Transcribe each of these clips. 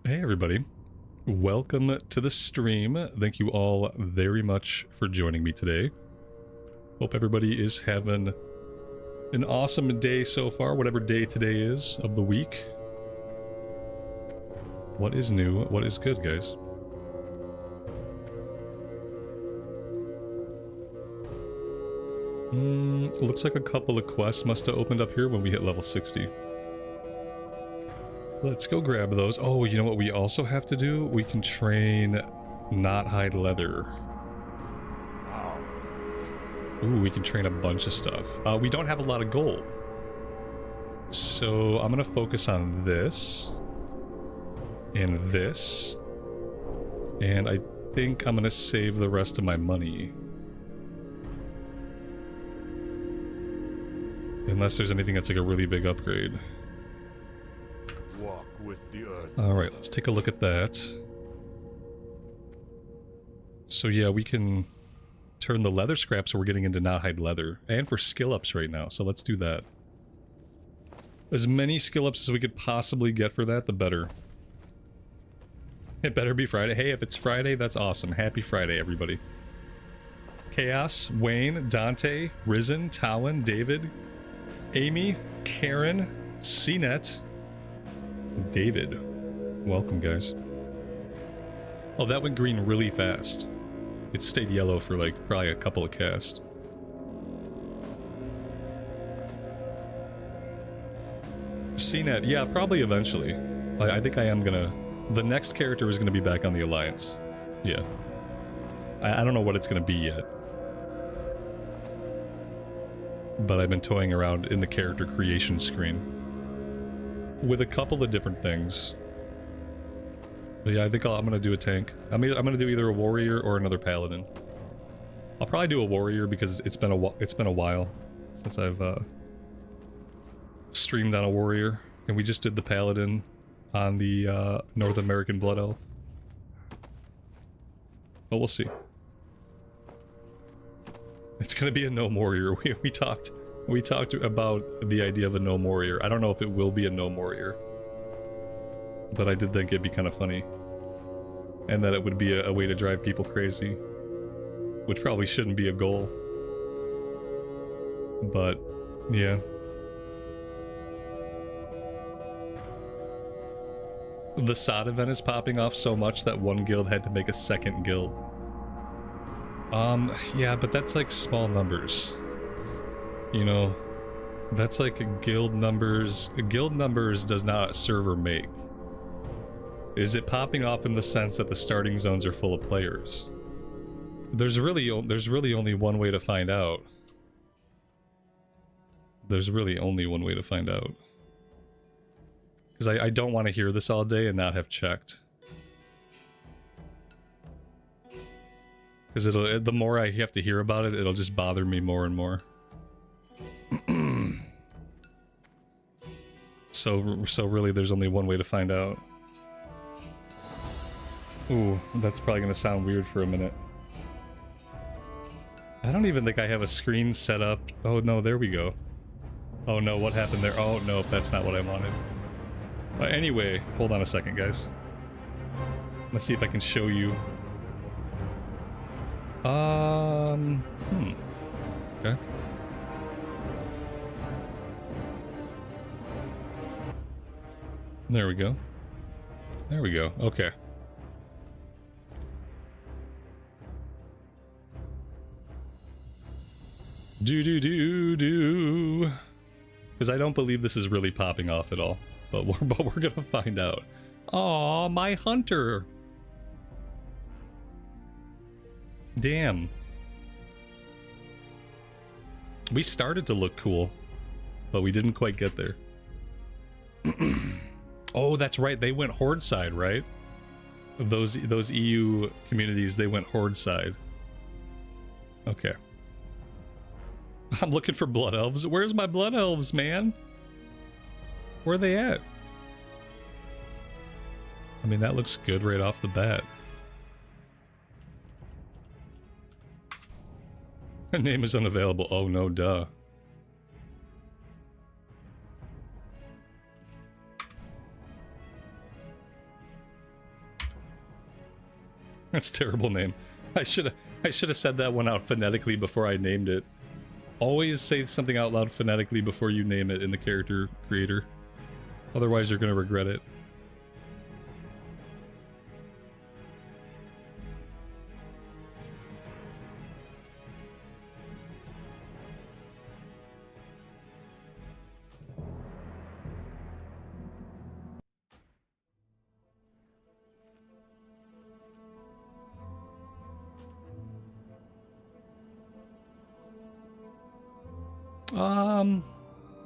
Hey everybody, welcome to the stream. Thank you all very much for joining me today. Hope everybody is having an awesome day so far, whatever day today is of the week. What is new? What is good, guys? Looks like a couple of quests must have opened up here when we hit level 60. Let's go grab those. Oh, you know what we also have to do? We can train not hide leather. Ooh, we can train a bunch of stuff. We don't have a lot of gold. So I'm gonna focus on this. And this. And I think I'm gonna save the rest of my money. Unless there's anything that's like a really big upgrade. Walk with the earth. Alright, let's take a look at that. So yeah, we can turn the leather scraps so we're getting into not hide leather. And for skill ups right now, so let's do that. As many skill ups as we could possibly get for that, the better. It better be Friday. Hey, if it's Friday, that's awesome. Happy Friday, everybody. Chaos, Wayne, Dante, Risen, Talon, David, Amy, Karen, CNET, David. Welcome, guys. Oh, that went green really fast. It stayed yellow for like probably a couple of casts. CNET, yeah, probably eventually. I think I am gonna... The next character is gonna be back on the Alliance. Yeah. I don't know what it's gonna be yet. But I've been toying around in the character creation screen with a couple of different things. But yeah, I think I'm gonna do a tank. I'm gonna do either a warrior or another paladin. I'll probably do a warrior because it's been a while since I've streamed on a warrior, and we just did the paladin on the North American Blood Elf. But we'll see. It's gonna be a gnome warrior. We talked about the idea of a gnome warrior. I don't know if it will be a gnome warrior, but I did think it'd be kind of funny, and that it would be a way to drive people crazy, which probably shouldn't be a goal. But yeah. The SOD event is popping off so much that one guild had to make a second guild. Yeah, but that's like small numbers. You know, that's like guild numbers. Guild numbers does not a server make. Is it popping off in the sense that the starting zones are full of players? There's really only one way to find out. There's really only one way to find out. Because I don't want to hear this all day and not have checked. Because the more I have to hear about it, it'll just bother me more and more. So really, there's only one way to find out. Ooh, that's probably gonna sound weird for a minute. I don't even think I have a screen set up. Oh no, there we go. Oh no, what happened there? Oh no, that's not what I wanted. Anyway, hold on a second, guys. Let's see if I can show you. Okay. There we go. There we go. Okay. Do. Because I don't believe this is really popping off at all. But we're gonna find out. Aw, my hunter. Damn. We started to look cool, but we didn't quite get there. Oh, that's right. They went horde side, right? Those EU communities, they went horde side. Okay. I'm looking for blood elves. Where's my blood elves, man? Where are they at? I mean, that looks good right off the bat. Her name is unavailable. Oh no, duh. That's a terrible name. I should have said that one out phonetically before I named it. Always say something out loud phonetically before you name it in the character creator. Otherwise you're gonna regret it.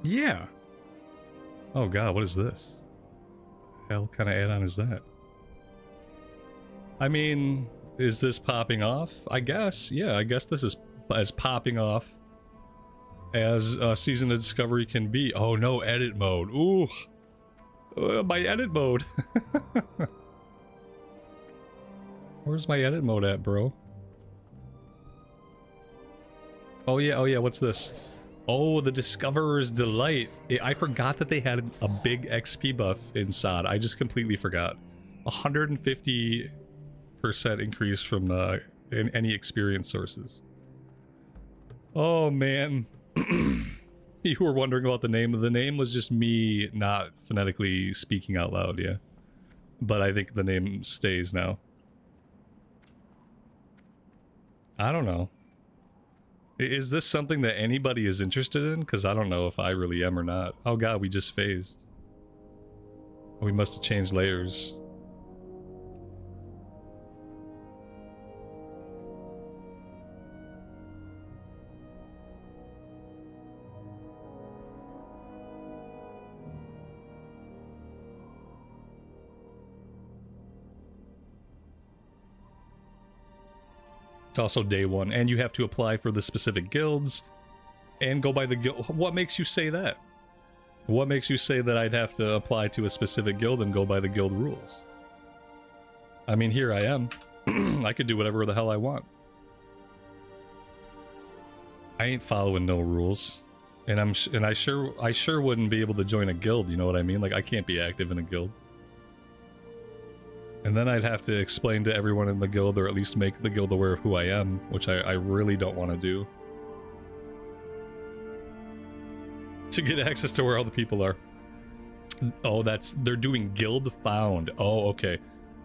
Yeah. Oh god, what is this? Hell kind of add-on is that? I mean, is this popping off? I guess, yeah, I guess this is as popping off as Season of Discovery can be. Oh no, edit mode. Ooh, my edit mode. Where's my edit mode at, bro? Oh yeah, what's this? Oh, the Discoverer's Delight. I forgot that they had a big XP buff in SOD. I just completely forgot. 150% increase from in any experience sources. Oh, man. You were wondering about the name. The name was just me not phonetically speaking out loud, yeah. But I think the name stays now. I don't know. Is this something that anybody is interested in? Because I don't know if I really am or not. Oh god, we just phased. We must have changed layers. It's also day one, and you have to apply for the specific guilds and go by the guild. What makes you say that? What makes you say that I'd have to apply to a specific guild and go by the guild rules? I mean, here I am. I could do whatever the hell I want. I ain't following no rules, and I sure wouldn't be able to join a guild. You know what I mean? Like, I can't be active in a guild. And then I'd have to explain to everyone in the guild, or at least make the guild aware of who I am, which I really don't want to do. To get access to where all the people are. Oh, they're doing guild found. Oh, okay.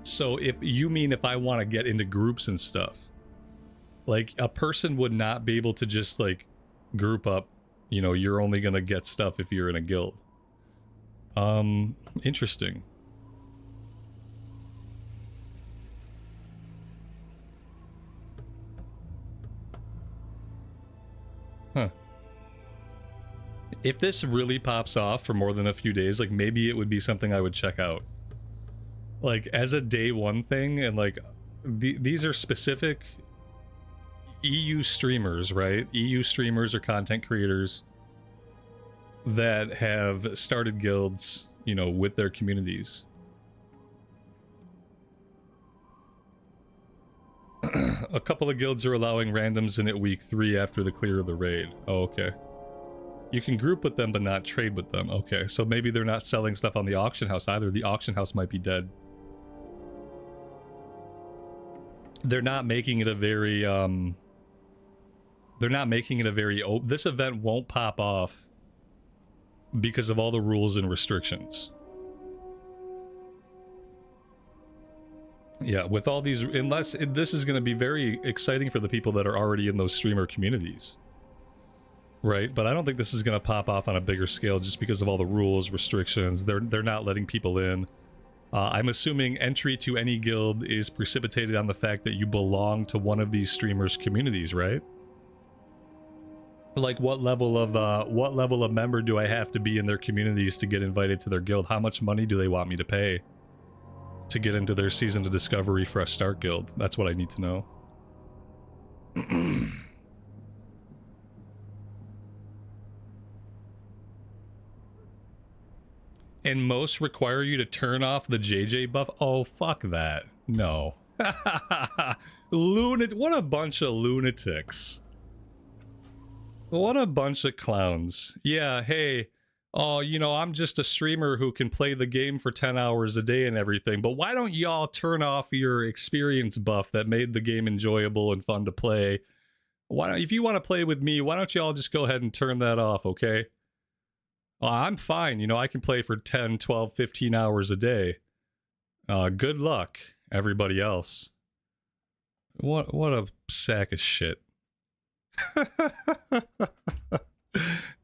So if you mean if I want to get into groups and stuff, like a person would not be able to just like group up, you know, you're only gonna get stuff if you're in a guild. Interesting. Huh. If this really pops off for more than a few days, like maybe it would be something I would check out. Like as a day one thing, and like these are specific EU streamers, right? EU streamers or content creators that have started guilds, you know, with their communities. A couple of guilds are allowing randoms in at week 3 after the clear of the raid. Oh, okay. You can group with them but not trade with them. Okay, so maybe they're not selling stuff on the auction house either. The auction house might be dead. They're not making it a very, this event won't pop off because of all the rules and restrictions. Yeah, with all these, unless this is going to be very exciting for the people that are already in those streamer communities, right? But I don't think this is going to pop off on a bigger scale just because of all the rules, restrictions. They're not letting people in. I'm assuming entry to any guild is precipitated on the fact that you belong to one of these streamers' communities, right? Like what level of member do I have to be in their communities to get invited to their guild? How much money do they want me to pay to get into their Season of Discovery Fresh Start guild? That's what I need to know. And most require you to turn off the JJ buff? Oh, fuck that. No. What a bunch of lunatics. What a bunch of clowns. Yeah, hey, oh, you know, I'm just a streamer who can play the game for 10 hours a day and everything, but why don't y'all turn off your experience buff that made the game enjoyable and fun to play? Why don't, if you want to play with me, why don't y'all just go ahead and turn that off, okay? I'm fine, you know, I can play for 10, 12, 15 hours a day. Good luck, everybody else. What a sack of shit.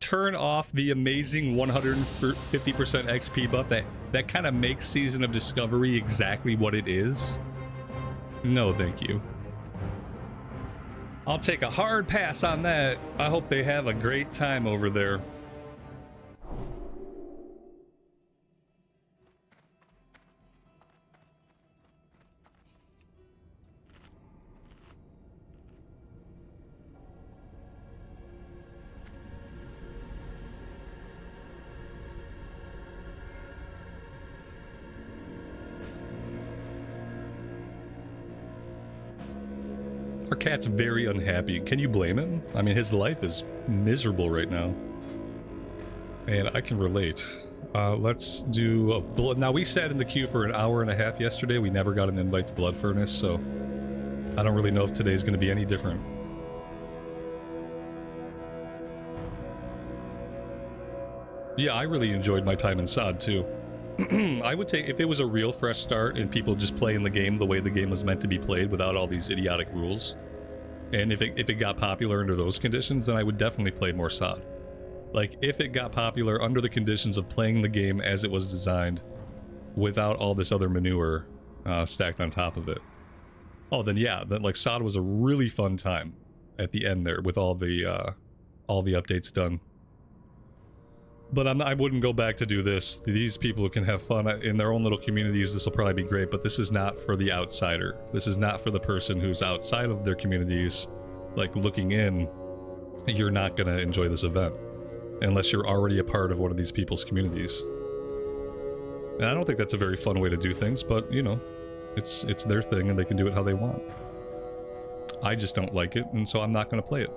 Turn off the amazing 150% XP buff that kind of makes Season of Discovery exactly what it is. No, thank you. I'll take a hard pass on that. I hope they have a great time over there. Our cat's very unhappy. Can you blame him? I mean, his life is miserable right now. And I can relate. Let's do a blood. Now, we sat in the queue for an hour and a half yesterday. We never got an invite to Blood Furnace, so I don't really know if today's going to be any different. Yeah, I really enjoyed my time in SOD, too. I would take, if it was a real fresh start and people just playing the game the way the game was meant to be played without all these idiotic rules, and if it got popular under those conditions, then I would definitely play more SOD. Like, if it got popular under the conditions of playing the game as it was designed without all this other manure stacked on top of it, oh, then yeah, then like SOD was a really fun time at the end there with all the updates done. But I wouldn't go back to do this. These people can have fun in their own little communities. This will probably be great, but this is not for the outsider. This is not for the person who's outside of their communities, like looking in. You're not going to enjoy this event unless you're already a part of one of these people's communities. And I don't think that's a very fun way to do things, but, you know, it's their thing and they can do it how they want. I just don't like it, and so I'm not going to play it.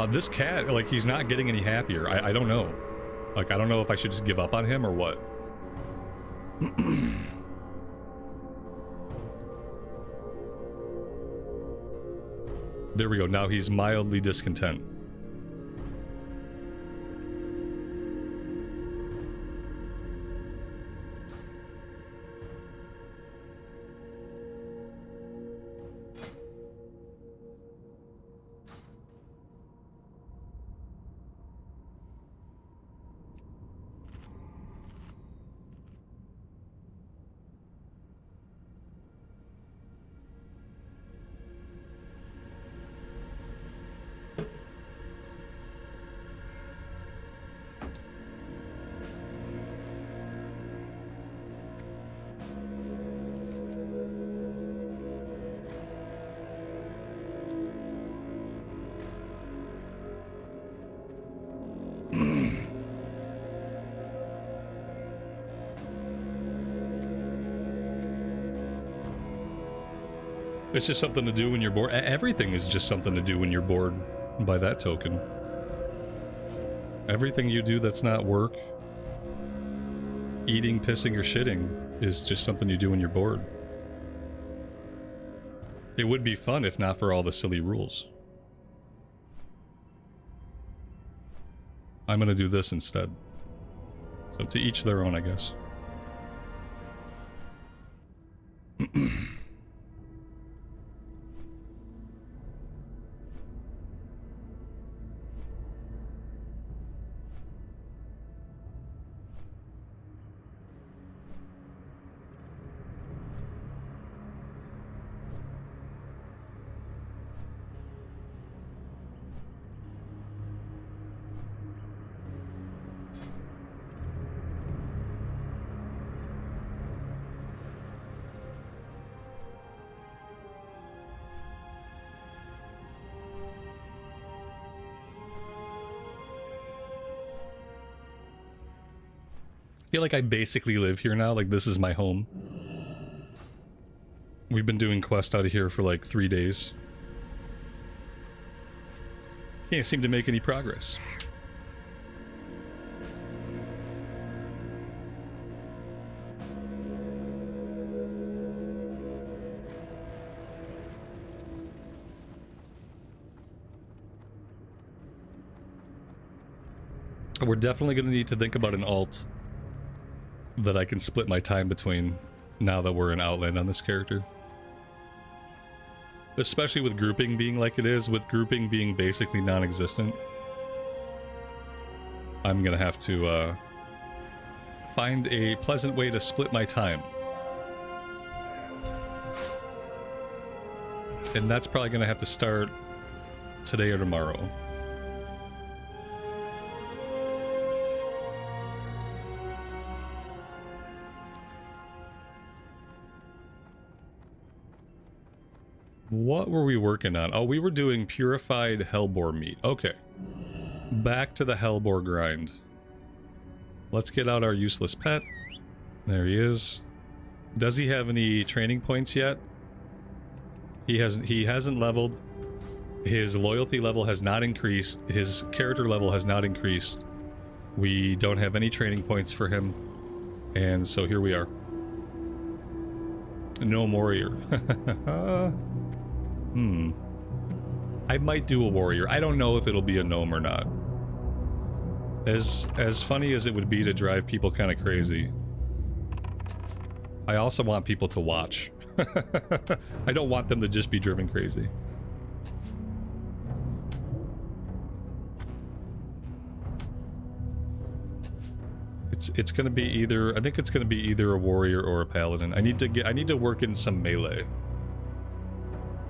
This cat, like, he's not getting any happier. I don't know. Like, I don't know if I should just give up on him or what. There we go. Now he's mildly discontent. It's just something to do when you're bored. Everything is just something to do when you're bored by that token. Everything you do that's not work, eating, pissing, or shitting, is just something you do when you're bored. It would be fun if not for all the silly rules. I'm gonna do this instead. So to each their own, I guess. I feel like I basically live here now, like this is my home. We've been doing quests out of here for like 3 days. Can't seem to make any progress. We're definitely going to need to think about an alt that I can split my time between now that we're in Outland on this character. Especially with grouping being like it is, with grouping being basically non-existent. I'm going to have to find a pleasant way to split my time. And that's probably going to have to start today or tomorrow. What were we working on? Oh, we were doing purified hellboar meat. Okay. Back to the hellboar grind. Let's get out our useless pet. There he is. Does he have any training points yet? He hasn't leveled. His loyalty level has not increased. His character level has not increased. We don't have any training points for him. And so here we are. No warrior. I might do a warrior. I don't know if it'll be a gnome or not. As funny as it would be to drive people kind of crazy, I also want people to watch. I don't want them to just be driven crazy. It's gonna be either, I think it's gonna be either a warrior or a paladin. I need to work in some melee.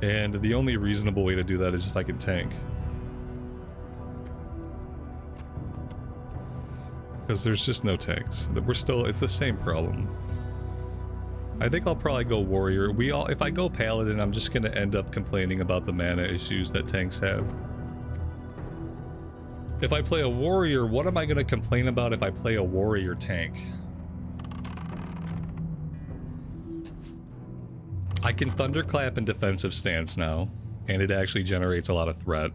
And the only reasonable way to do that is if I can tank. Because there's just no tanks. It's the same problem. I think I'll probably go warrior. If I go paladin, I'm just gonna end up complaining about the mana issues that tanks have. If I play a warrior, what am I gonna complain about if I play a warrior tank? I can thunderclap in defensive stance now, and it actually generates a lot of threat.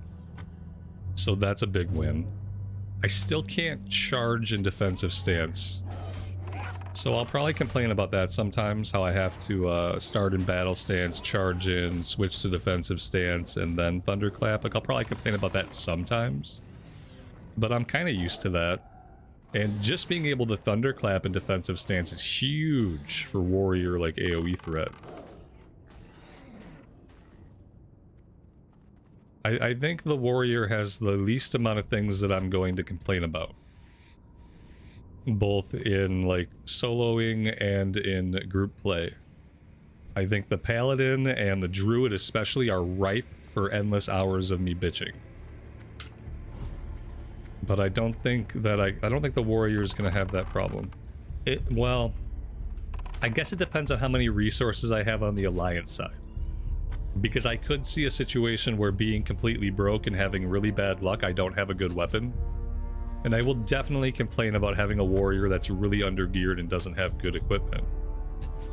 So that's a big win. I still can't charge in defensive stance. So I'll probably complain about that sometimes, how I have to start in battle stance, charge in, switch to defensive stance, and then thunderclap. Like, I'll probably complain about that sometimes. But I'm kind of used to that. And just being able to thunderclap in defensive stance is huge for warrior, like, AoE threat. I think the warrior has the least amount of things that I'm going to complain about. Both in, like, soloing and in group play. I think the paladin and the druid especially are ripe for endless hours of me bitching. But I don't think that I don't think the warrior is going to have that problem. Well, I guess it depends on how many resources I have on the alliance side. Because I could see a situation where being completely broke and having really bad luck, I don't have a good weapon. And I will definitely complain about having a warrior that's really undergeared and doesn't have good equipment.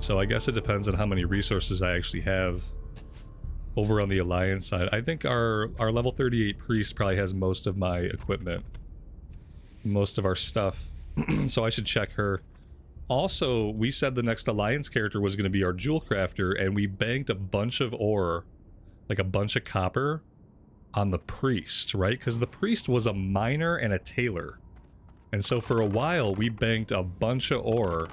So I guess it depends on how many resources I actually have over on the alliance side. I think our level 38 priest probably has most of my equipment. Most of our stuff. So I should check her. Also, we said the next alliance character was going to be our jewel crafter, and we banked a bunch of ore, like a bunch of copper, on the priest, right? Because the priest was a miner and a tailor. And so for a while, we banked a bunch of ore,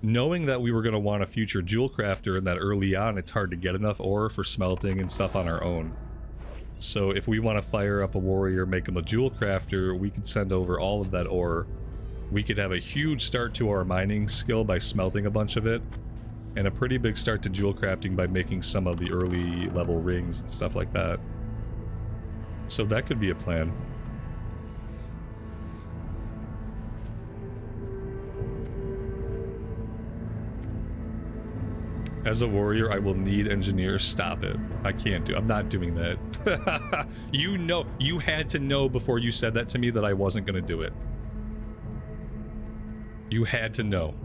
knowing that we were going to want a future jewel crafter, and that early on it's hard to get enough ore for smelting and stuff on our own. So if we want to fire up a warrior, make him a jewel crafter, we could send over all of that ore. We could have a huge start to our mining skill by smelting a bunch of it, and a pretty big start to jewel crafting by making some of the early level rings and stuff like that. So that could be a plan. As a warrior, I will need engineers. Stop it. I can't do. I'm not doing that. You know, you had to know before you said that to me that I wasn't going to do it. You had to know.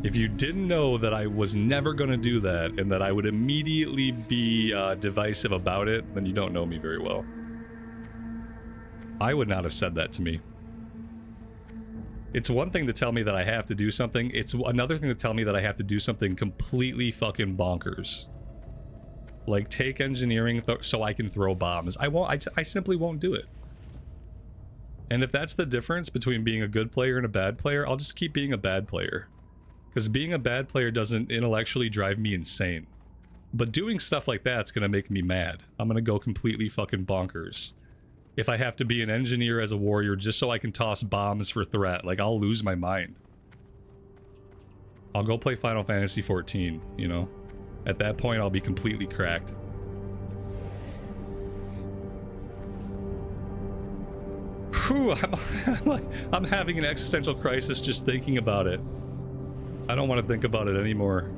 If you didn't know that I was never going to do that and that I would immediately be divisive about it, then you don't know me very well. I would not have said that to me. It's one thing to tell me that I have to do something. It's another thing to tell me that I have to do something completely fucking bonkers. Like take engineering so I can throw bombs. I simply won't do it. And if that's the difference between being a good player and a bad player, I'll just keep being a bad player. Because being a bad player doesn't intellectually drive me insane. But doing stuff like that's gonna make me mad. I'm gonna go completely fucking bonkers. If I have to be an engineer as a warrior just so I can toss bombs for threat, like, I'll lose my mind. I'll go play Final Fantasy XIV, you know? At that point, I'll be completely cracked. Whew, I'm having an existential crisis just thinking about it. I don't want to think about it anymore.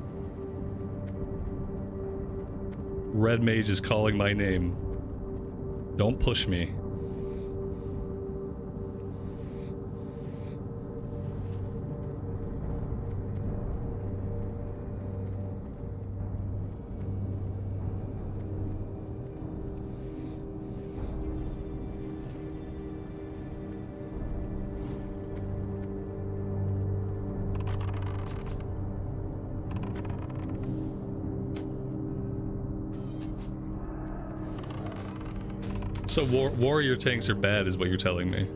Red Mage is calling my name. Don't push me. So warrior tanks are bad is what you're telling me.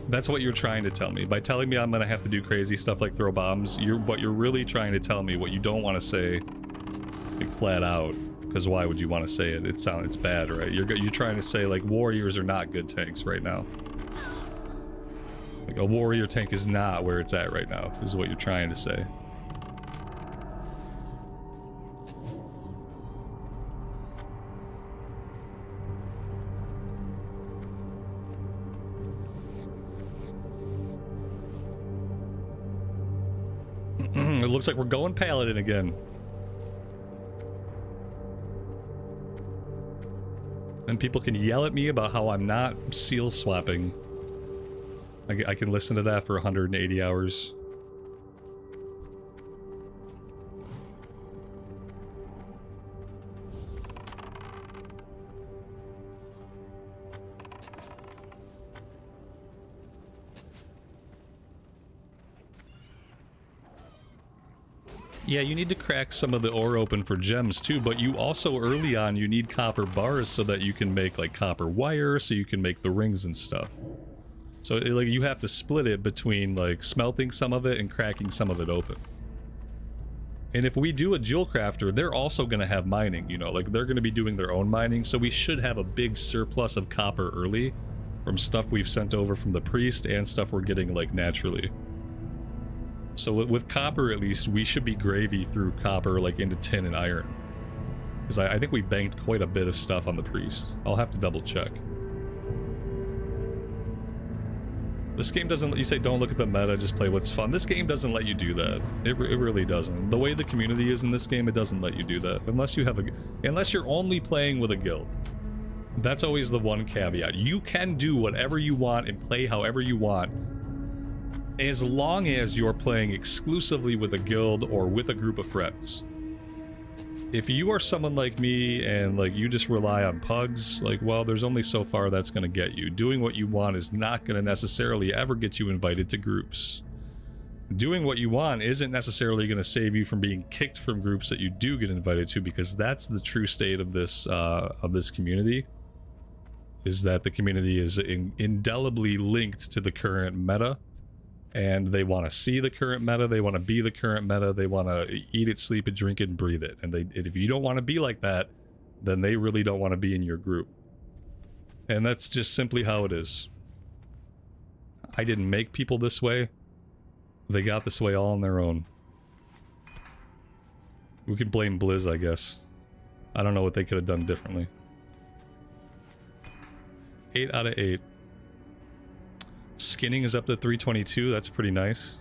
That's what you're trying to tell me. By telling me I'm gonna have to do crazy stuff like throw bombs, what you're really trying to tell me, what you don't want to say, like, flat out, because why would you want to say it? It's bad, right? You're trying to say, like, warriors are not good tanks right now. Like, a warrior tank is not where it's at right now, is what you're trying to say. It looks like we're going Paladin again. And people can yell at me about how I'm not seal swapping. I can listen to that for 180 hours. Yeah, you need to crack some of the ore open for gems too, but you also, early on, you need copper bars so that you can make, like, copper wire, so you can make the rings and stuff. So, like, you have to split it between, like, smelting some of it and cracking some of it open. And if we do a jewel crafter, they're also going to have mining, you know, like, they're going to be doing their own mining, so we should have a big surplus of copper early from stuff we've sent over from the priest and stuff we're getting, like, naturally. So with copper, at least, we should be gravy through copper, like, into tin and iron. Because I think we banked quite a bit of stuff on the priest. I'll have to double check. This game doesn't let you say, don't look at the meta, just play what's fun. This game doesn't let you do that. It really doesn't. The way the community is in this game, it doesn't let you do that. Unless you have unless you're only playing with a guild. That's always the one caveat. You can do whatever you want and play however you want, as long as you're playing exclusively with a guild or with a group of friends. If you are someone like me and, like, you just rely on pugs, like, well, there's only so far that's going to get you. Doing what you want is not going to necessarily ever get you invited to groups. Doing what you want isn't necessarily going to save you from being kicked from groups that you do get invited to, because that's the true state of this community. Is that the community is indelibly linked to the current meta. And they want to see the current meta, they want to be the current meta, they want to eat it, sleep it, drink it, and breathe it. And if you don't want to be like that, then they really don't want to be in your group. And that's just simply how it is. I didn't make people this way. They got this way all on their own. We can blame Blizz, I guess. I don't know what they could have done differently. 8 out of 8. Skinning is up to 322, that's pretty nice.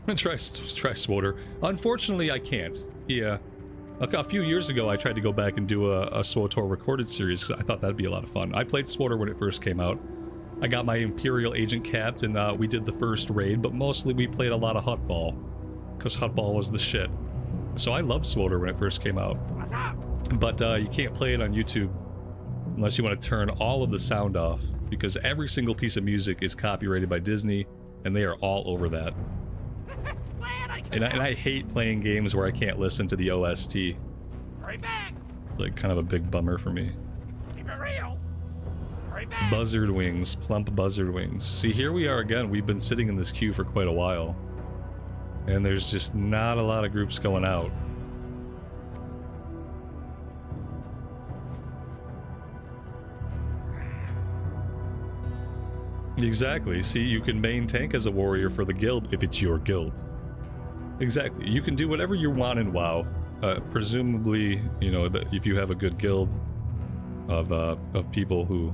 Try SWOTR. Unfortunately, I can't. Yeah. A few years ago, I tried to go back and do a SWOTR recorded series, because I thought that'd be a lot of fun. I played SWOTR when it first came out. I got my Imperial Agent capped, and we did the first raid, but mostly we played a lot of Hutball, because Hutball was the shit. So I loved SWTOR when it first came out. But you can't play it on YouTube unless you want to turn all of the sound off, because every single piece of music is copyrighted by Disney, and they are all over that. And I hate playing games where I can't listen to the OST. It's like kind of a big bummer for me. Buzzard wings, plump buzzard wings. See, here we are again. We've been sitting in this queue for quite a while, and there's just not a lot of groups going out. Exactly. See, you can main tank as a warrior for the guild if it's your guild. Exactly. You can do whatever you want in WoW. Presumably, you know, if you have a good guild of people who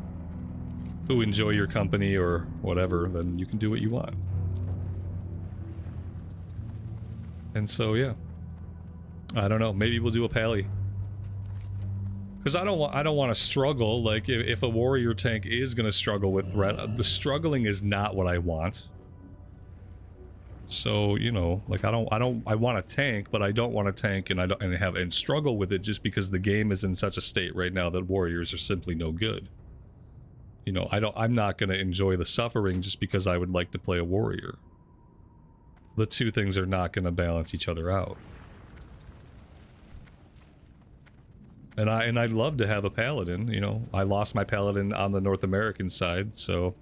enjoy your company or whatever, then you can do what you want. And so, yeah. I don't know. Maybe we'll do a pally. Because I don't want to struggle. Like, if a warrior tank is going to struggle with threat, the struggling is not what I want. So, you know, like I want to tank, but I don't want to tank and struggle with it just because the game is in such a state right now that warriors are simply no good. You know, I'm not going to enjoy the suffering just because I would like to play a warrior. The two things are not going to balance each other out. And I'd love to have a paladin, you know. I lost my paladin on the North American side, so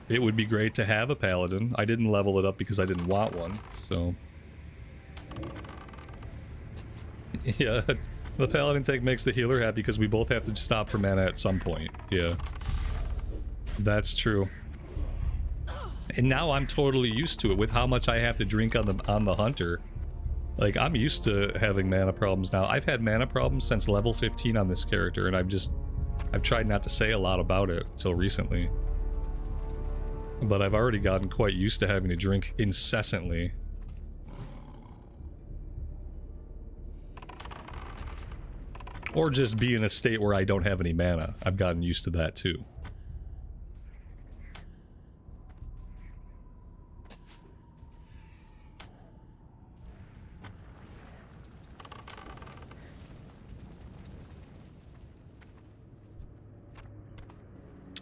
it would be great to have a paladin. I didn't level it up because I didn't want one, so yeah, the paladin tank makes the healer happy because we both have to stop for mana at some point. Yeah, that's true. And now I'm totally used to it with how much I have to drink on the hunter. Like, I'm used to having mana problems now. I've had mana problems since level 15 on this character, and I've tried not to say a lot about it until recently. But I've already gotten quite used to having to drink incessantly. Or just be in a state where I don't have any mana. I've gotten used to that too.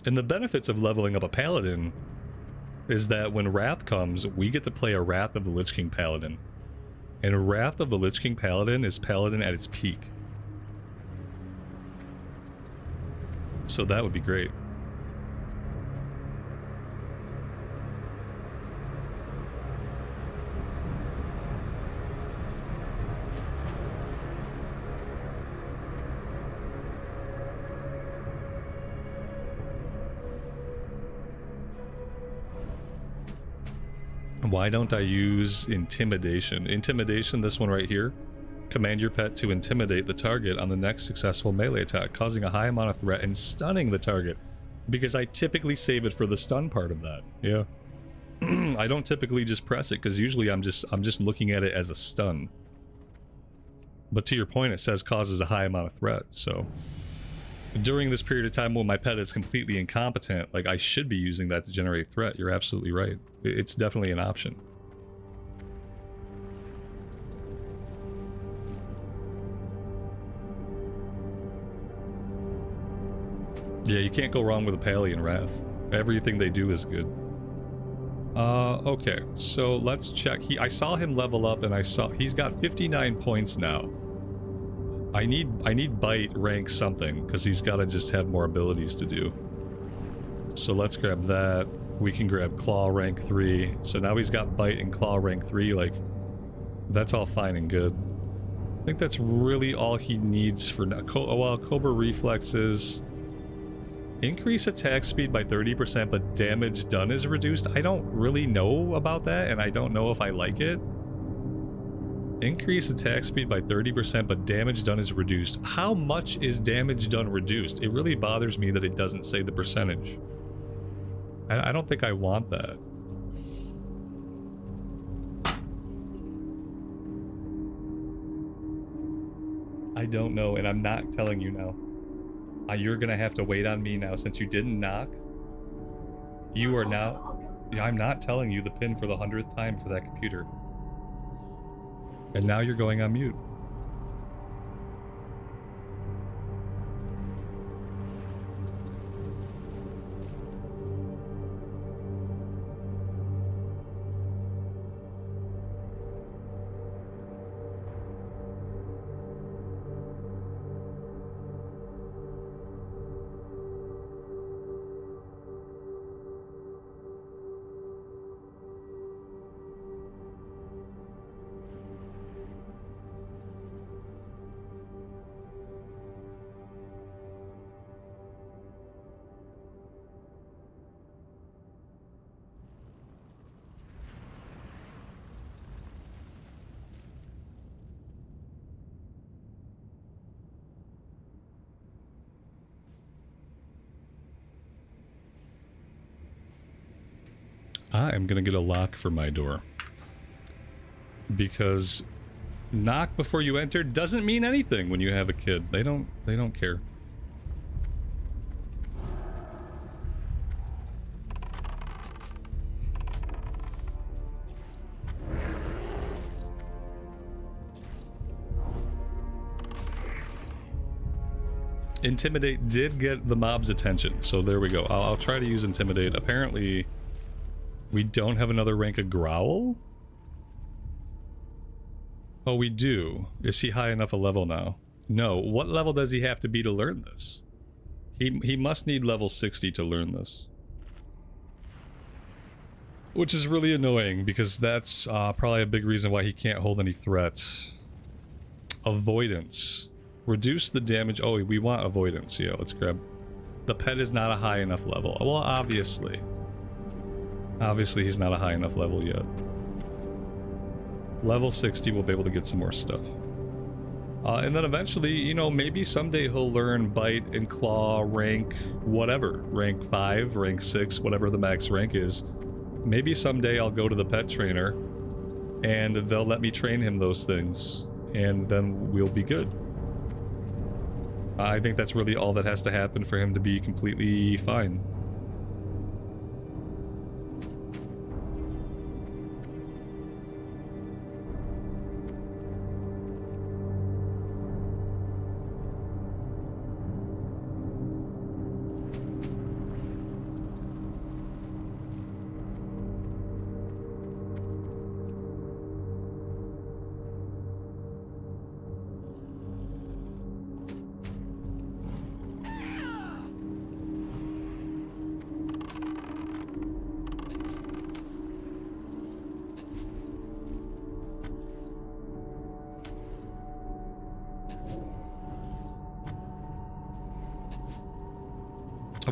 And the benefits of leveling up a paladin is that when Wrath comes, we get to play a Wrath of the Lich King Paladin. And Wrath of the Lich King Paladin is Paladin at its peak. So that would be great. Why don't I use Intimidation? Intimidation, this one right here. Command your pet to intimidate the target on the next successful melee attack, causing a high amount of threat and stunning the target. Because I typically save it for the stun part of that. Yeah. I don't typically just press it, because usually I'm just looking at it as a stun. But to your point, it says causes a high amount of threat, so during this period of time when my pet is completely incompetent, like, I should be using that to generate threat. You're absolutely right. It's definitely an option. Yeah, you can't go wrong with a Pally and Wrath. Everything they do is good. Okay, so let's check. I saw him level up, and he's got 59 points now. I need Bite rank something, because he's got to just have more abilities to do. So let's grab that. We can grab Claw rank 3. So now he's got Bite and Claw rank 3. Like, that's all fine and good. I think that's really all he needs for now. Well, Cobra Reflexes. Increase attack speed by 30%, but damage done is reduced. I don't really know about that, and I don't know if I like it. Increase attack speed by 30%, but damage done is reduced. How much is damage done reduced? It really bothers me that it doesn't say the percentage. I don't think I want that. I don't know, and I'm not telling you now. You're gonna have to wait on me now since you didn't knock. You are now... I'm not telling you the pin for the 100th time for that computer. And now you're going on mute. I am gonna get a lock for my door. Because knock before you enter doesn't mean anything when you have a kid. They don't care. Intimidate did get the mob's attention, so there we go. I'll try to use Intimidate. Apparently, we don't have another rank of Growl? Oh, we do. Is he high enough a level now? No. What level does he have to be to learn this? He must need level 60 to learn this. Which is really annoying, because that's probably a big reason why he can't hold any threats. Avoidance. Reduce the damage. Oh, we want avoidance. Yeah, let's grab... The pet is not a high enough level. Well, obviously. Obviously, he's not a high enough level yet. Level 60, we'll be able to get some more stuff. And then eventually, you know, maybe someday he'll learn Bite and Claw rank whatever. Rank 5, rank 6, whatever the max rank is. Maybe someday I'll go to the pet trainer and they'll let me train him those things. And then we'll be good. I think that's really all that has to happen for him to be completely fine.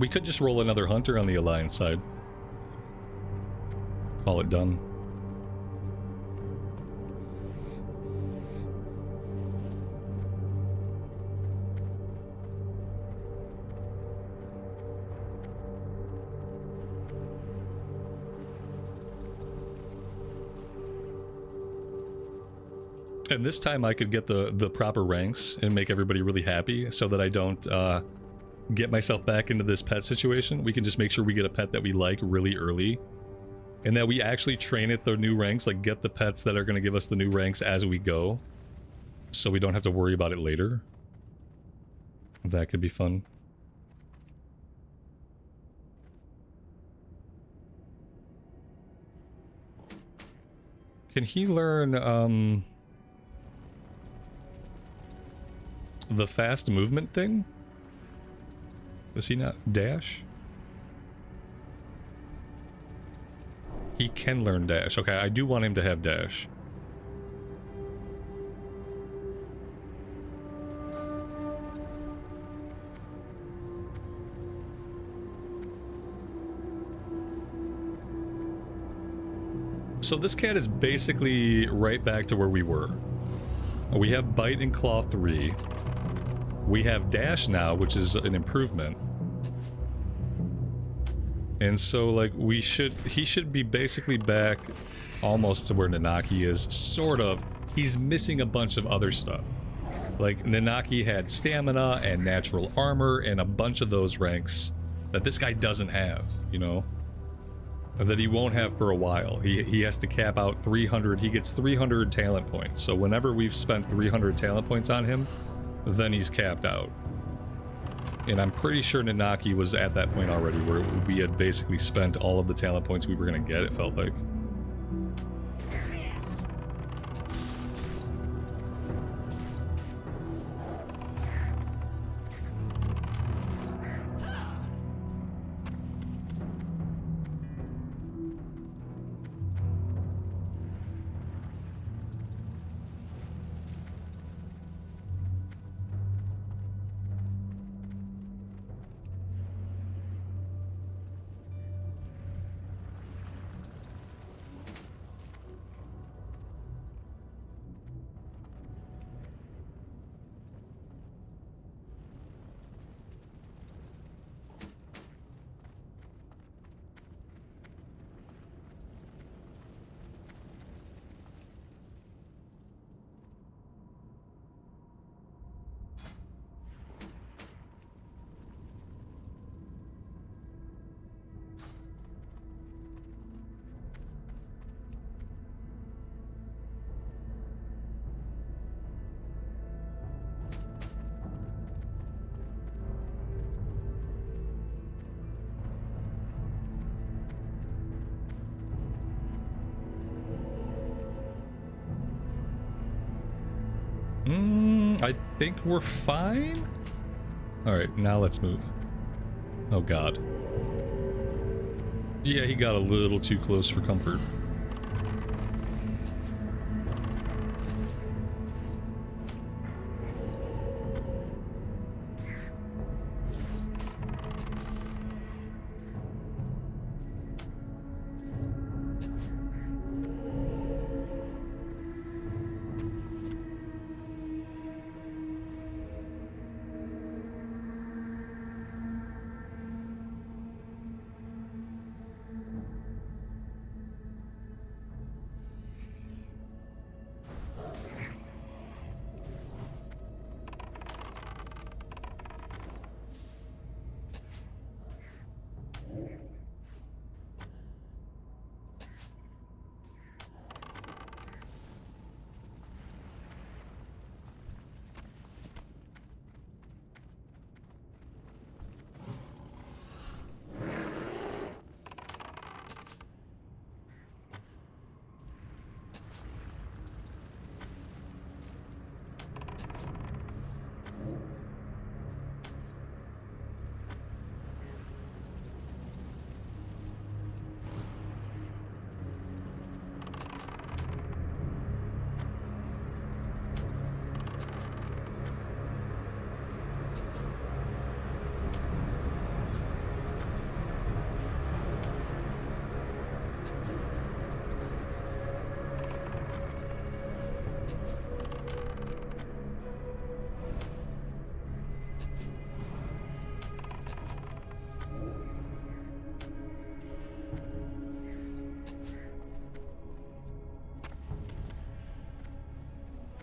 We could just roll another hunter on the Alliance side. Call it done. And this time I could get the proper ranks and make everybody really happy so that I don't get myself back into this pet situation. We can just make sure we get a pet that we like really early and that we actually train at the new ranks, like get the pets that are going to give us the new ranks as we go so we don't have to worry about it later. That could be fun. Can he learn the fast movement thing? Does he not dash? He can learn dash. Okay, I do want him to have dash. So this cat is basically right back to where we were. We have Bite and Claw 3. We have dash now, which is an improvement. And so, like, he should be basically back almost to where Nanaki is, sort of. He's missing a bunch of other stuff. Like, Nanaki had stamina and natural armor and a bunch of those ranks that this guy doesn't have, you know? that he won't have for a while. He has to cap out 300. He gets 300 talent points. So whenever we've spent 300 talent points on him, then he's capped out. And I'm pretty sure Nanaki was at that point already, where we had basically spent all of the talent points we were going to get, it felt like. I think we're fine. All right, now let's move. Oh God. Yeah, he got a little too close for comfort.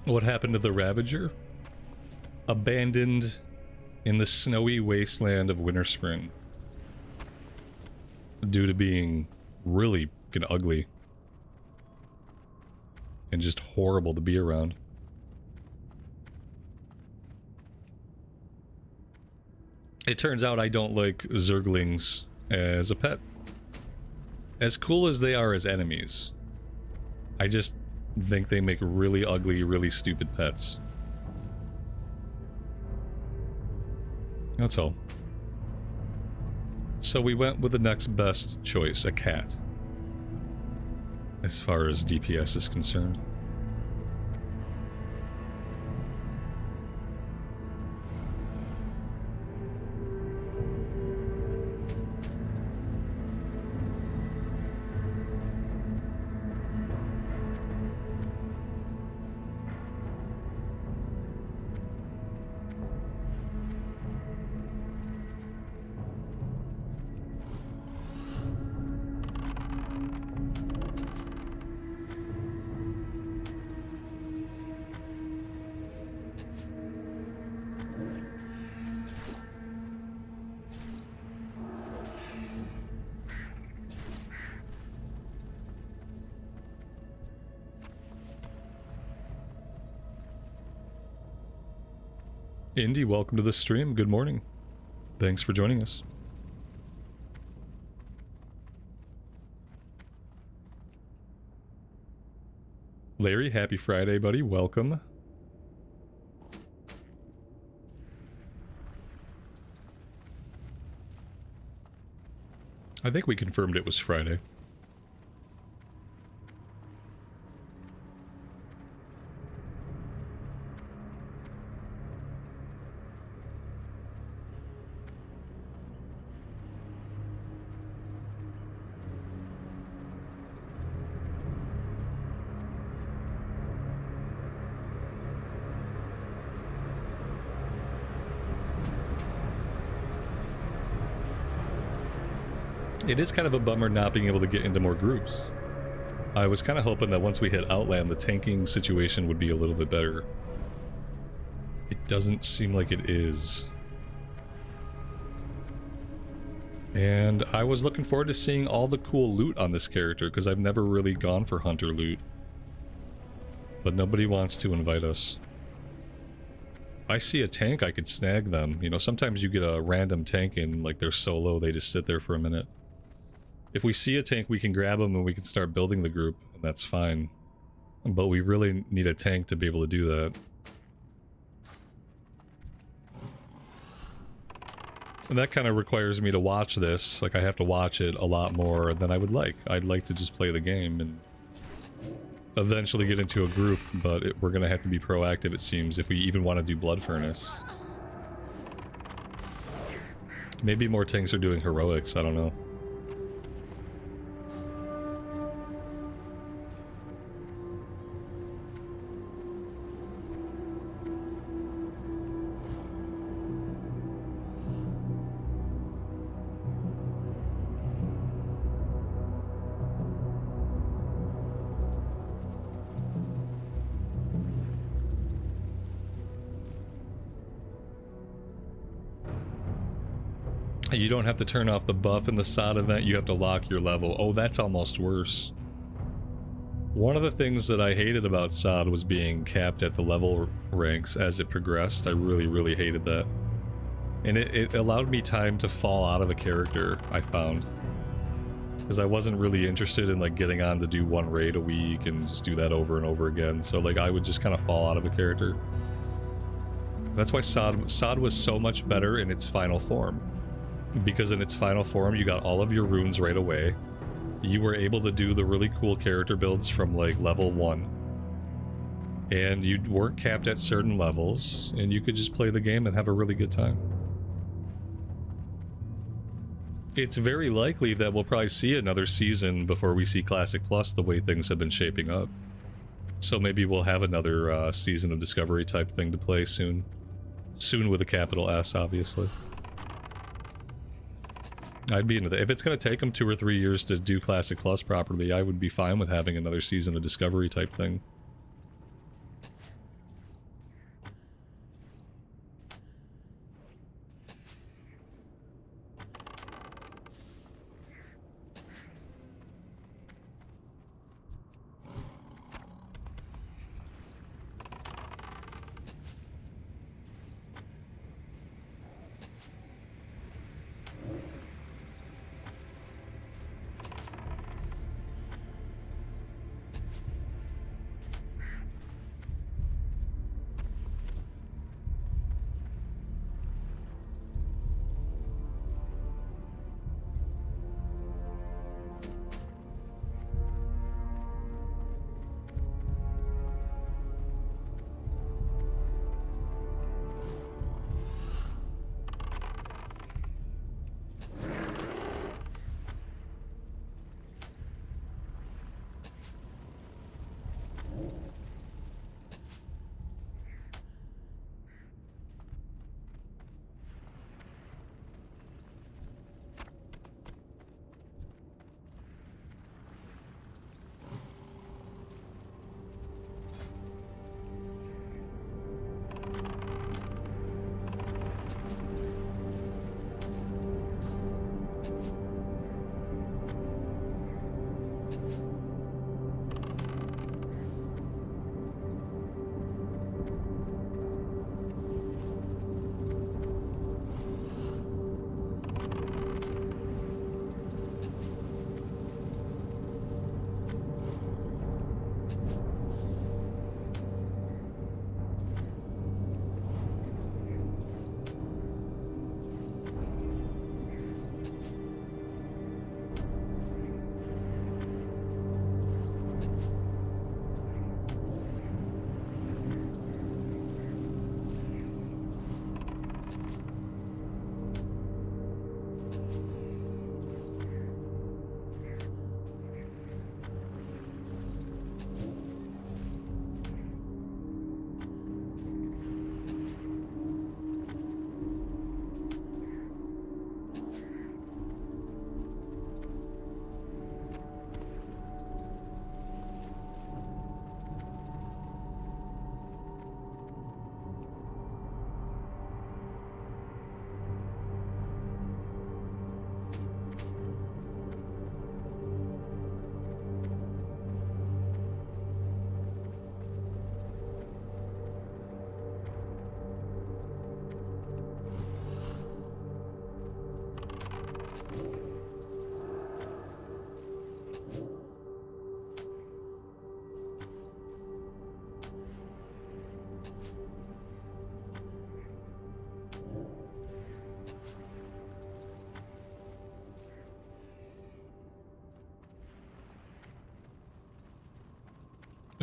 What happened to the Ravager? Abandoned in the snowy wasteland of Winterspring. Due to being really fucking ugly. And just horrible to be around. It turns out I don't like Zerglings as a pet. As cool as they are as enemies, I just think they make really ugly, really stupid pets. That's all. So we went with the next best choice, a cat. As far as DPS is concerned. Indy, welcome to the stream. Good morning. Thanks for joining us. Larry, happy Friday, buddy. Welcome. I think we confirmed it was Friday. It is kind of a bummer not being able to get into more groups. I was kind of hoping that once we hit Outland, the tanking situation would be a little bit better. It doesn't seem like it is. And I was looking forward to seeing all the cool loot on this character, because I've never really gone for hunter loot. But nobody wants to invite us. If I see a tank, I could snag them. You know, sometimes you get a random tank in, like they're solo, they just sit there for a minute. If we see a tank, we can grab them and we can start building the group, and that's fine. But we really need a tank to be able to do that. And that kind of requires me to watch this. Like, I have to watch it a lot more than I would like. I'd like to just play the game and eventually get into a group, but we're going to have to be proactive, it seems, if we even want to do Blood Furnace. Maybe more tanks are doing heroics, I don't know. You don't have to turn off the buff in the SOD event, you have to lock your level. Oh, that's almost worse. One of the things that I hated about SOD was being capped at the level ranks as it progressed. I really, really hated that. And it allowed me time to fall out of a character, I found. Because I wasn't really interested in like getting on to do one raid a week and just do that over and over again. So like I would just kind of fall out of a character. That's why SOD was so much better in its final form. Because in its final form, you got all of your runes right away. You were able to do the really cool character builds from like level 1. And you weren't capped at certain levels, and you could just play the game and have a really good time. It's very likely that we'll probably see another season before we see Classic Plus the way things have been shaping up. So maybe we'll have another season of Discovery type thing to play soon. Soon with a capital S, obviously. I'd be into that. If it's going to take them 2 or 3 years to do Classic Plus properly, I would be fine with having another season of Discovery type thing.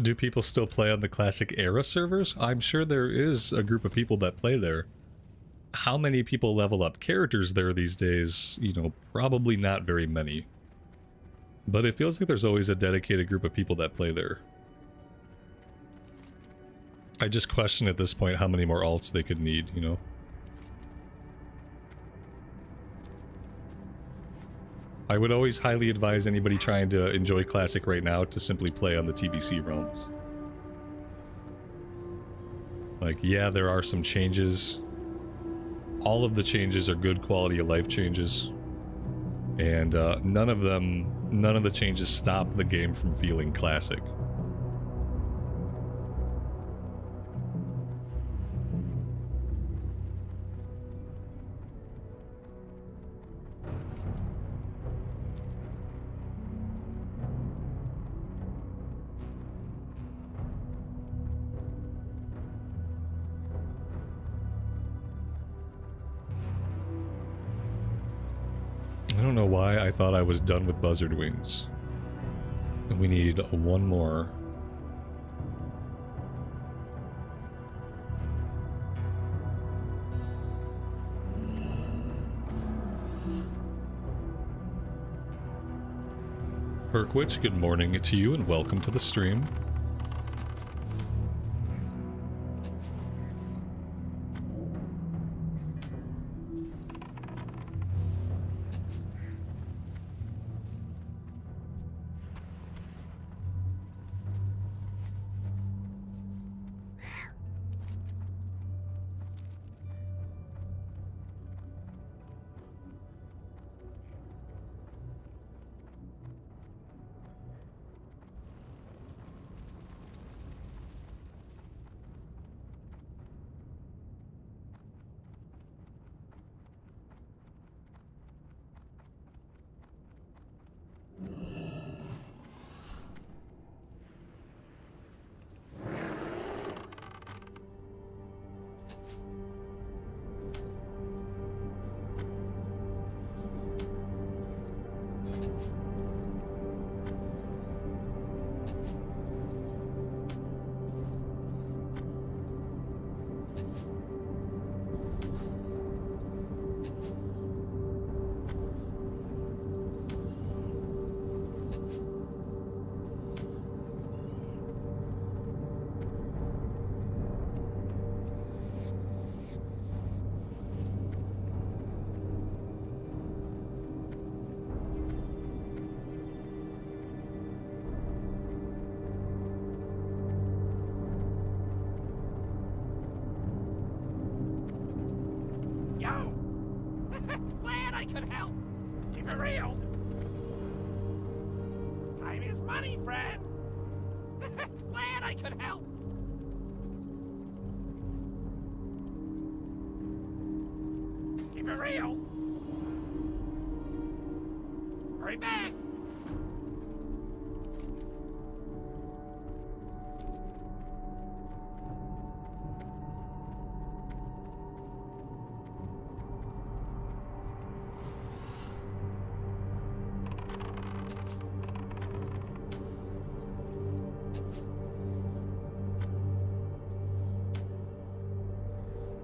Do people still play on the classic era servers? I'm sure there is a group of people that play there. How many people level up characters there these days? You know, probably not very many. But it feels like there's always a dedicated group of people that play there. I just question at this point how many more alts they could need, you know? I would always highly advise anybody trying to enjoy Classic right now to simply play on the TBC realms. Like, yeah, there are some changes. All of the changes are good quality of life changes. And none of the changes stop the game from feeling classic. I don't know why I thought I was done with buzzard wings. We need one more. Perkwitch, good morning to you and welcome to the stream.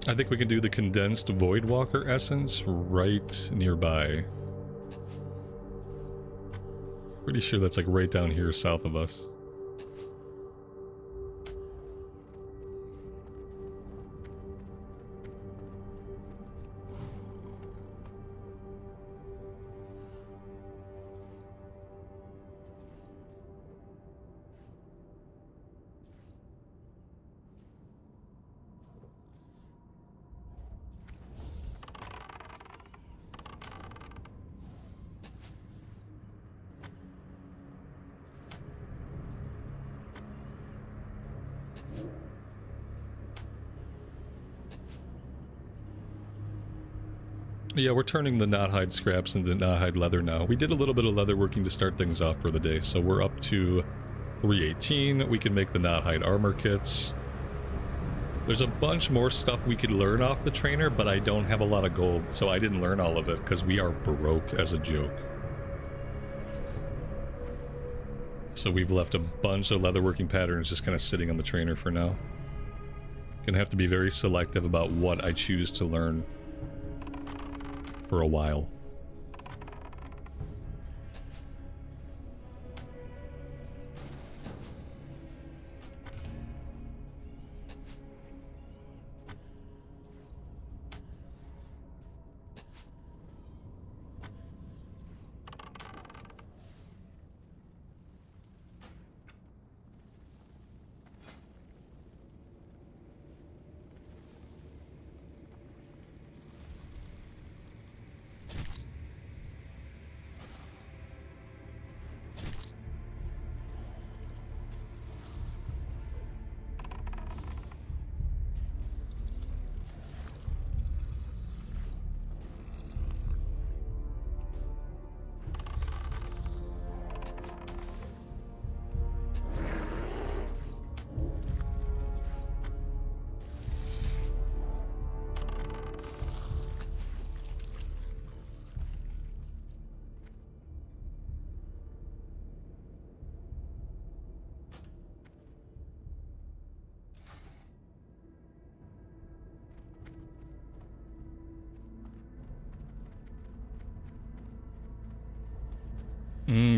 I think we can do the condensed Voidwalker essence right nearby. Pretty sure that's like right down here south of us. Yeah, we're turning the knot-hide scraps into knot-hide leather now. We did a little bit of leatherworking to start things off for the day, so we're up to 318. We can make the knot-hide armor kits. There's a bunch more stuff we could learn off the trainer, but I don't have a lot of gold, so I didn't learn all of it because we are broke as a joke. So we've left a bunch of leatherworking patterns just kind of sitting on the trainer for now. Gonna have to be very selective about what I choose to learn for a while.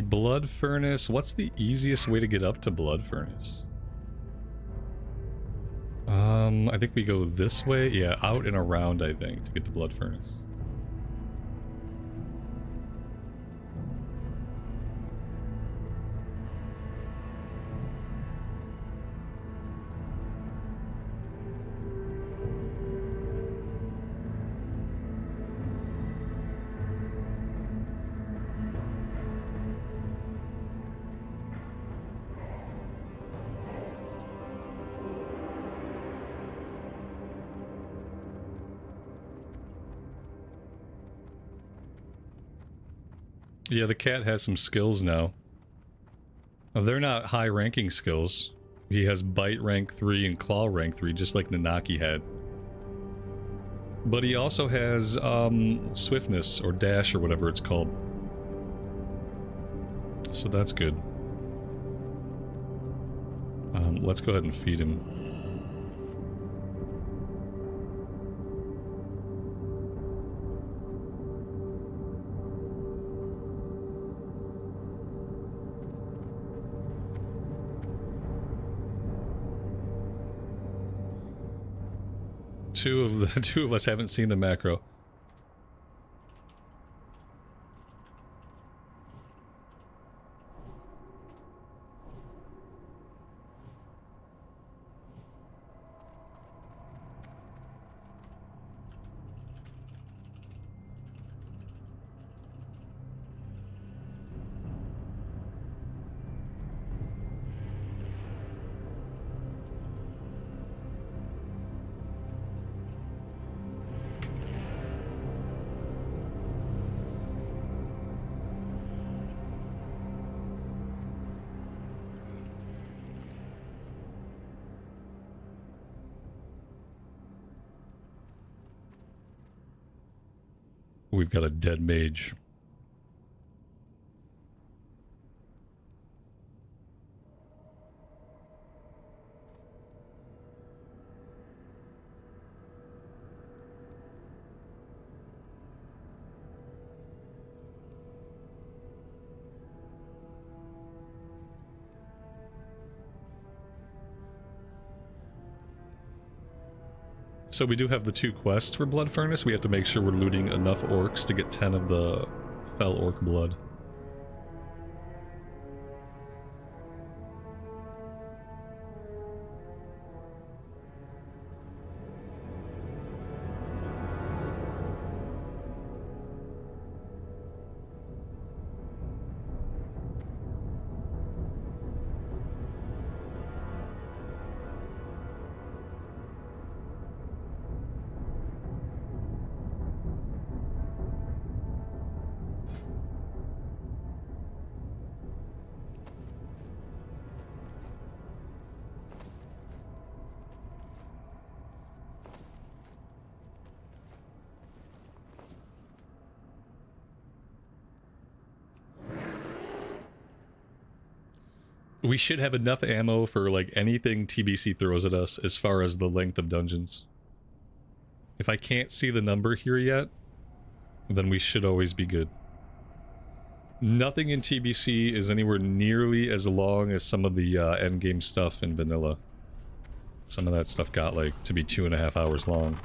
Blood Furnace. What's the easiest way to get up to Blood Furnace? I think we go this way. Yeah, out and around, I think, to get to Blood Furnace. Yeah, the cat has some skills now. They're not high-ranking skills. He has Bite rank 3 and Claw rank 3, just like Nanaki had. But he also has Swiftness, or Dash, or whatever it's called. So that's good. Let's go ahead and feed him. Two of us haven't seen the macro. We've got a dead mage. So we do have the 2 quests for Blood Furnace. We have to make sure we're looting enough orcs to get 10 of the Fell Orc blood. We should have enough ammo for like anything TBC throws at us as far as the length of dungeons. If I can't see the number here yet, then we should always be good. Nothing in TBC is anywhere nearly as long as some of the endgame stuff in vanilla. Some of that stuff got like to be 2.5 hours long.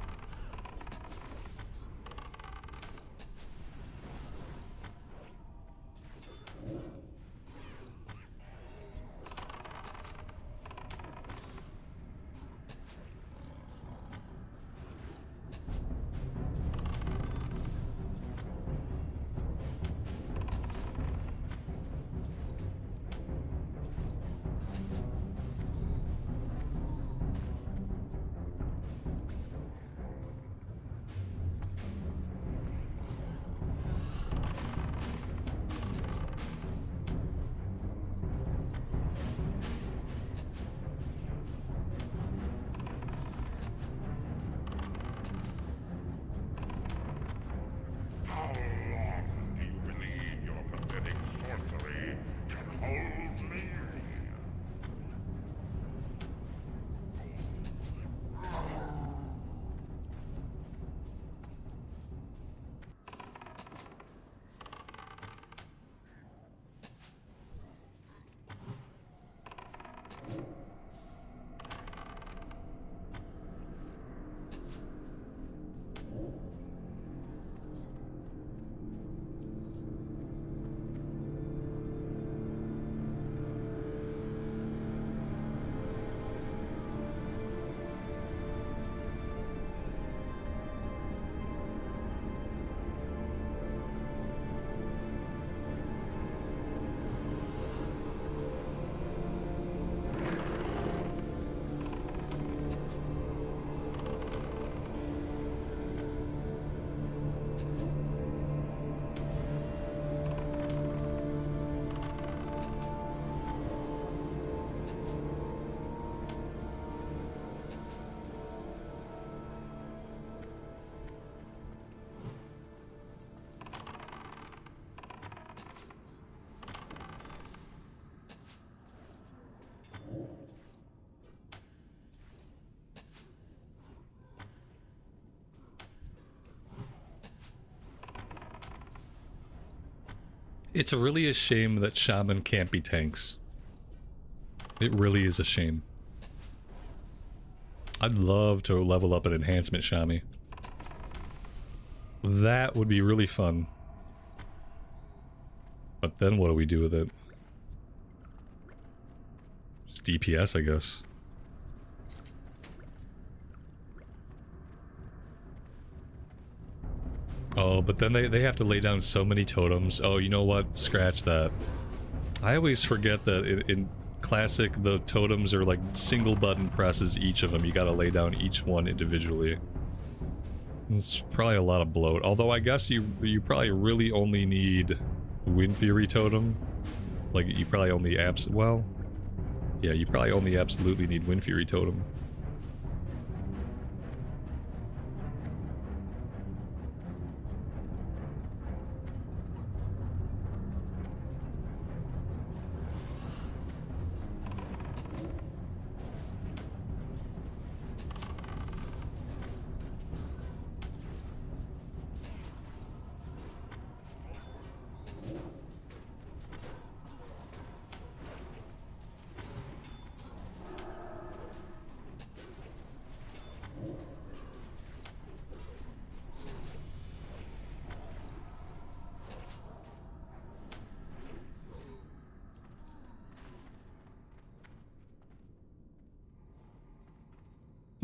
It's really a shame that Shaman can't be tanks. It really is a shame. I'd love to level up an enhancement Shami. That would be really fun. But then what do we do with it? Just DPS, I guess. Oh, but then they have to lay down so many totems. Oh, you know what? Scratch that. I always forget that in Classic, the totems are like single button presses each of them. You gotta lay down each one individually. It's probably a lot of bloat. Although I guess you probably really only need Wind Fury totem. Like, you probably only well... yeah, you probably only absolutely need Wind Fury totem.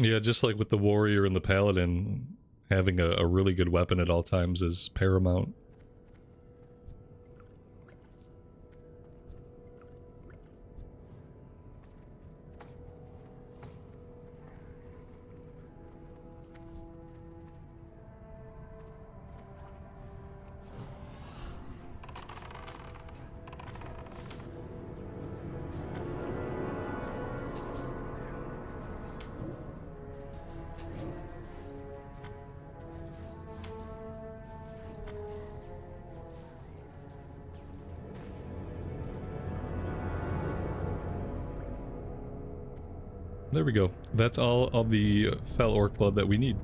Yeah, just like with the warrior and the paladin, having a really good weapon at all times is paramount. there we go. That's all of the fel orc blood that we need.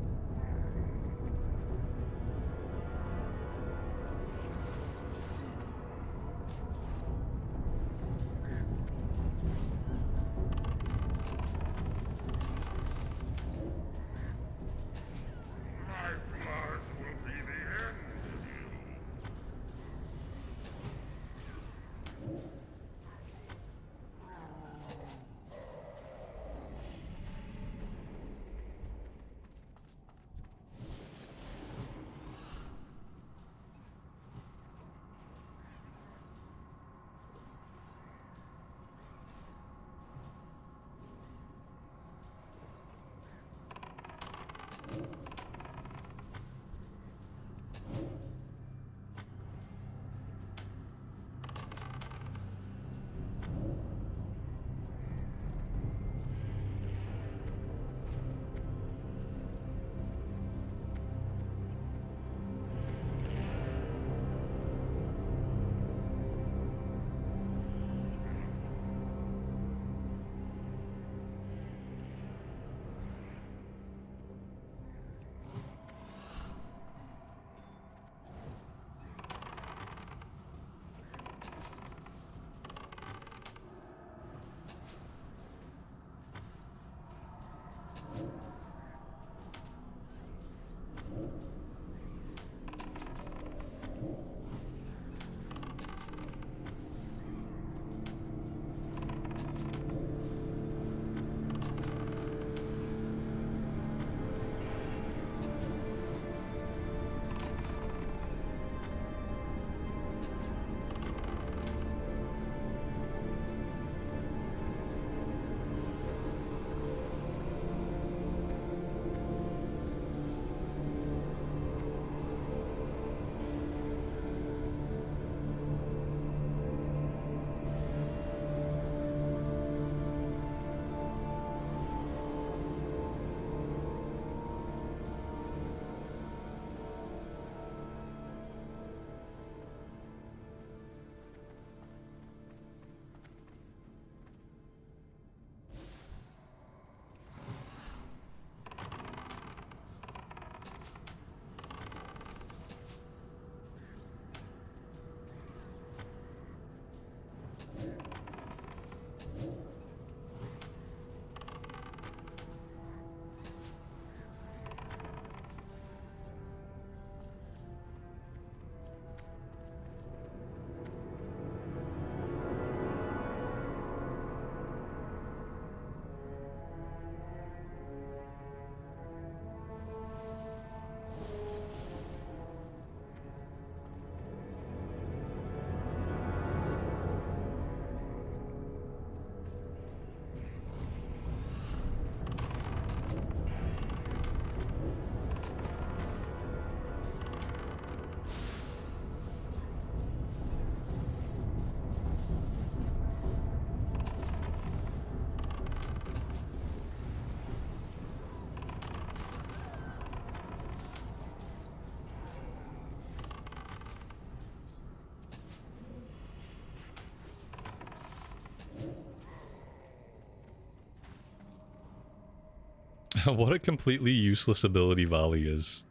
What a completely useless ability volley is.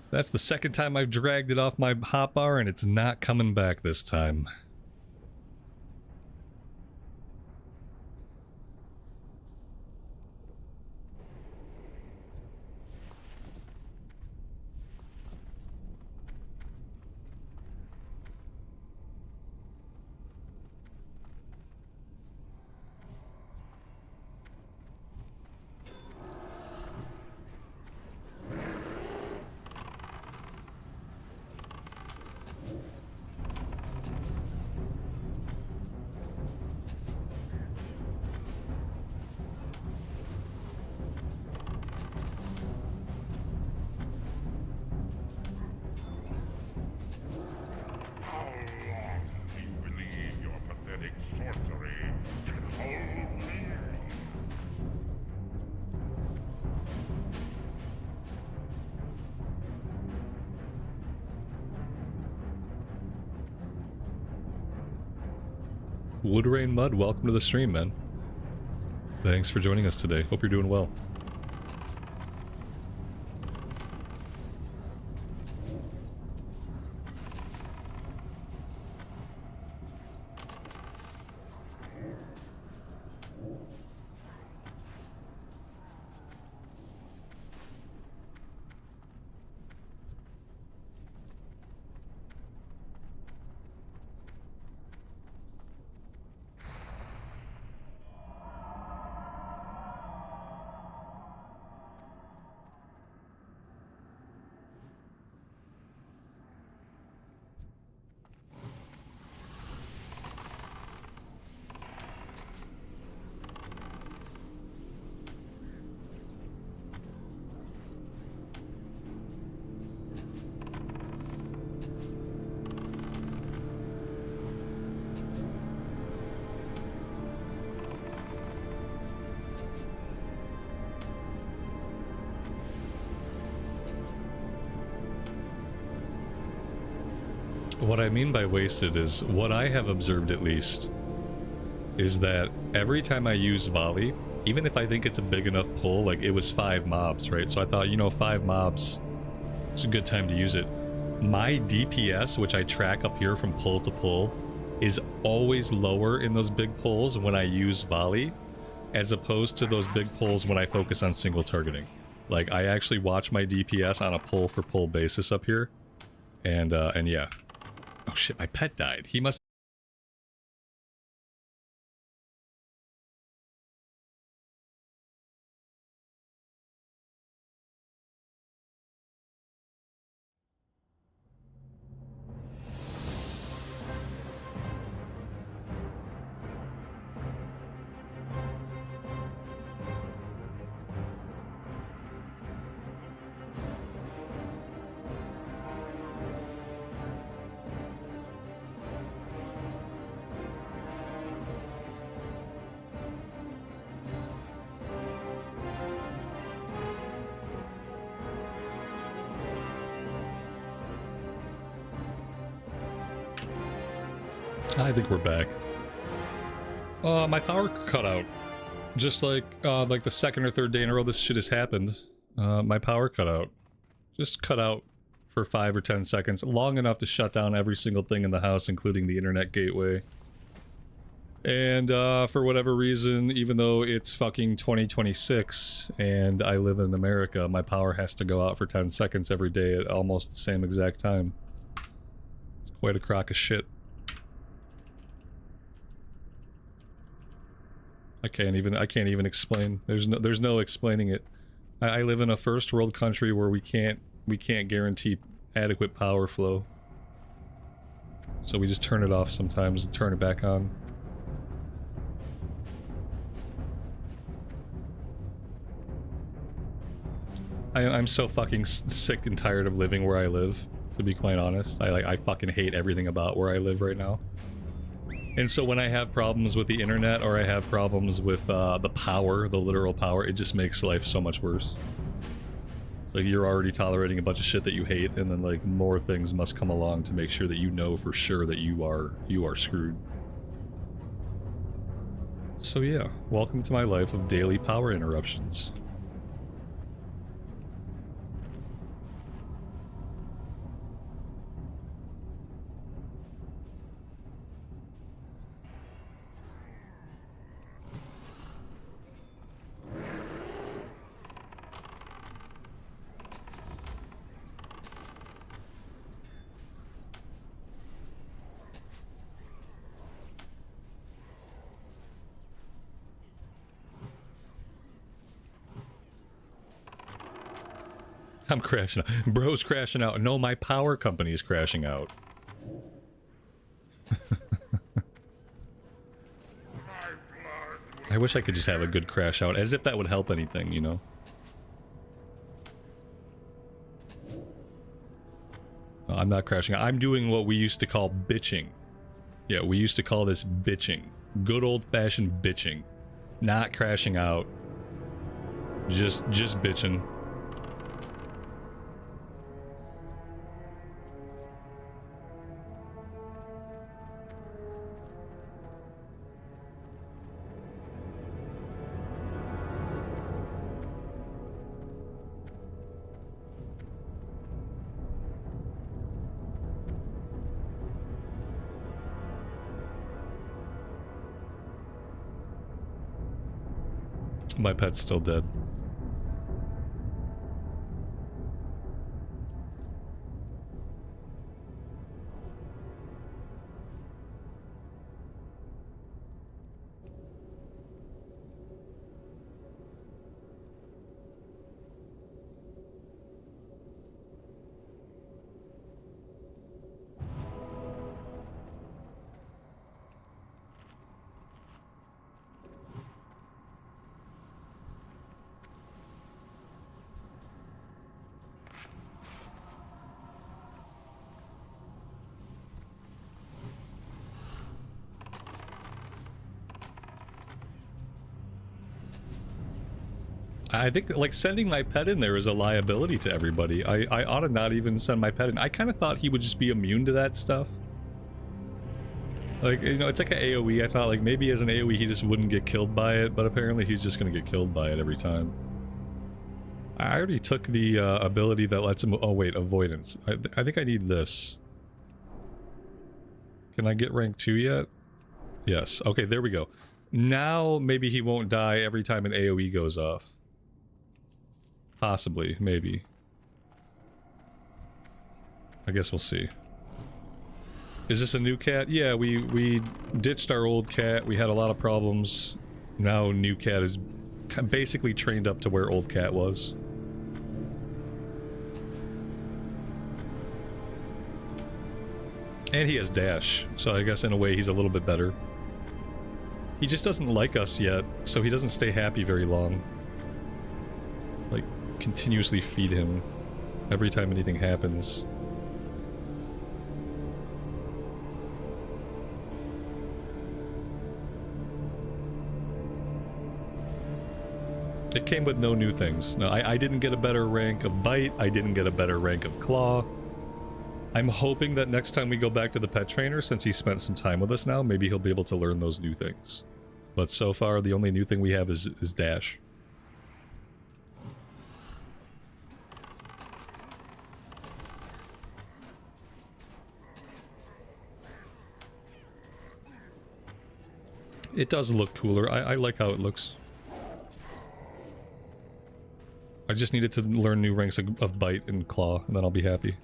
That's the second time I've dragged it off my hotbar and it's not coming back this time. Wood Rain Mud, welcome to the stream, man. Thanks for joining us today. Hope you're doing well. What I mean by wasted is, what I have observed at least, is that every time I use volley, even if I think it's a big enough pull, like it was 5 mobs, right? So I thought, you know, 5 mobs, it's a good time to use it. My DPS, which I track up here from pull to pull, is always lower in those big pulls when I use volley, as opposed to those big pulls when I focus on single targeting. Like, I actually watch my DPS on a pull for pull basis up here, and yeah. Oh shit, my pet died. He must... I think we're back. My power cut out. Just like the second or third day in a row this shit has happened. My power cut out. Just cut out for 5 or 10 seconds, long enough to shut down every single thing in the house, including the internet gateway. And for whatever reason, even though it's fucking 2026 and I live in America, my power has to go out for 10 seconds every day at almost the same exact time. It's quite a crock of shit. I can't even explain. There's no explaining it. I live in a first world country where we can't guarantee adequate power flow. So we just turn it off sometimes and turn it back on. I'm so fucking sick and tired of living where I live, to be quite honest. I fucking hate everything about where I live right now. And so when I have problems with the internet, or I have problems with the power, the literal power, it just makes life so much worse. It's like you're already tolerating a bunch of shit that you hate, and then like more things must come along to make sure that you know for sure that you are screwed. So yeah, welcome to my life of daily power interruptions. I'm crashing out. Bro's crashing out. No, my power company is crashing out. I wish I could just have a good crash out, as if that would help anything, you know? No, I'm not crashing out. I'm doing what we used to call bitching. Yeah, we used to call this bitching. Good old-fashioned bitching. Not crashing out. Just bitching. My pet's still dead. I think, like, sending my pet in there is a liability to everybody. I ought to not even send my pet in. I kind of thought he would just be immune to that stuff. Like, you know, it's like an AoE. I thought, like, maybe as an AoE he just wouldn't get killed by it, but apparently he's just gonna get killed by it every time. I already took the ability that lets him... Oh, wait, avoidance. I think I need this. Can I get rank 2 yet? Yes. Okay, there we go. Now, maybe he won't die every time an AoE goes off. Possibly, maybe. I guess we'll see. Is this a new cat? Yeah, we ditched our old cat. We had a lot of problems. Now new cat is basically trained up to where old cat was. And he has dash, so I guess in a way he's a little bit better. He just doesn't like us yet, so he doesn't stay happy very long. Like, continuously feed him every time anything happens. It came with no new things. No, I didn't get a better rank of bite, I didn't get a better rank of claw. I'm hoping that next time we go back to the pet trainer, since he spent some time with us now, maybe he'll be able to learn those new things. But so far, the only new thing we have is dash. It does look cooler. I like how it looks. I just needed to learn new ranks of bite and claw, and then I'll be happy.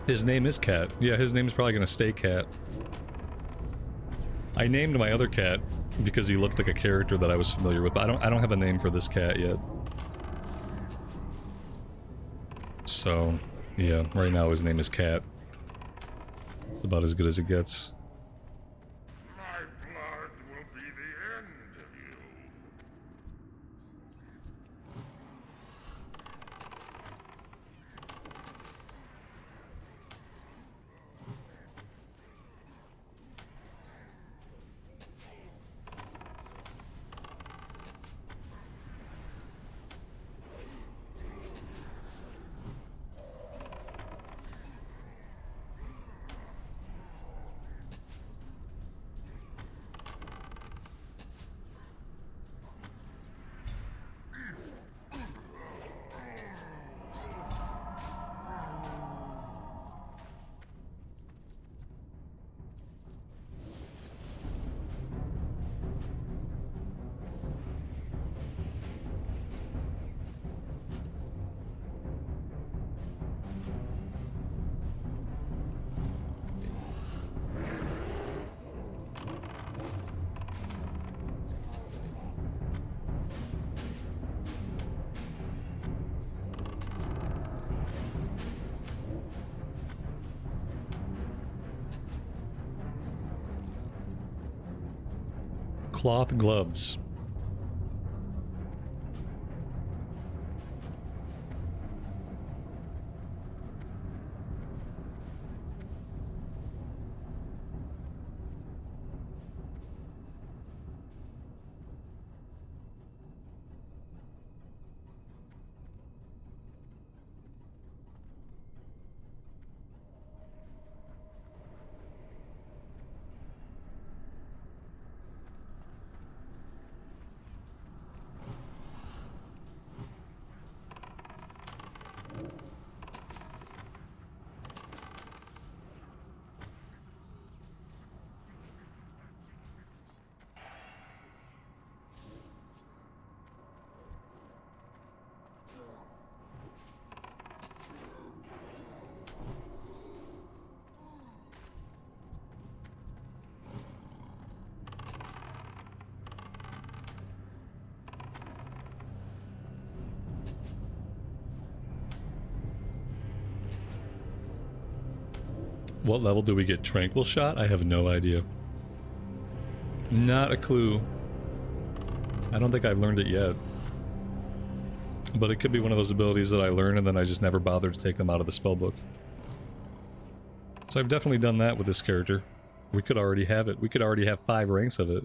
His name is Cat. Yeah, his name's probably gonna stay Cat. I named my other cat because he looked like a character that I was familiar with, but I don't have a name for this cat yet. So, yeah, right now his name is Cat. It's about as good as it gets. My blood will be the end of you. Cloth gloves. What level do we get Tranquil Shot? I have no idea. Not a clue. I don't think I've learned it yet. But it could be one of those abilities that I learn and then I just never bothered to take them out of the spellbook. So I've definitely done that with this character. We could already have it. We could already have 5 ranks of it.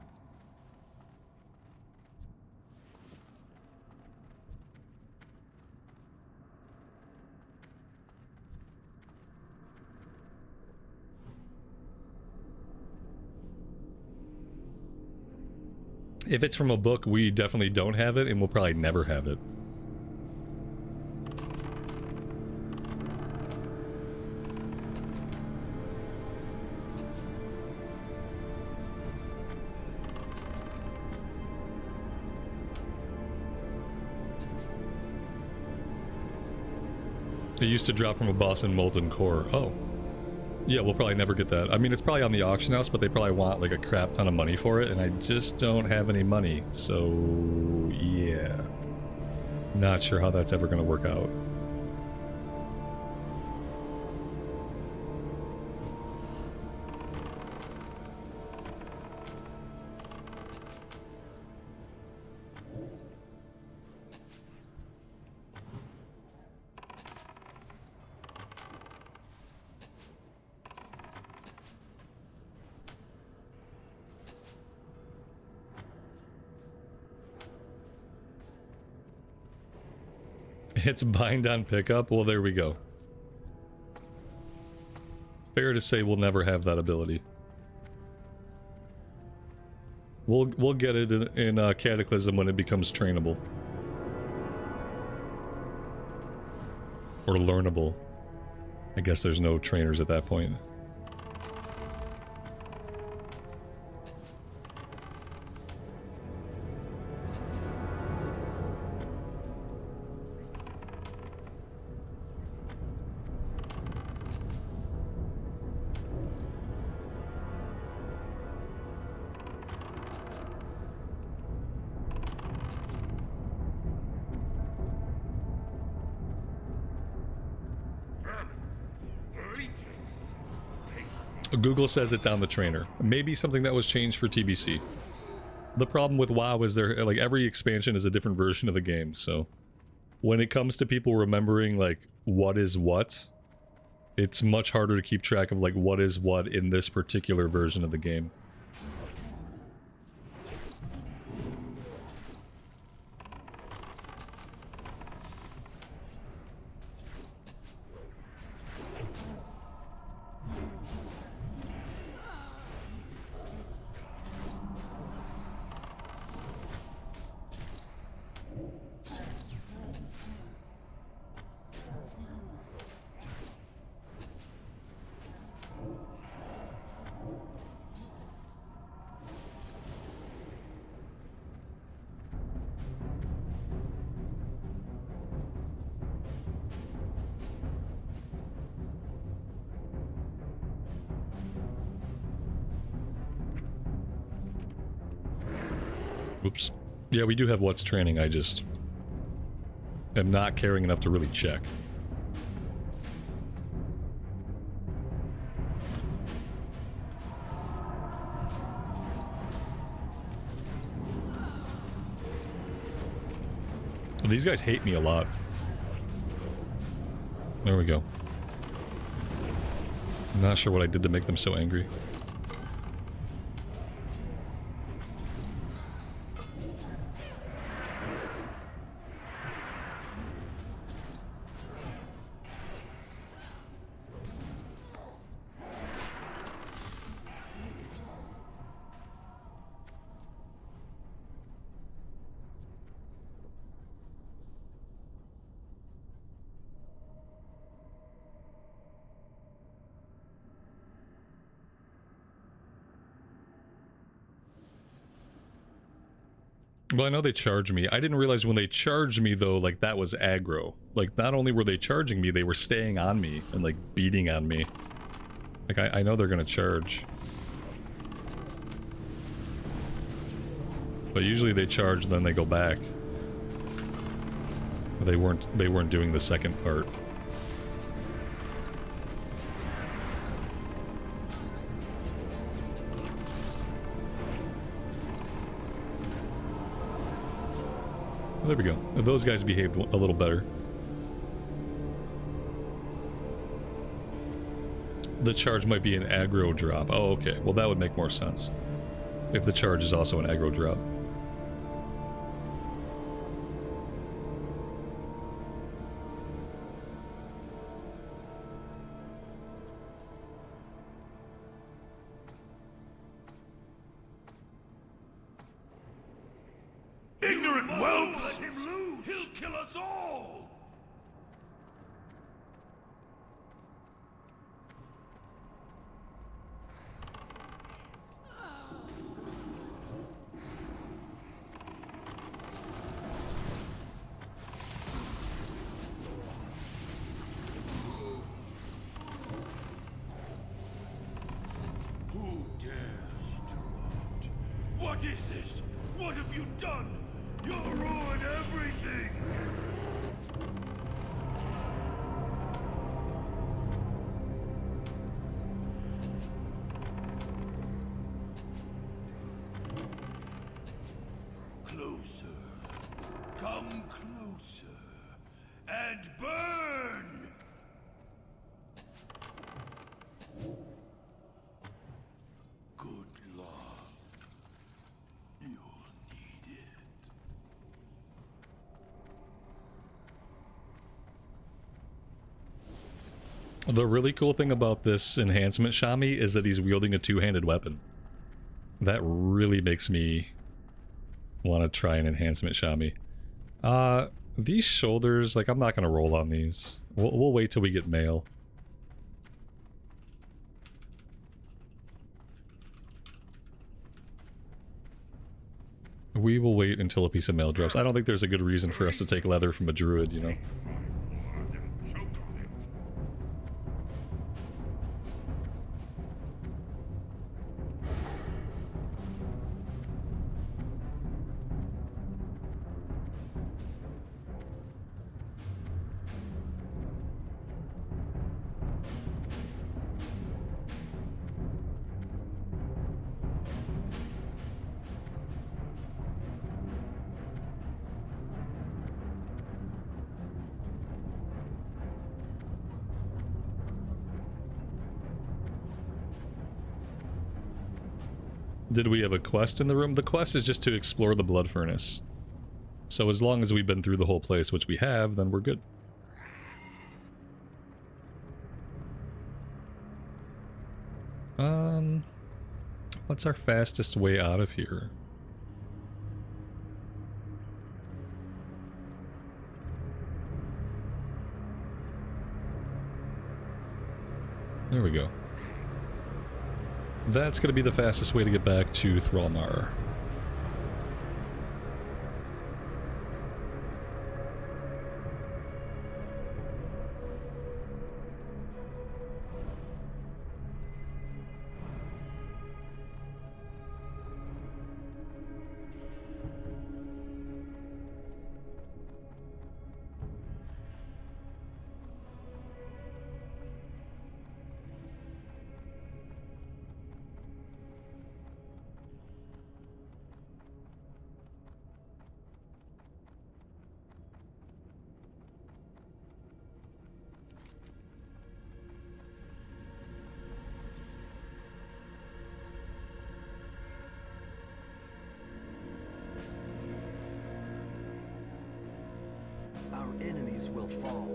If it's from a book, we definitely don't have it, and we'll probably never have it. It used to drop from a boss in Molten Core. Oh. Yeah, we'll probably never get that. I mean, it's probably on the auction house, but they probably want like a crap ton of money for it, and I just don't have any money. So, yeah. Not sure how that's ever going to work out. It's bind on pickup? Well, there we go. Fair to say we'll never have that ability. We'll get it in Cataclysm when it becomes trainable. Or learnable. I guess there's no trainers at that point. Google says it's on the trainer. Maybe something that was changed for TBC. The problem with WoW is like every expansion is a different version of the game, so when it comes to people remembering like what is what, it's much harder to keep track of like what is what in this particular version of the game. Oops. Yeah, we do have what's training, I just am not caring enough to really check. These guys hate me a lot. There we go. I'm not sure what I did to make them so angry. Well, I know they charge me. I didn't realize when they charged me, though, like, that was aggro. Like, not only were they charging me, they were staying on me and, like, beating on me. Like, I know they're gonna charge. But usually they charge, then they go back. They weren't doing the second part. There we go. Those guys behaved a little better. The charge might be an aggro drop. Oh, okay. Well, that would make more sense. If the charge is also an aggro drop. Ignorant whelps! Let him loose! He'll kill us all! Who dares interrupt? What is this? What have you done? You'll ruin everything! Closer. Come closer. And burn! Good luck. You'll need it. The really cool thing about this enhancement Shami is that he's wielding a two-handed weapon. That really makes me want to try an enhancement Shami. These shoulders, like, I'm not gonna roll on these. We'll wait till we get mail. We will wait until a piece of mail drops. I don't think there's a good reason for us to take leather from a druid, you know? Did we have a quest in the room? The quest is just to explore the blood furnace. So as long as we've been through the whole place, which we have, then we're good. What's our fastest way out of here? There we go. That's going to be the fastest way to get back to Thrallmar. Our enemies will fall.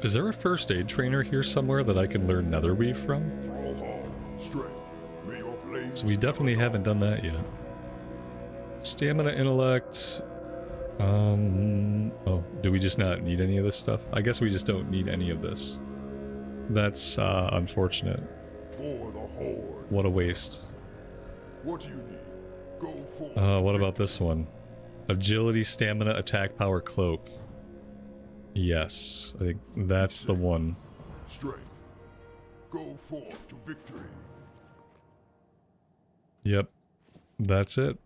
Is there a first aid trainer here somewhere that I can learn Netherweave from? So we definitely haven't done that yet. Stamina, intellect. Oh, do we just not need any of this stuff? I guess we just don't need any of this. That's unfortunate. For the Horde. What a waste. What do you need? Go forth. What about this one? Agility, stamina, attack, power, cloak. Yes, I think that's the one. Strength. Go forth to victory. Yep, that's it.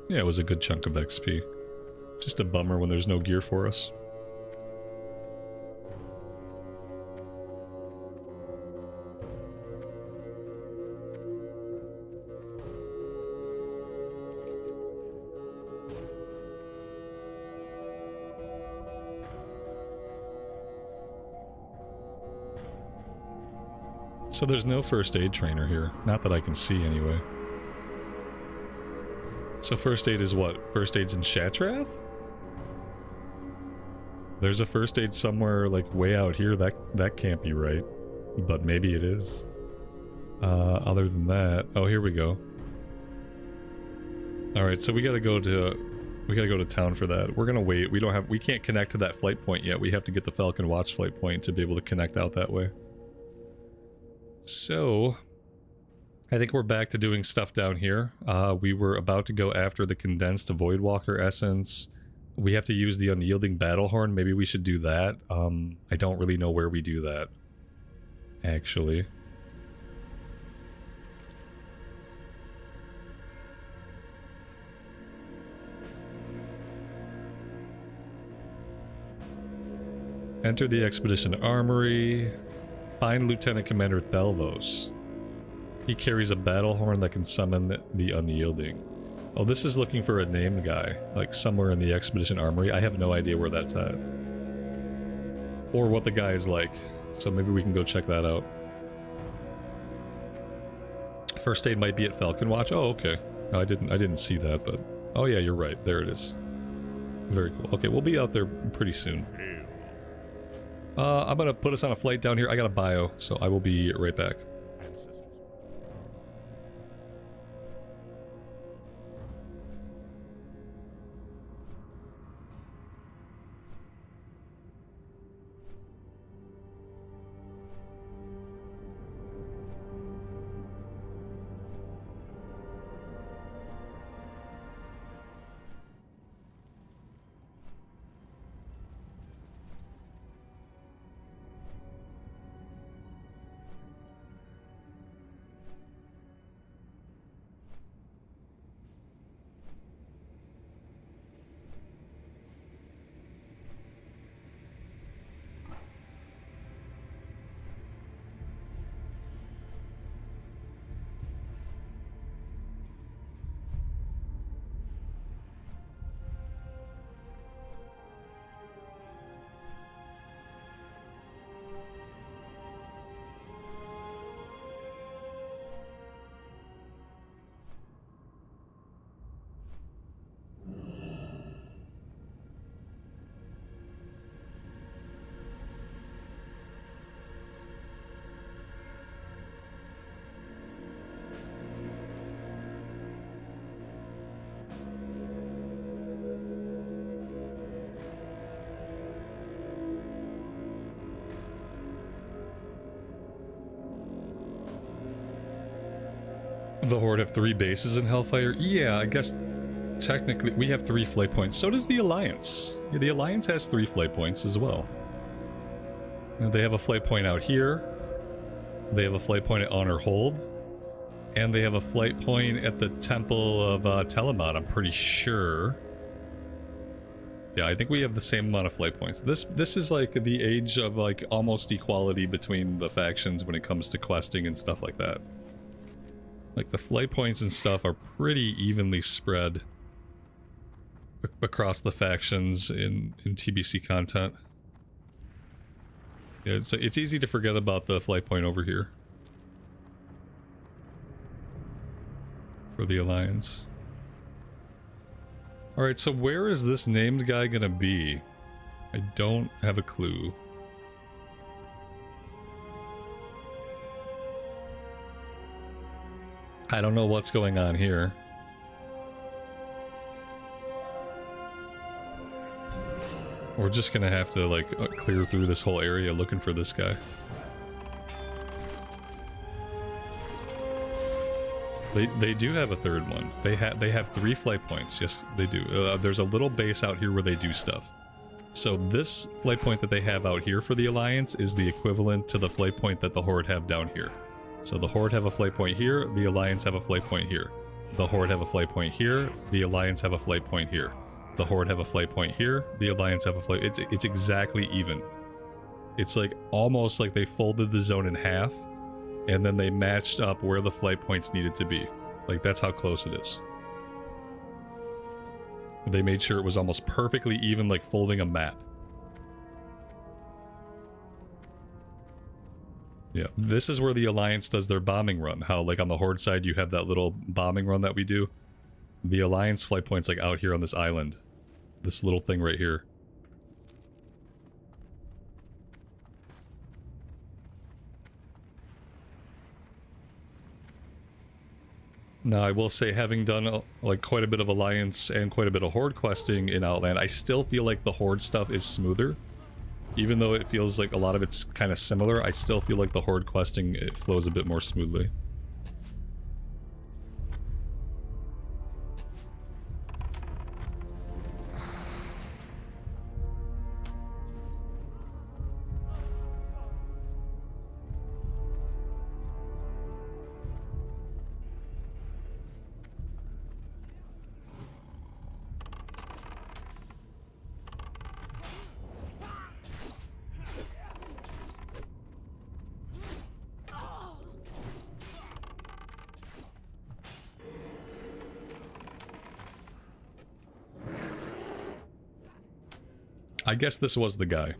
Yeah, it was a good chunk of XP. Just a bummer when there's no gear for us. So there's no first aid trainer here. Not that I can see anyway. So first aid is what? First aid's in Shatrath? There's a first aid somewhere like way out here. That can't be right. But maybe it is. Other than that... Oh, here we go. Alright, so we gotta go to town for that. We're gonna wait. We can't connect to that flight point yet. We have to get the Falcon Watch flight point to be able to connect out that way. So, I think we're back to doing stuff down here. We were about to go after the condensed Voidwalker essence. We have to use the Unyielding Battlehorn. Maybe we should do that. I don't really know where we do that, actually. Enter the Expedition Armory. Find Lieutenant Commander Thelvos. He carries a battle horn that can summon the Unyielding. Oh, this is looking for a named guy, like somewhere in the Expedition Armory. I have no idea where that's at. Or what the guy is like. So maybe we can go check that out. First aid might be at Falcon Watch. Oh, okay. No, I didn't see that, but... Oh yeah, you're right. There it is. Very cool. Okay, we'll be out there pretty soon. I'm gonna put us on a flight down here. I got a bio, so I will be right back. The Horde have 3 bases in Hellfire? Yeah, I guess technically we have 3 flight points. So does the Alliance. Yeah, the Alliance has 3 flight points as well. And they have a flight point out here. They have a flight point at Honor Hold. And they have a flight point at the Temple of Telemot, I'm pretty sure. Yeah, I think we have the same amount of flight points. This is like the age of like almost equality between the factions when it comes to questing and stuff like that. Like, the flight points and stuff are pretty evenly spread across the factions in TBC content. Yeah, it's easy to forget about the flight point over here for the Alliance. Alright, so where is this named guy gonna be? I don't have a clue. I don't know what's going on here. We're just gonna have to, like, clear through this whole area looking for this guy. They do have a third one. They have 3 flight points. Yes, they do. There's a little base out here where they do stuff. So this flight point that they have out here for the Alliance is the equivalent to the flight point that the Horde have down here. So the Horde have a flight point here, the Alliance have a flight point here. The Horde have a flight point here, the Alliance have a flight point here. The Horde have a flight point here. The Alliance have a flight. It's exactly even. It's like almost like they folded the zone in half, and then they matched up where the flight points needed to be. Like, that's how close it is. They made sure it was almost perfectly even, like folding a map. Yeah, this is where the Alliance does their bombing run. How, like, on the Horde side, you have that little bombing run that we do. The Alliance flight point's, like, out here on this island. This little thing right here. Now, I will say, having done, like, quite a bit of Alliance and quite a bit of Horde questing in Outland, I still feel like the Horde stuff is smoother. Even though it feels like a lot of it's kind of similar, I still feel like the Horde questing, it flows a bit more smoothly. I guess this was the guy.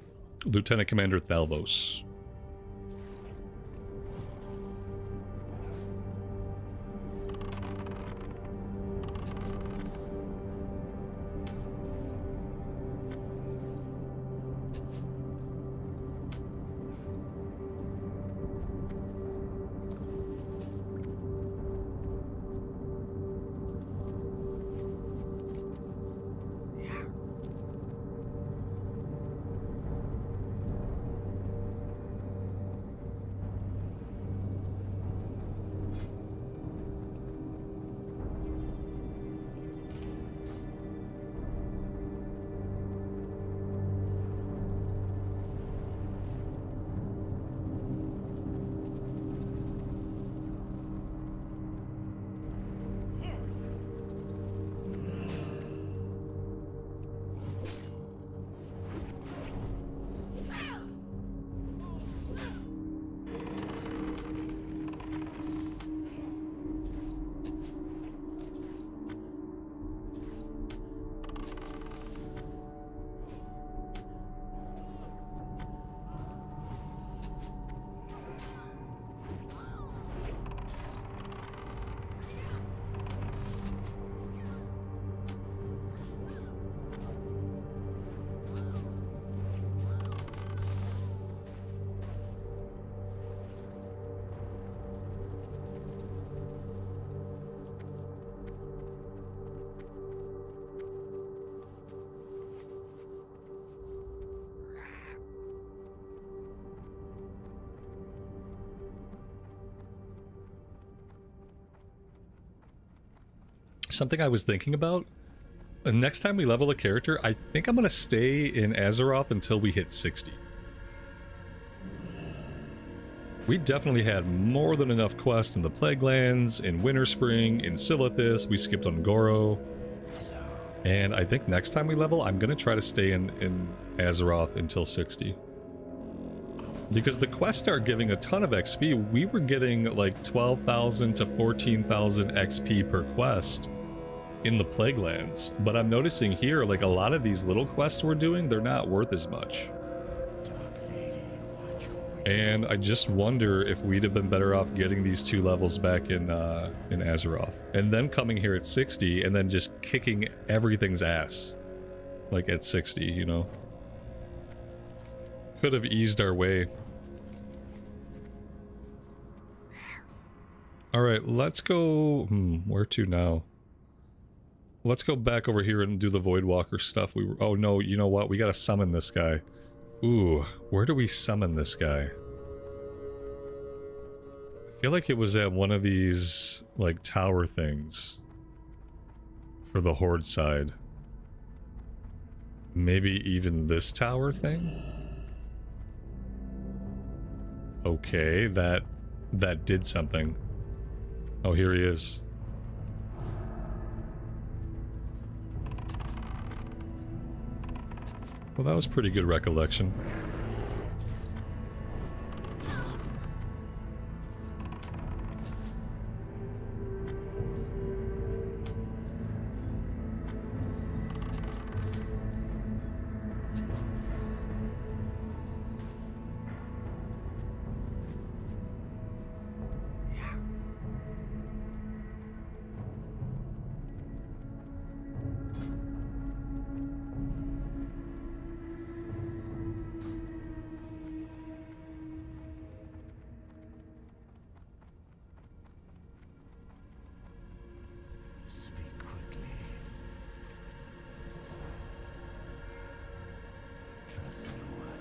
Lieutenant Commander Thalvos. Something I was thinking about, next time we level a character, I think I'm going to stay in Azeroth until we hit 60. We definitely had more than enough quests in the Plaguelands, in Winterspring, in Silithus, we skipped on Goro. And I think next time we level, I'm going to try to stay in Azeroth until 60. Because the quests are giving a ton of XP. We were getting like 12,000 to 14,000 XP per quest in the Plaguelands, but I'm noticing here, like, a lot of these little quests we're doing, they're not worth as much. And I just wonder if we'd have been better off getting these 2 levels back in Azeroth, and then coming here at 60, and then just kicking everything's ass, like, at 60, you know? Could have eased our way. Alright, let's go... where to now? Let's go back over here and do the Voidwalker stuff. Oh no, you know what? We gotta summon this guy. Ooh, where do we summon this guy? I feel like it was at one of these, like, tower things. For the Horde side. Maybe even this tower thing? Okay, that did something. Oh, here he is. Well, that was pretty good recollection. Trust no one.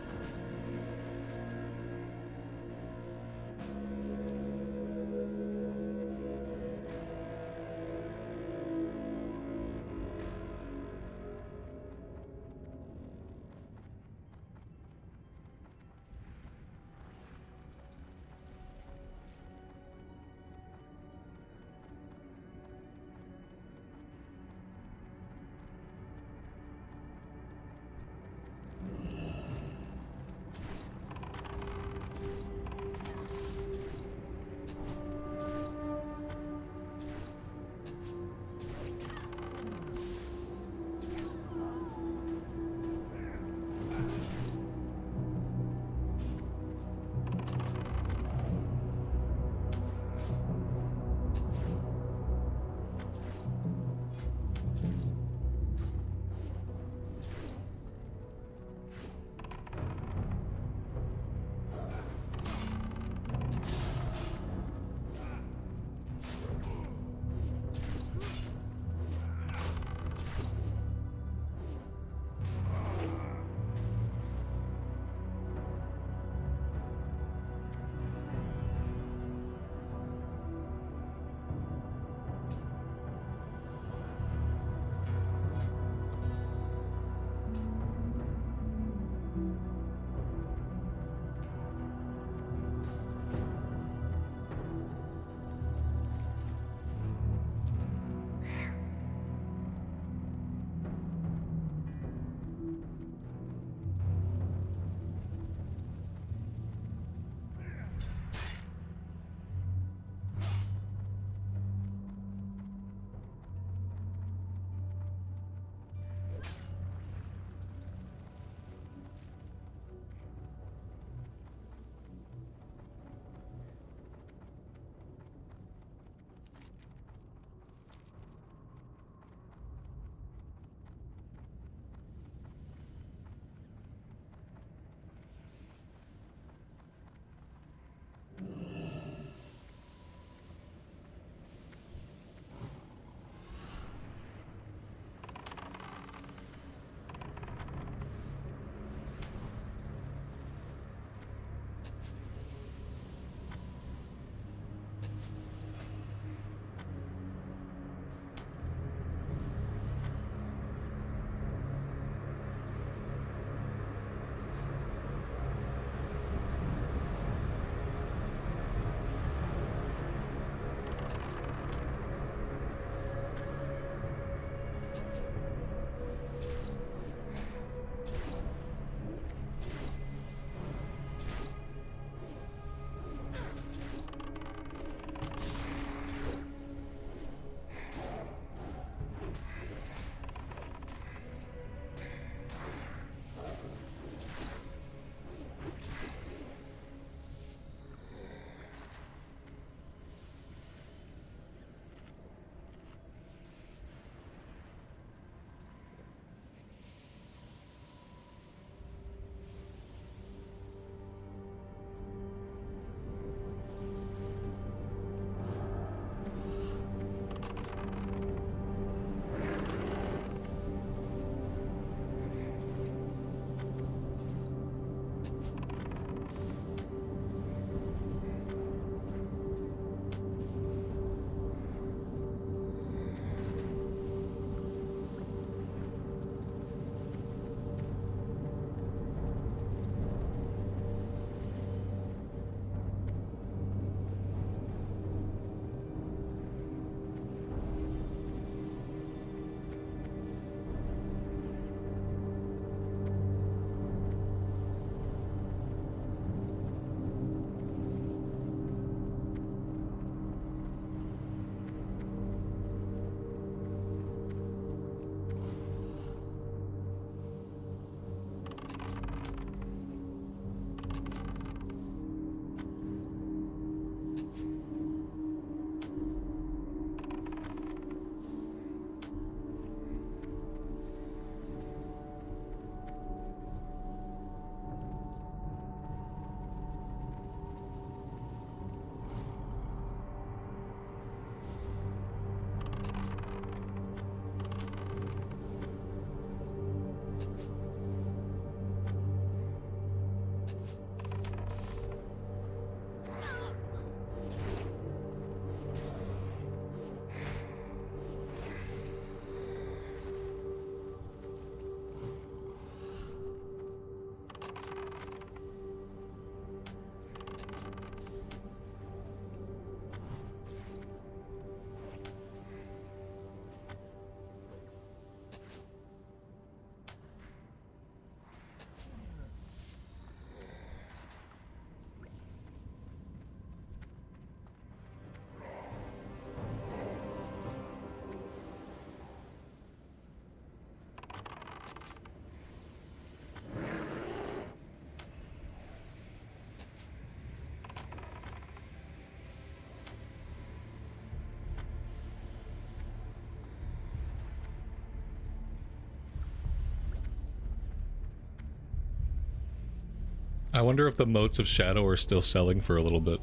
I wonder if the Motes of Shadow are still selling for a little bit.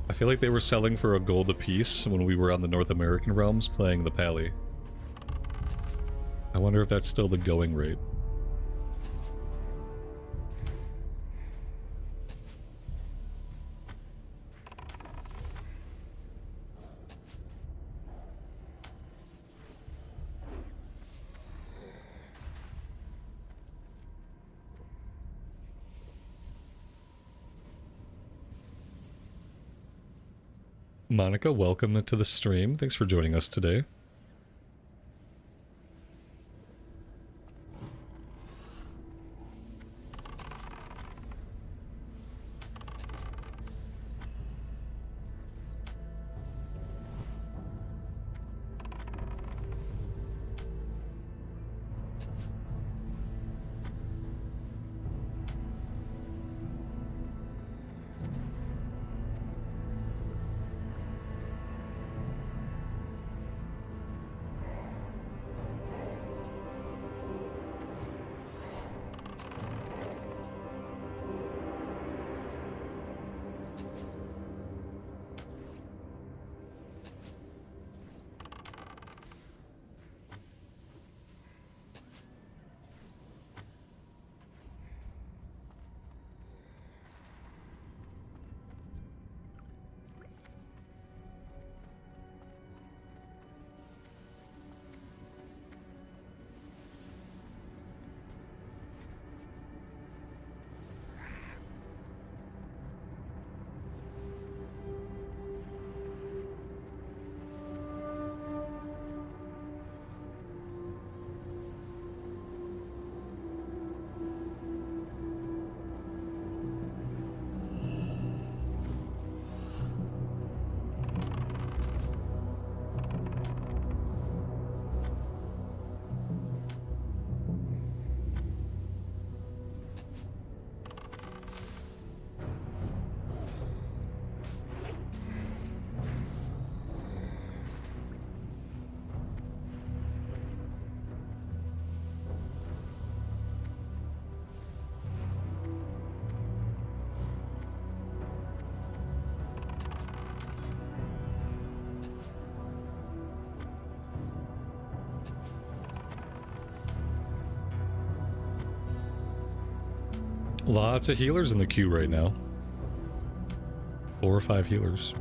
I feel like they were selling for a gold apiece when we were on the North American realms playing the Pally. I wonder if that's still the going rate. Monica, welcome to the stream. Thanks for joining us today. Lots of healers in the queue right now. 4 or 5 healers.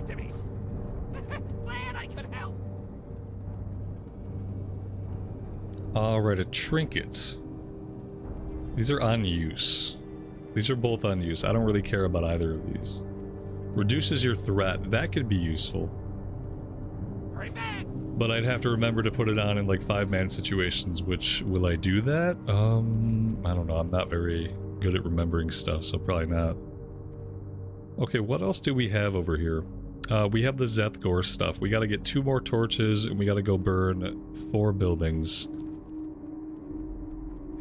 talk to me. Glad I could help. Alright, a trinket. These are on use. These are both on use. I don't really care about either of these. Reduces your threat. That could be useful. Right back. But I'd have to remember to put it on in like 5-man situations, which, will I do that? I don't know. I'm not very good at remembering stuff, so probably not. Okay, what else do we have over here? We have the Zethgor stuff. We gotta get 2 more torches, and we gotta go burn 4 buildings.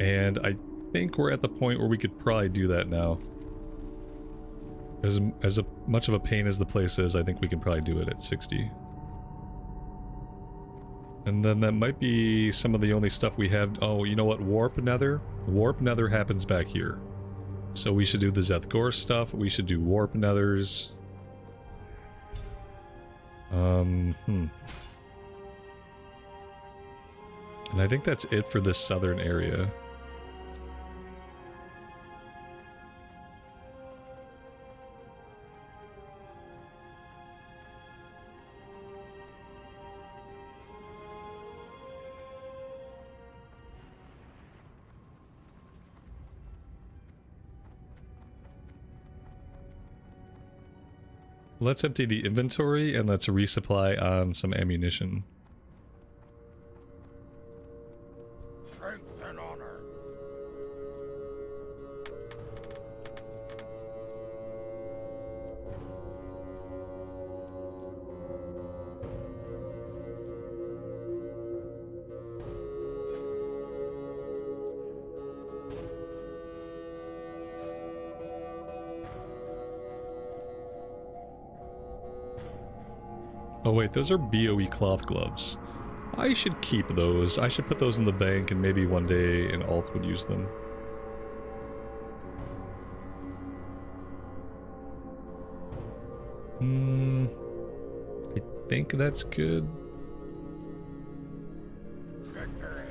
And I think we're at the point where we could probably do that now. As much of a pain as the place is, I think we can probably do it at 60. And then that might be some of the only stuff we have. Oh, you know what? Warp Nether? Warp Nether happens back here. So we should do the Zethgor stuff. We should do Warp Nethers. And I think that's it for this southern area. Let's empty the inventory and let's resupply on some ammunition. Strength and honor. Oh wait, those are BOE cloth gloves. I should keep those. I should put those in the bank and maybe one day an alt would use them. I think that's good. Victory.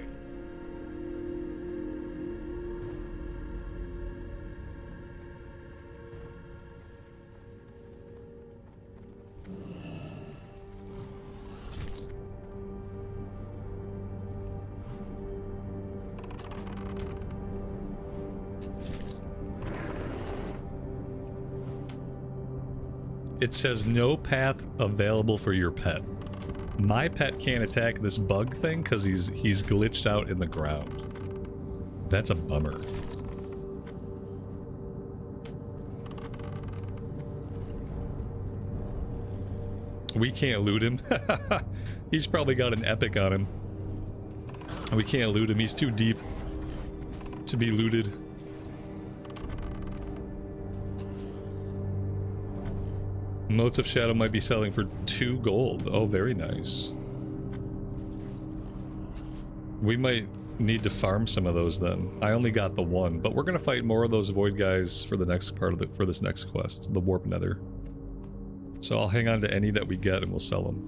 It says no path available for your pet. My pet can't attack this bug thing because he's glitched out in the ground. That's a bummer. We can't loot him. He's probably got an epic on him. We can't loot him. He's too deep to be looted. Motes of Shadow might be selling for 2 gold. Oh, very nice. We might need to farm some of those then. I only got the 1, but we're gonna fight more of those void guys for the next part of for this next quest, the Warp Nether. So I'll hang on to any that we get and we'll sell them.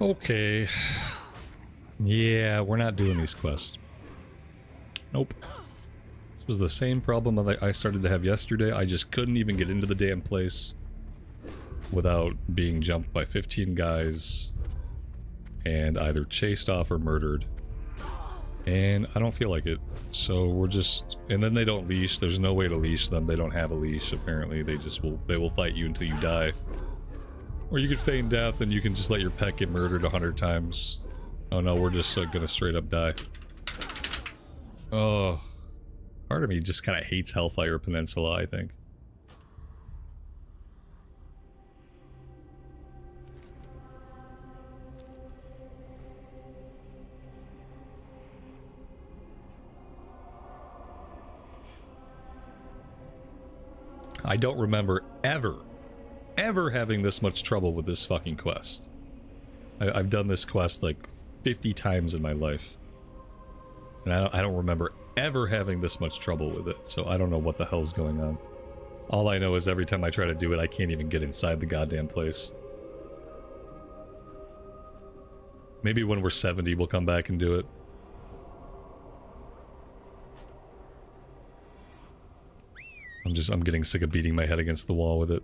Okay. Yeah, we're not doing these quests. Nope. This was the same problem that I started to have yesterday. I just couldn't even get into the damn place without being jumped by 15 guys and either chased off or murdered. And I don't feel like it. So we're just... And then they don't leash. There's no way to leash them. They don't have a leash, apparently. They just will... They will fight you until you die. Or you could feign death and you can just let your pet get murdered 100 times. Oh no, we're just gonna straight up die. Oh. Part of me just kind of hates Hellfire Peninsula, I think. I don't remember ever having this much trouble with this fucking quest. I've done this quest like 50 times in my life. And I don't remember ever having this much trouble with it, so I don't know what the hell's going on. All I know is every time I try to do it, I can't even get inside the goddamn place. Maybe when we're 70, we'll come back and do it. I'm getting sick of beating my head against the wall with it.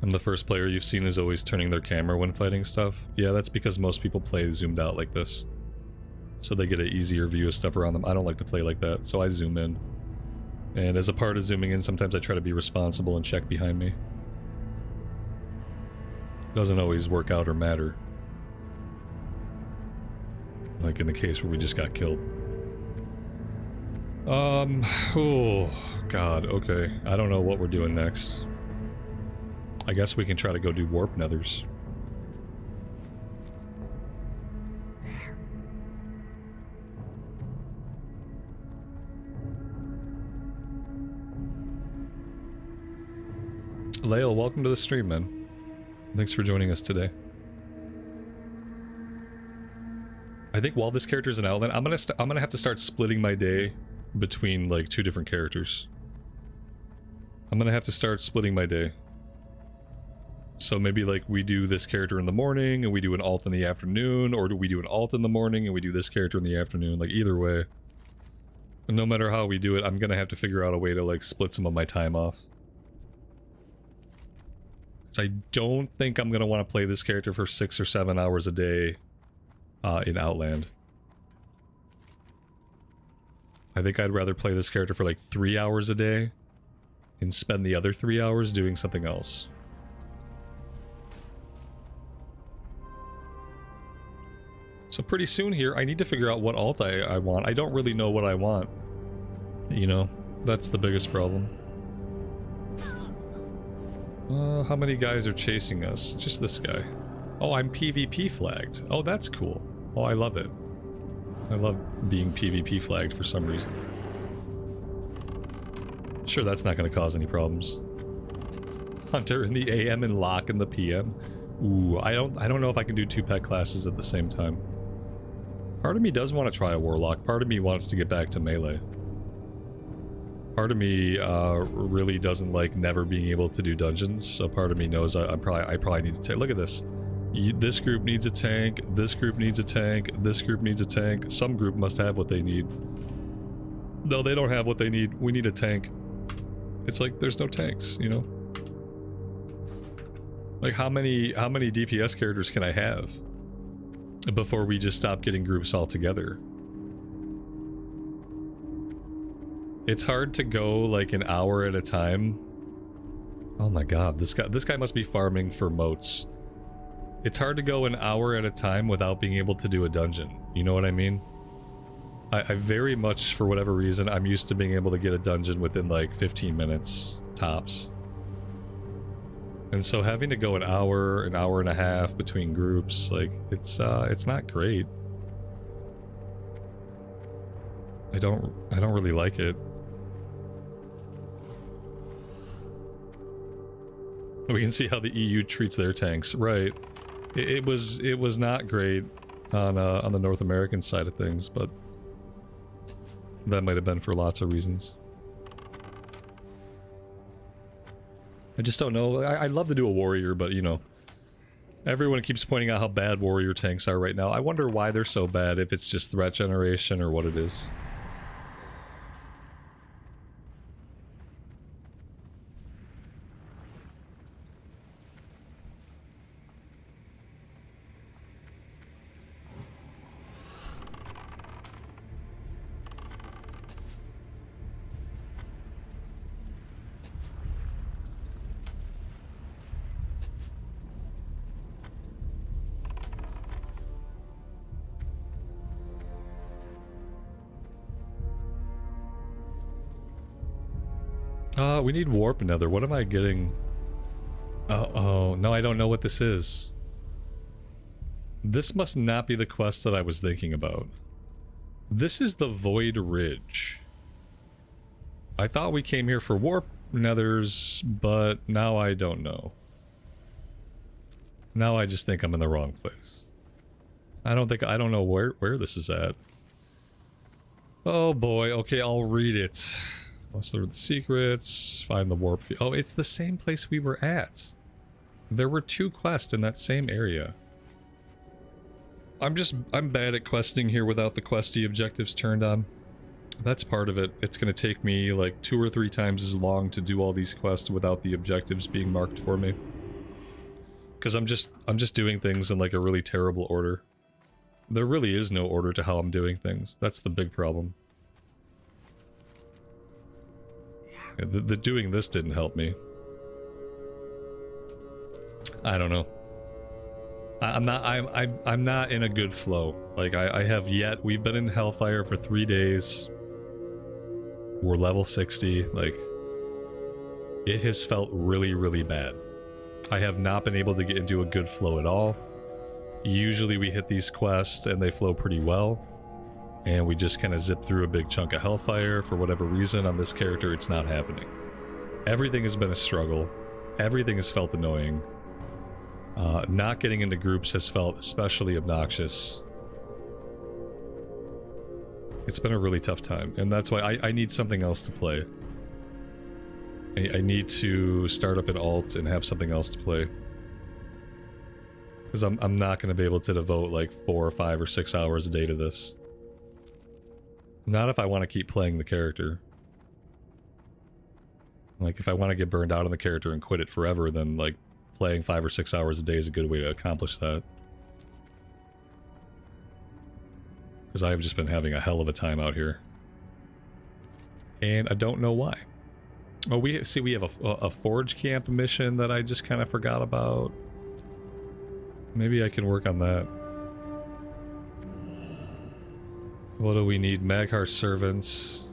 I'm the first player you've seen is always turning their camera when fighting stuff. Yeah, that's because most people play zoomed out like this. So they get an easier view of stuff around them. I don't like to play like that, so I zoom in. And as a part of zooming in, sometimes I try to be responsible and check behind me. Doesn't always work out or matter. Like in the case where we just got killed. Oh, God, okay. I don't know what we're doing next. I guess we can try to go do warp nethers. Lael, welcome to the stream, man. Thanks for joining us today. I think while this character's in Outland, I'm gonna have to start splitting my day between like 2 different characters. I'm gonna have to start splitting my day. So maybe like we do this character in the morning and we do an alt in the afternoon, or do we do an alt in the morning and we do this character in the afternoon? Like either way. And no matter how we do it, I'm gonna have to figure out a way to like split some of my time off. So I don't think I'm gonna want to play this character for 6 or 7 hours a day in Outland. I think I'd rather play this character for like 3 hours a day and spend the other 3 hours doing something else. So pretty soon here, I need to figure out what alt I want. I don't really know what I want. You know, that's the biggest problem. How many guys are chasing us? Just this guy. Oh, I'm PvP flagged. Oh, that's cool. Oh, I love it. I love being PvP flagged for some reason. Sure, that's not going to cause any problems. Hunter in the AM and Locke in the PM. Ooh, I don't know if I can do 2 pet classes at the same time. Part of me does want to try a Warlock. Part of me wants to get back to melee. Part of me really doesn't like never being able to do dungeons. So part of me knows I probably need to take. Look at this. This group needs a tank. This group needs a tank. This group needs a tank. Some group must have what they need. No, they don't have what they need. We need a tank. It's like there's no tanks, you know. Like how many DPS characters can I have before we just stop getting groups altogether? It's hard to go like an hour at a time. Oh my god, this guy must be farming for moats. It's hard to go an hour at a time without being able to do a dungeon. You know what I mean? I very much, for whatever reason, I'm used to being able to get a dungeon within like 15 minutes tops. And so having to go an hour and a half between groups, like, it's not great. I don't really like it. We can see how the EU treats their tanks, right? It was not great on the North American side of things, but that might have been for lots of reasons. I just don't know. I'd love to do a warrior, but you know, everyone keeps pointing out how bad warrior tanks are right now. I wonder why they're so bad, if it's just threat generation or what it is. We need warp nether. What am I getting? Oh, no, I don't know what this is. This must not be the quest that I was thinking about. This is the Void Ridge. I thought we came here for warp nethers, but now I don't know. Now I just think I'm in the wrong place. I don't know where this is at. Oh boy, okay, I'll read it. Let's learn the secrets, find the warp field. Oh, it's the same place we were at. There were 2 quests in that same area. I'm bad at questing here without the questy objectives turned on. That's part of it. It's gonna take me like 2 or 3 times as long to do all these quests without the objectives being marked for me. Because I'm just doing things in like a really terrible order. There really is no order to how I'm doing things. That's the big problem. The doing this didn't help me. I don't know. I'm not in a good flow. Like I have yet. We've been in Hellfire for 3 days. We're level 60. Like it has felt really, really bad. I have not been able to get into a good flow at all. Usually we hit these quests and they flow pretty well. And we just kind of zip through a big chunk of Hellfire. For whatever reason, on this character, it's not happening. Everything has been a struggle. Everything has felt annoying. Not getting into groups has felt especially obnoxious. It's been a really tough time, and that's why I need something else to play. I need to start up an alt and have something else to play. Because I'm not going to be able to devote like 4 or 5 or 6 hours a day to this. Not if I want to keep playing the character. Like, if I want to get burned out on the character and quit it forever, then, like, playing 5 or 6 hours a day is a good way to accomplish that. Because I've just been having a hell of a time out here. And I don't know why. Oh, we have a Forge Camp mission that I just kind of forgot about. Maybe I can work on that. What do we need? Maghar servants.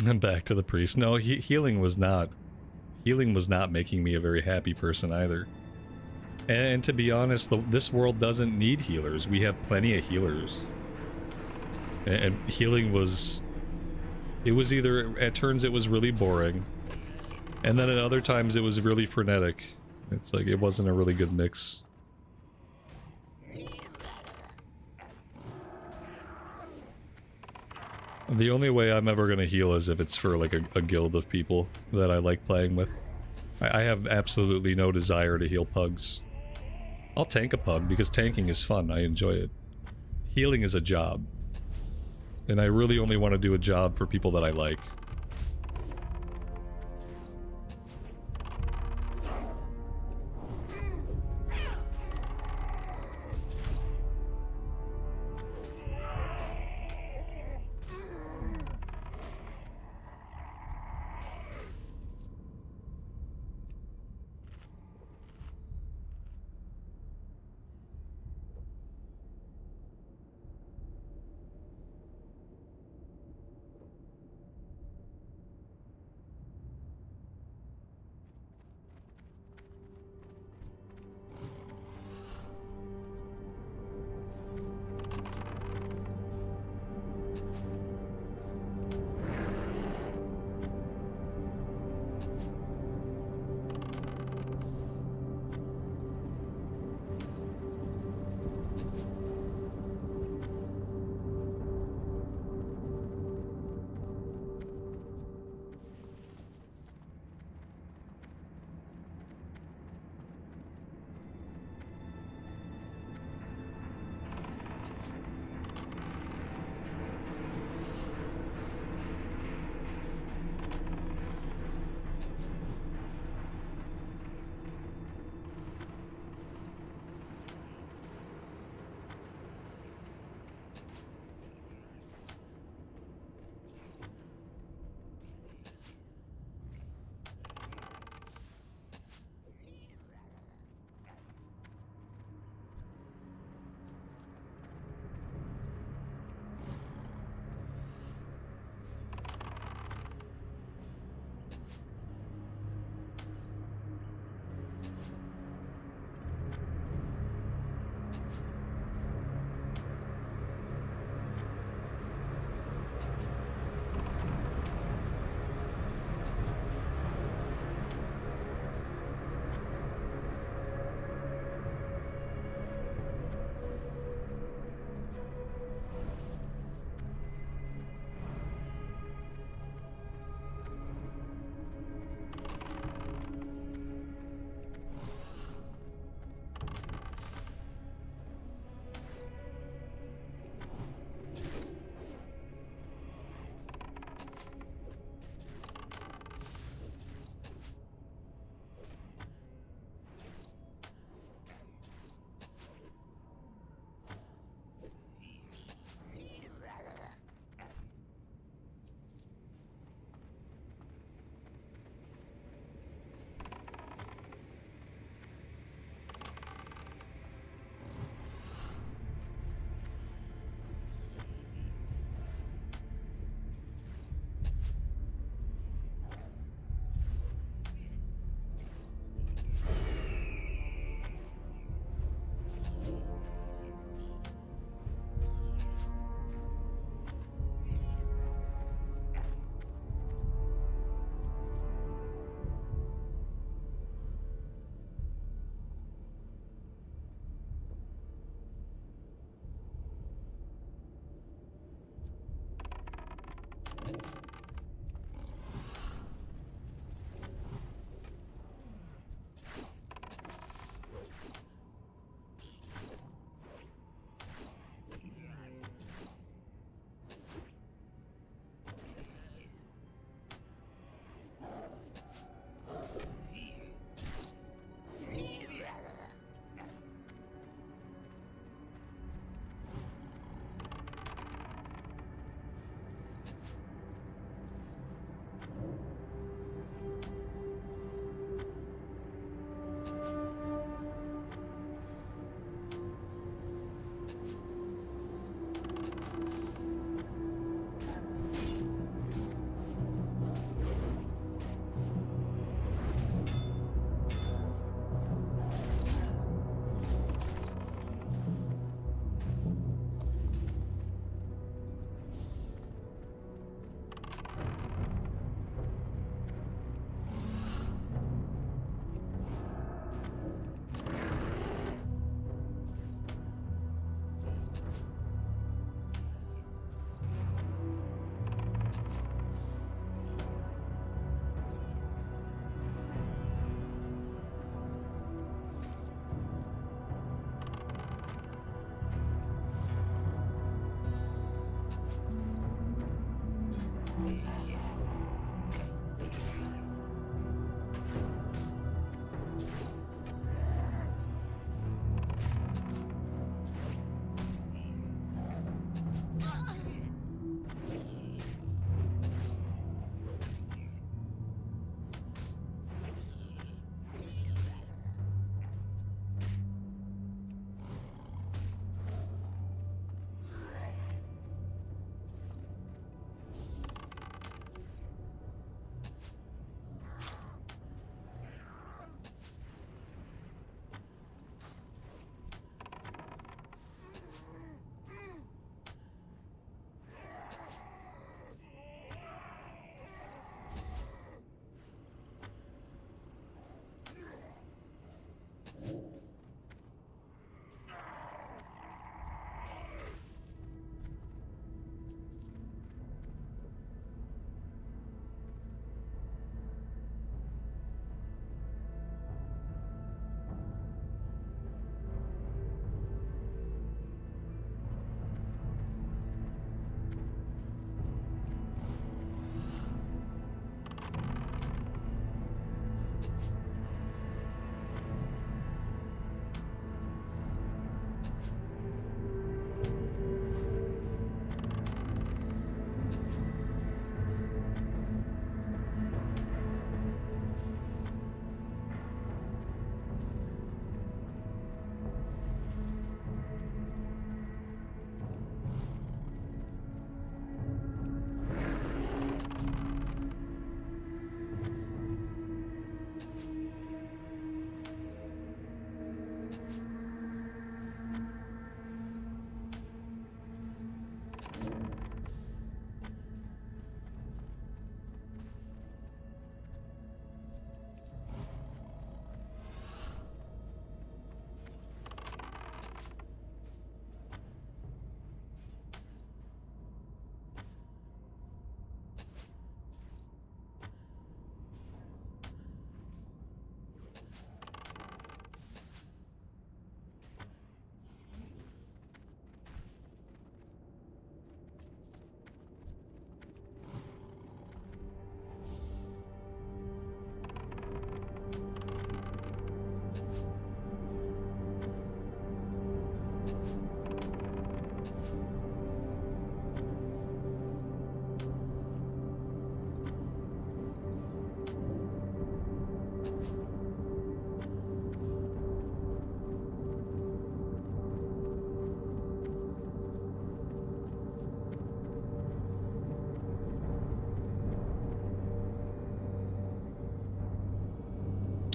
And back to the priest. No, healing was not making me a very happy person either. And to be honest, this world doesn't need healers. We have plenty of healers. And healing was... It was either... At turns it was really boring. And then at other times it was really frenetic. It's like, it wasn't a really good mix. The only way I'm ever going to heal is if it's for like a guild of people that I like playing with. I have absolutely no desire to heal pugs. I'll tank a pug because tanking is fun. I enjoy it. Healing is a job. And I really only want to do a job for people that I like.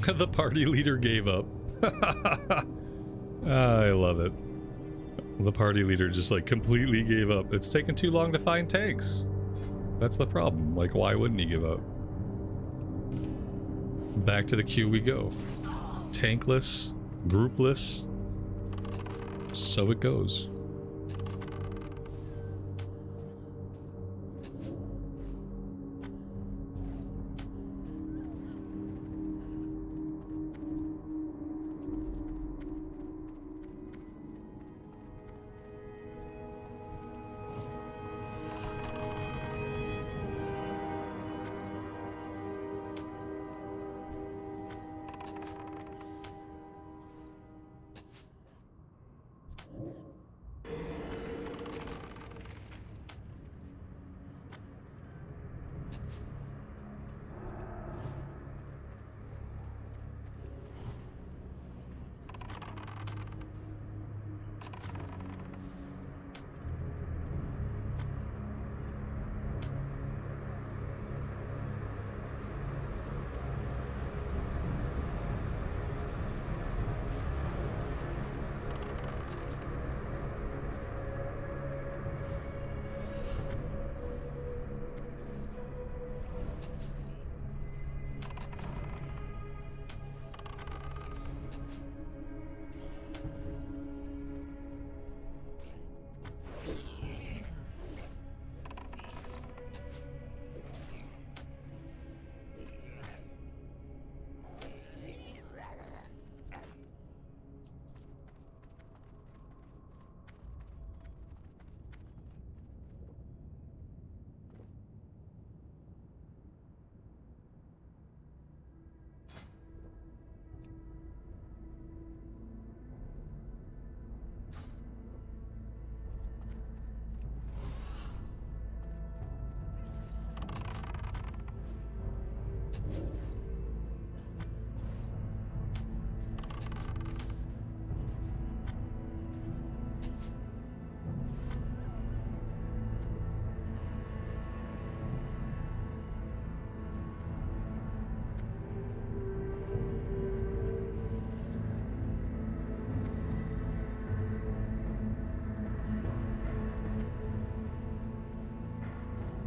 The party leader gave up. I love it. The party leader just like completely gave up. It's taken too long to find tanks. That's the problem. Like, why wouldn't he give up? Back to the queue we go. Tankless, groupless. So it goes.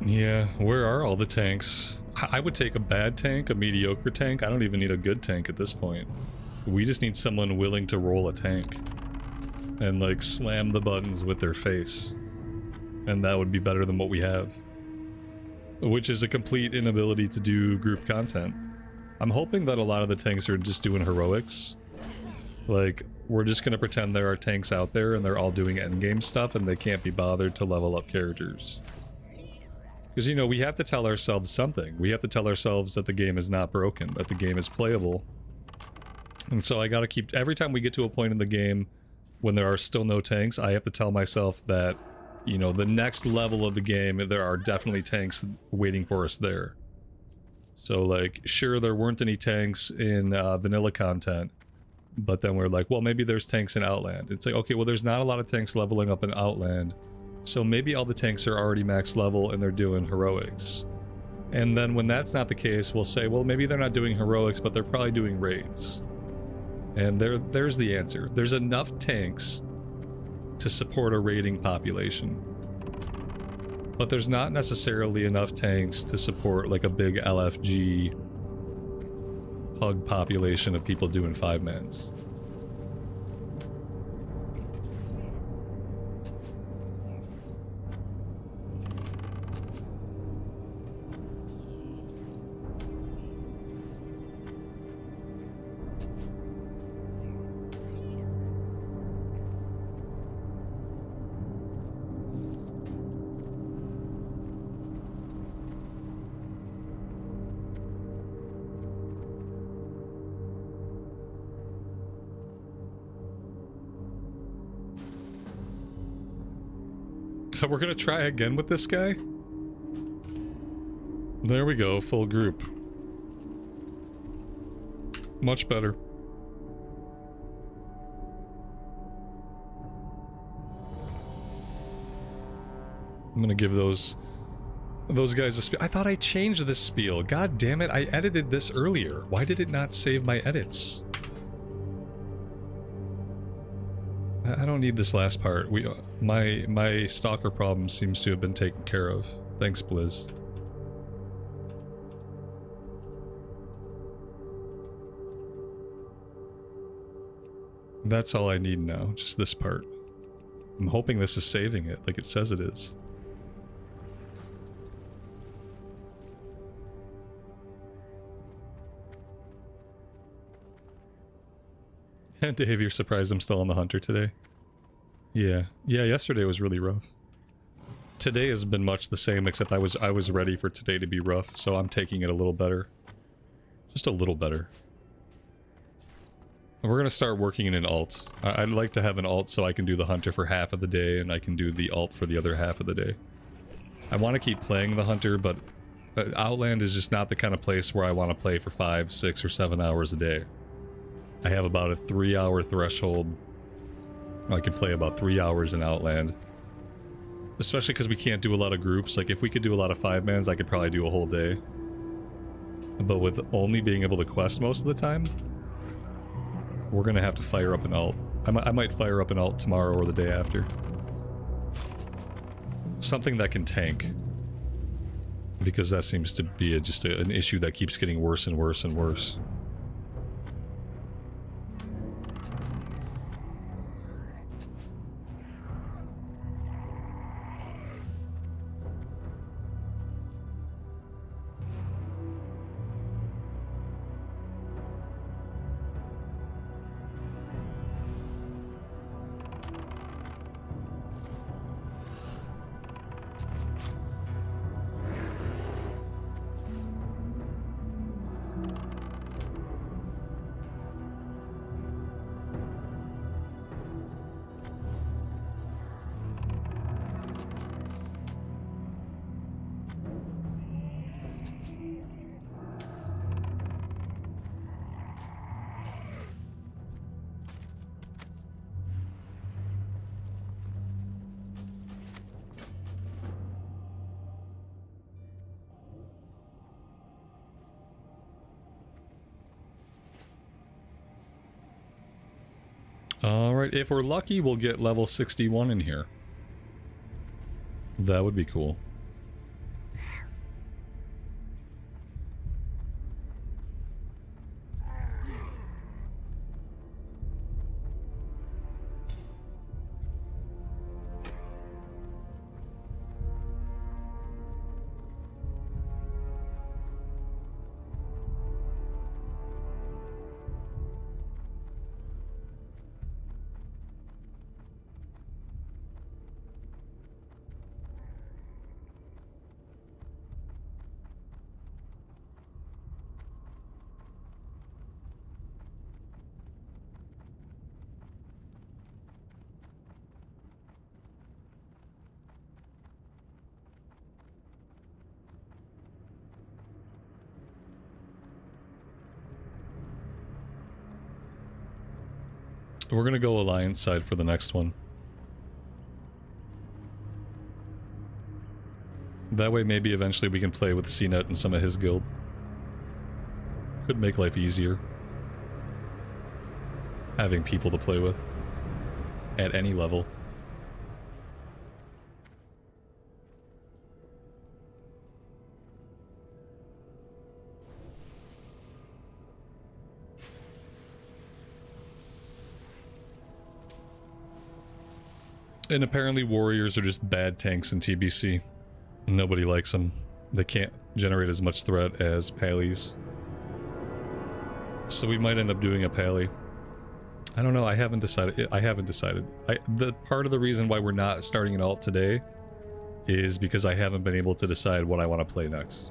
Yeah, where are all the tanks? I would take a bad tank, a mediocre tank. I don't even need a good tank at this point. We just need someone willing to roll a tank and like slam the buttons with their face. And that would be better than what we have. Which is a complete inability to do group content. I'm hoping that a lot of the tanks are just doing heroics. Like, we're just gonna pretend there are tanks out there and they're all doing endgame stuff and they can't be bothered to level up characters. Because, you know, we have to tell ourselves something. We have to tell ourselves that the game is not broken, that the game is playable. And so I gotta keep... Every time we get to a point in the game when there are still no tanks, I have to tell myself that, you know, the next level of the game, there are definitely tanks waiting for us there. So, like, sure, there weren't any tanks in vanilla content, but then we're like, well, maybe there's tanks in Outland. It's like, okay, well, there's not a lot of tanks leveling up in Outland. So maybe all the tanks are already max level and they're doing heroics. And then when that's not the case, we'll say, well, maybe they're not doing heroics, but they're probably doing raids. And there's the answer. There's enough tanks to support a raiding population. But there's not necessarily enough tanks to support like a big LFG pug population of people doing 5-mans. We're gonna try again with this guy. There we go, full group. Much better. I'm gonna give those those guys. I thought I changed this spiel. God damn it! I edited this earlier. Why did it not save my edits? I don't need this last part. My stalker problem seems to have been taken care of. Thanks, Blizz. That's all I need now, just this part. I'm hoping this is saving it, like it says it is. Dave, you're surprised I'm still on the hunter today? Yeah. Yeah, yesterday was really rough. Today has been much the same, except I was ready for today to be rough, so I'm taking it a little better. Just a little better. We're gonna start working in an alt. I'd like to have an alt so I can do the hunter for half of the day, and I can do the alt for the other half of the day. I want to keep playing the hunter, but Outland is just not the kind of place where I want to play for 5, 6, or 7 hours a day. I have about a 3-hour threshold. I can play about 3 hours in Outland. Especially because we can't do a lot of groups. Like, if we could do a lot of 5-mans, I could probably do a whole day. But with only being able to quest most of the time, we're gonna have to fire up an alt. I might fire up an alt tomorrow or the day after. Something that can tank. Because that seems to be an issue that keeps getting worse and worse and worse. Alright, if we're lucky, we'll get level 61 in here. That would be cool. We're gonna go Alliance side for the next one. That way maybe eventually we can play with CNET and some of his guild. Could make life easier. Having people to play with. At any level. And apparently warriors are just bad tanks in TBC. Nobody likes them. They can't generate as much threat as pallies. So we might end up doing a pally. I don't know, I haven't decided. The part of the reason why we're not starting an alt today is because I haven't been able to decide what I want to play next.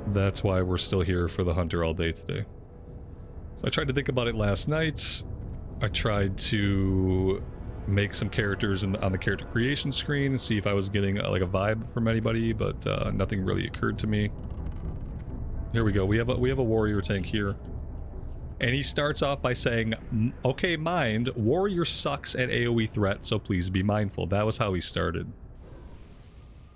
That's why we're still here for the hunter all day today. So I tried to think about it last night. I tried to make some characters on the character creation screen and see if I was getting like a vibe from anybody, but nothing really occurred to me. Here we go. We have a warrior tank here, and he starts off by saying, "Okay, mind, warrior sucks at AoE threat, so please be mindful." That was how he started.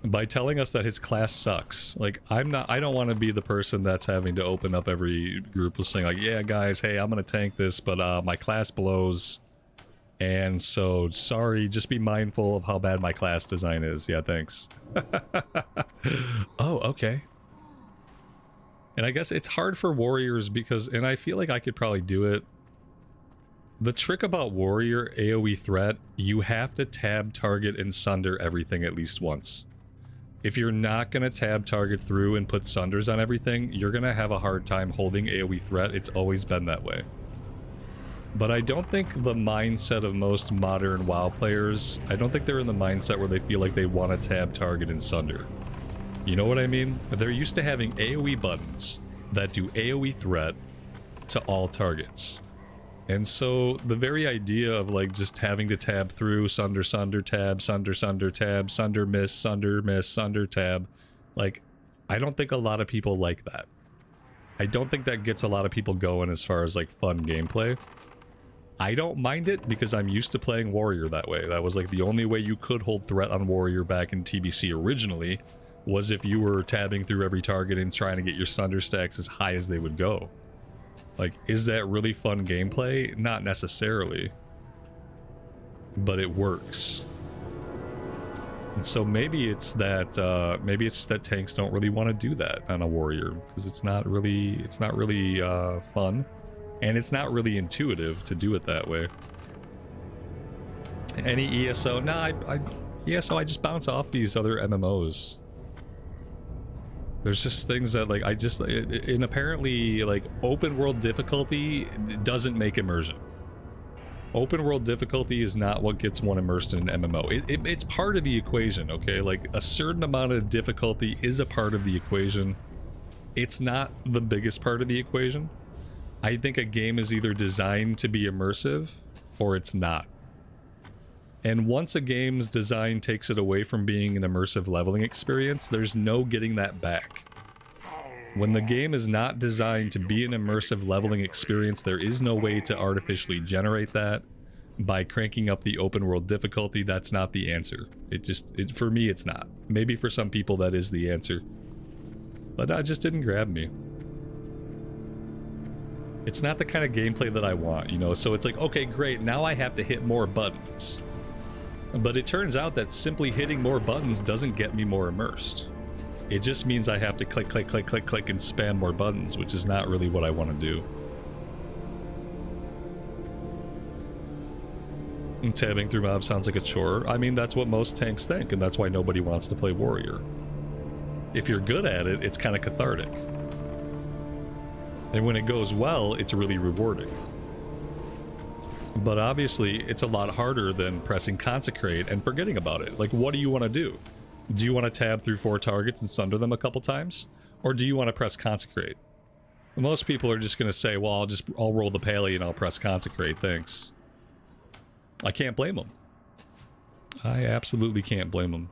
by telling us that his class sucks. Like, I don't want to be the person that's having to open up every group with saying like, yeah guys, hey, I'm gonna tank this, but my class blows, and so sorry, just be mindful of how bad my class design is. Yeah, thanks. Oh, okay. And I guess it's hard for warriors because, and I feel like I could probably do it. The trick about warrior AoE threat, you have to tab, target, and sunder everything at least once. If you're not going to tab, target through, and put sunders on everything, you're going to have a hard time holding AoE threat. It's always been that way. But I don't think the mindset of most modern WoW players, I don't think they're in the mindset where they feel like they want to tab, target, and sunder. You know what I mean? They're used to having AoE buttons that do AoE threat to all targets. And so the very idea of like just having to tab through, sunder, sunder, tab, sunder, sunder, tab, sunder, miss, sunder, tab, like, I don't think a lot of people like that. I don't think that gets a lot of people going as far as like fun gameplay. I don't mind it because I'm used to playing warrior that way. That was like the only way you could hold threat on warrior back in TBC originally, was if you were tabbing through every target and trying to get your sunder stacks as high as they would go. Like, is that really fun gameplay? Not necessarily. But it works. And so maybe it's that tanks don't really want to do that on a warrior, because it's not really fun, and it's not really intuitive to do it that way. Any ESO? Nah, ESO, I just bounce off these other MMOs. There's just things that, like, and apparently, like, open world difficulty doesn't make immersion. Open world difficulty is not what gets one immersed in an MMO. It's part of the equation, okay? Like, a certain amount of difficulty is a part of the equation. It's not the biggest part of the equation. I think a game is either designed to be immersive, or it's not. And once a game's design takes it away from being an immersive leveling experience, there's no getting that back. When the game is not designed to be an immersive leveling experience, there is no way to artificially generate that. By cranking up the open world difficulty, that's not the answer. For me, it's not. Maybe for some people that is the answer. But that just didn't grab me. It's not the kind of gameplay that I want, you know? So it's like, okay, great, now I have to hit more buttons. But it turns out that simply hitting more buttons doesn't get me more immersed. It just means I have to click, click, click, click, click, and spam more buttons, which is not really what I want to do. And tabbing through mobs sounds like a chore. I mean, that's what most tanks think, and that's why nobody wants to play warrior. If you're good at it, it's kind of cathartic. And when it goes well, it's really rewarding. But obviously, it's a lot harder than pressing Consecrate and forgetting about it. Like, what do you want to do? Do you want to tab through 4 targets and sunder them a couple times? Or do you want to press Consecrate? Most people are just going to say, well, I'll roll the Pally and I'll press Consecrate, thanks. I can't blame them. I absolutely can't blame them.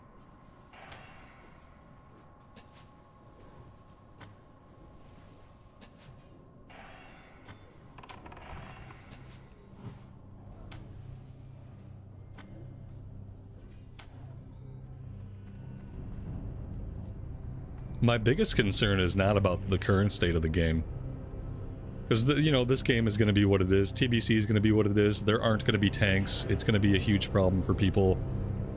My biggest concern is not about the current state of the game. Because, you know, this game is going to be what it is. TBC is going to be what it is. There aren't going to be tanks. It's going to be a huge problem for people.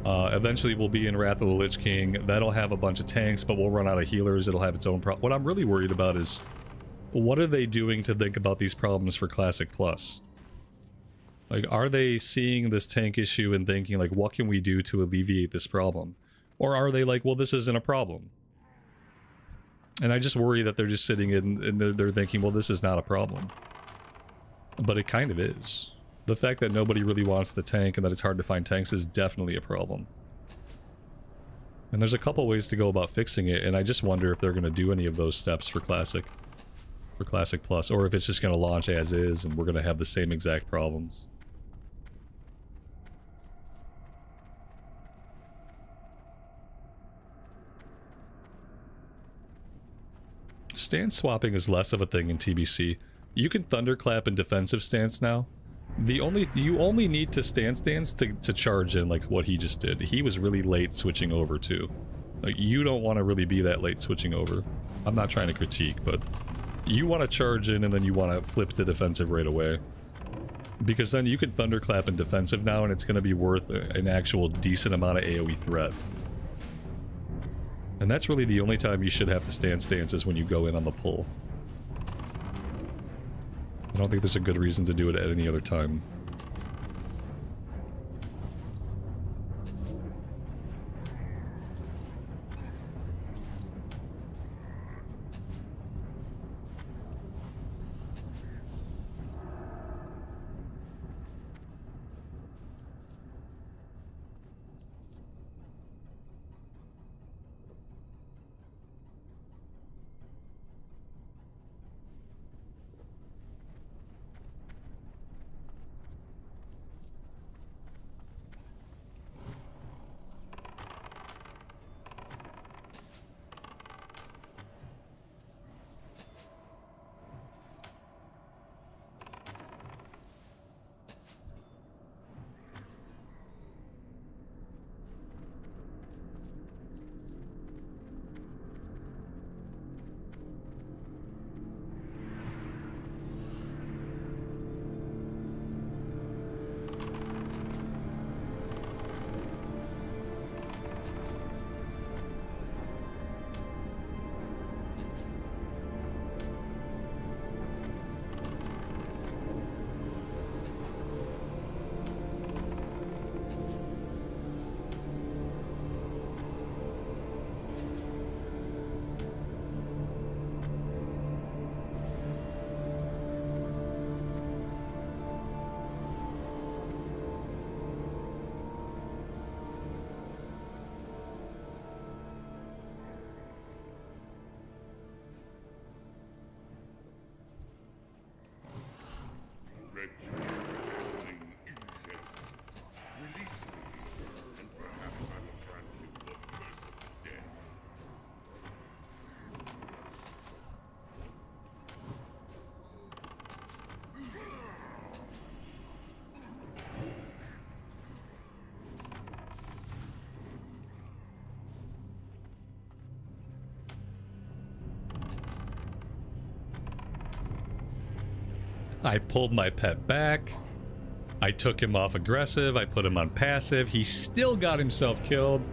Eventually, we'll be in Wrath of the Lich King. That'll have a bunch of tanks, but we'll run out of healers. It'll have its own problem. What I'm really worried about is, what are they doing to think about these problems for Classic Plus? Like, are they seeing this tank issue and thinking, like, what can we do to alleviate this problem? Or are they like, well, this isn't a problem? And I just worry that they're just sitting in and they're thinking, well, this is not a problem. But it kind of is. The fact that nobody really wants to tank and that it's hard to find tanks is definitely a problem. And there's a couple ways to go about fixing it, and I just wonder if they're going to do any of those steps for Classic Plus, or if it's just going to launch as is and we're going to have the same exact problems. Stance swapping is less of a thing in TBC. You can thunderclap in defensive stance now. You only need to stance to charge in like what he just did. He was really late switching over too. Like, you don't want to really be that late switching over. I'm not trying to critique, but you want to charge in and then you want to flip to defensive right away. Because then you can thunderclap in defensive now and it's going to be worth an actual decent amount of AoE threat. And that's really the only time you should have to stand stances when you go in on the pull. I don't think there's a good reason to do it at any other time. I pulled my pet back. I took him off aggressive. I put him on passive. He still got himself killed.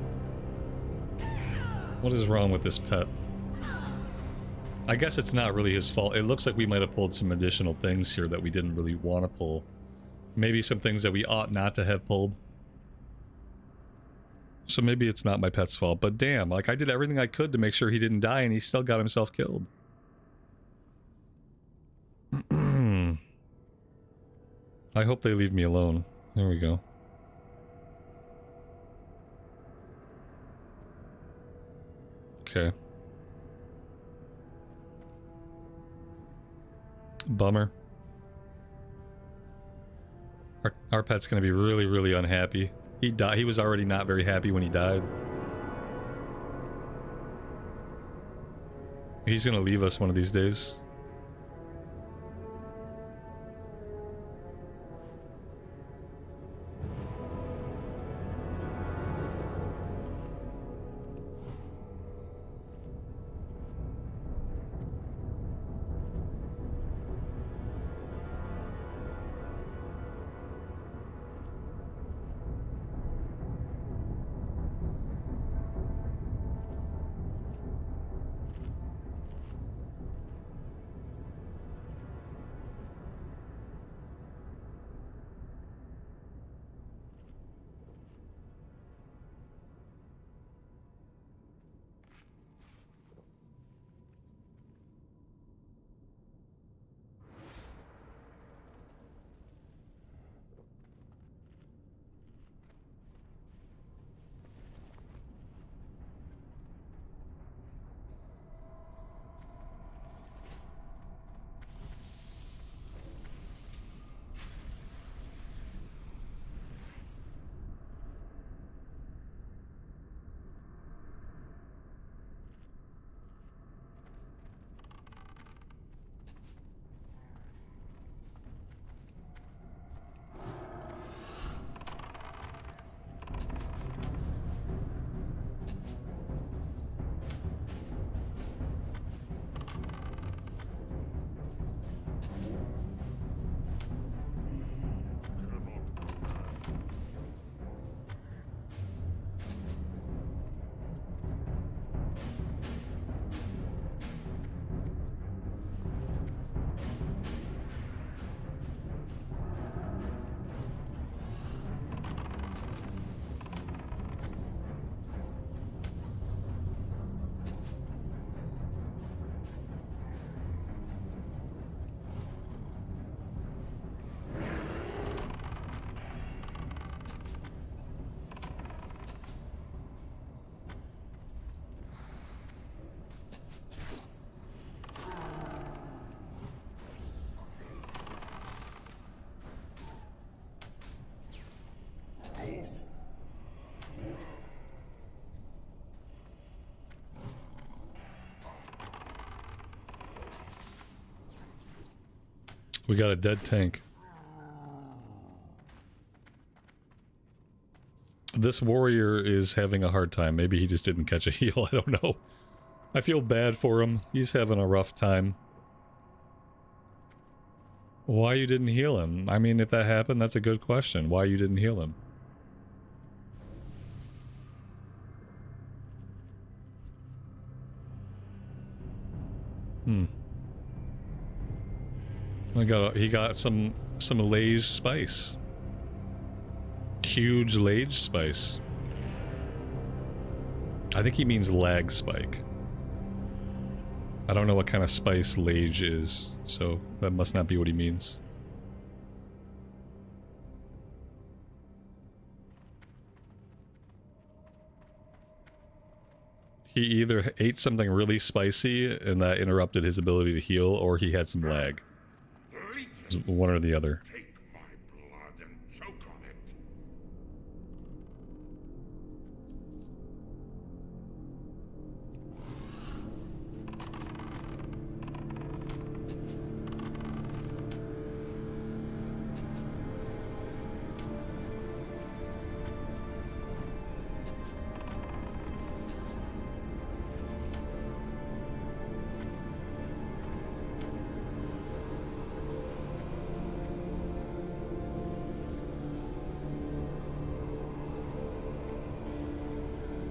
What is wrong with this pet? I guess it's not really his fault. It looks like we might have pulled some additional things here that we didn't really want to pull. Maybe some things that we ought not to have pulled. So maybe it's not my pet's fault. But damn, like, I did everything I could to make sure he didn't die and he still got himself killed. I hope they leave me alone. There we go. Okay. Bummer. Our pet's gonna be really, really unhappy. He was already not very happy when he died. He's gonna leave us one of these days. We got a dead tank. This warrior is having a hard time. Maybe he just didn't catch a heal. I don't know. I feel bad for him. He's having a rough time. Why you didn't heal him? I mean, if that happened, that's a good question. Why you didn't heal him? He got some lage spice. Huge lage spice. I think he means lag spike. I don't know what kind of spice lage is, so that must not be what he means. He either ate something really spicy and that interrupted his ability to heal, or he had some lag. It's one or the other. Take my blood and choke on it.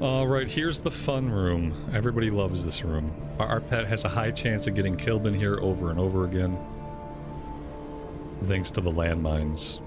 Alright, here's the fun room. Everybody loves this room. Our pet has a high chance of getting killed in here over and over again. Thanks to the landmines.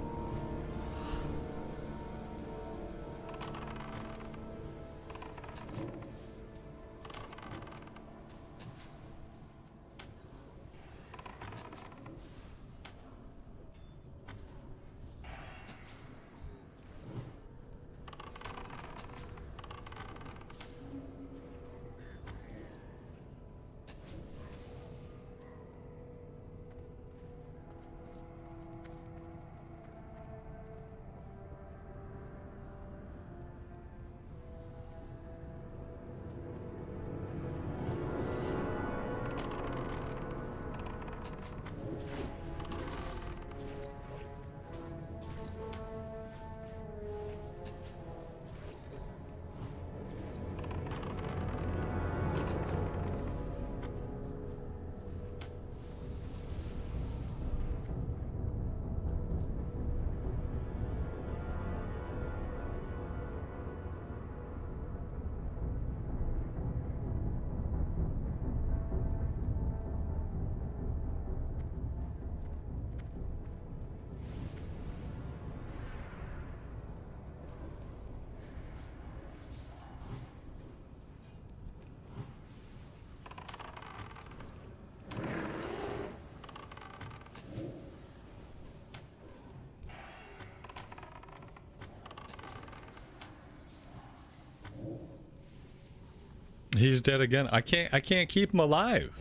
He's dead again. I can't keep him alive.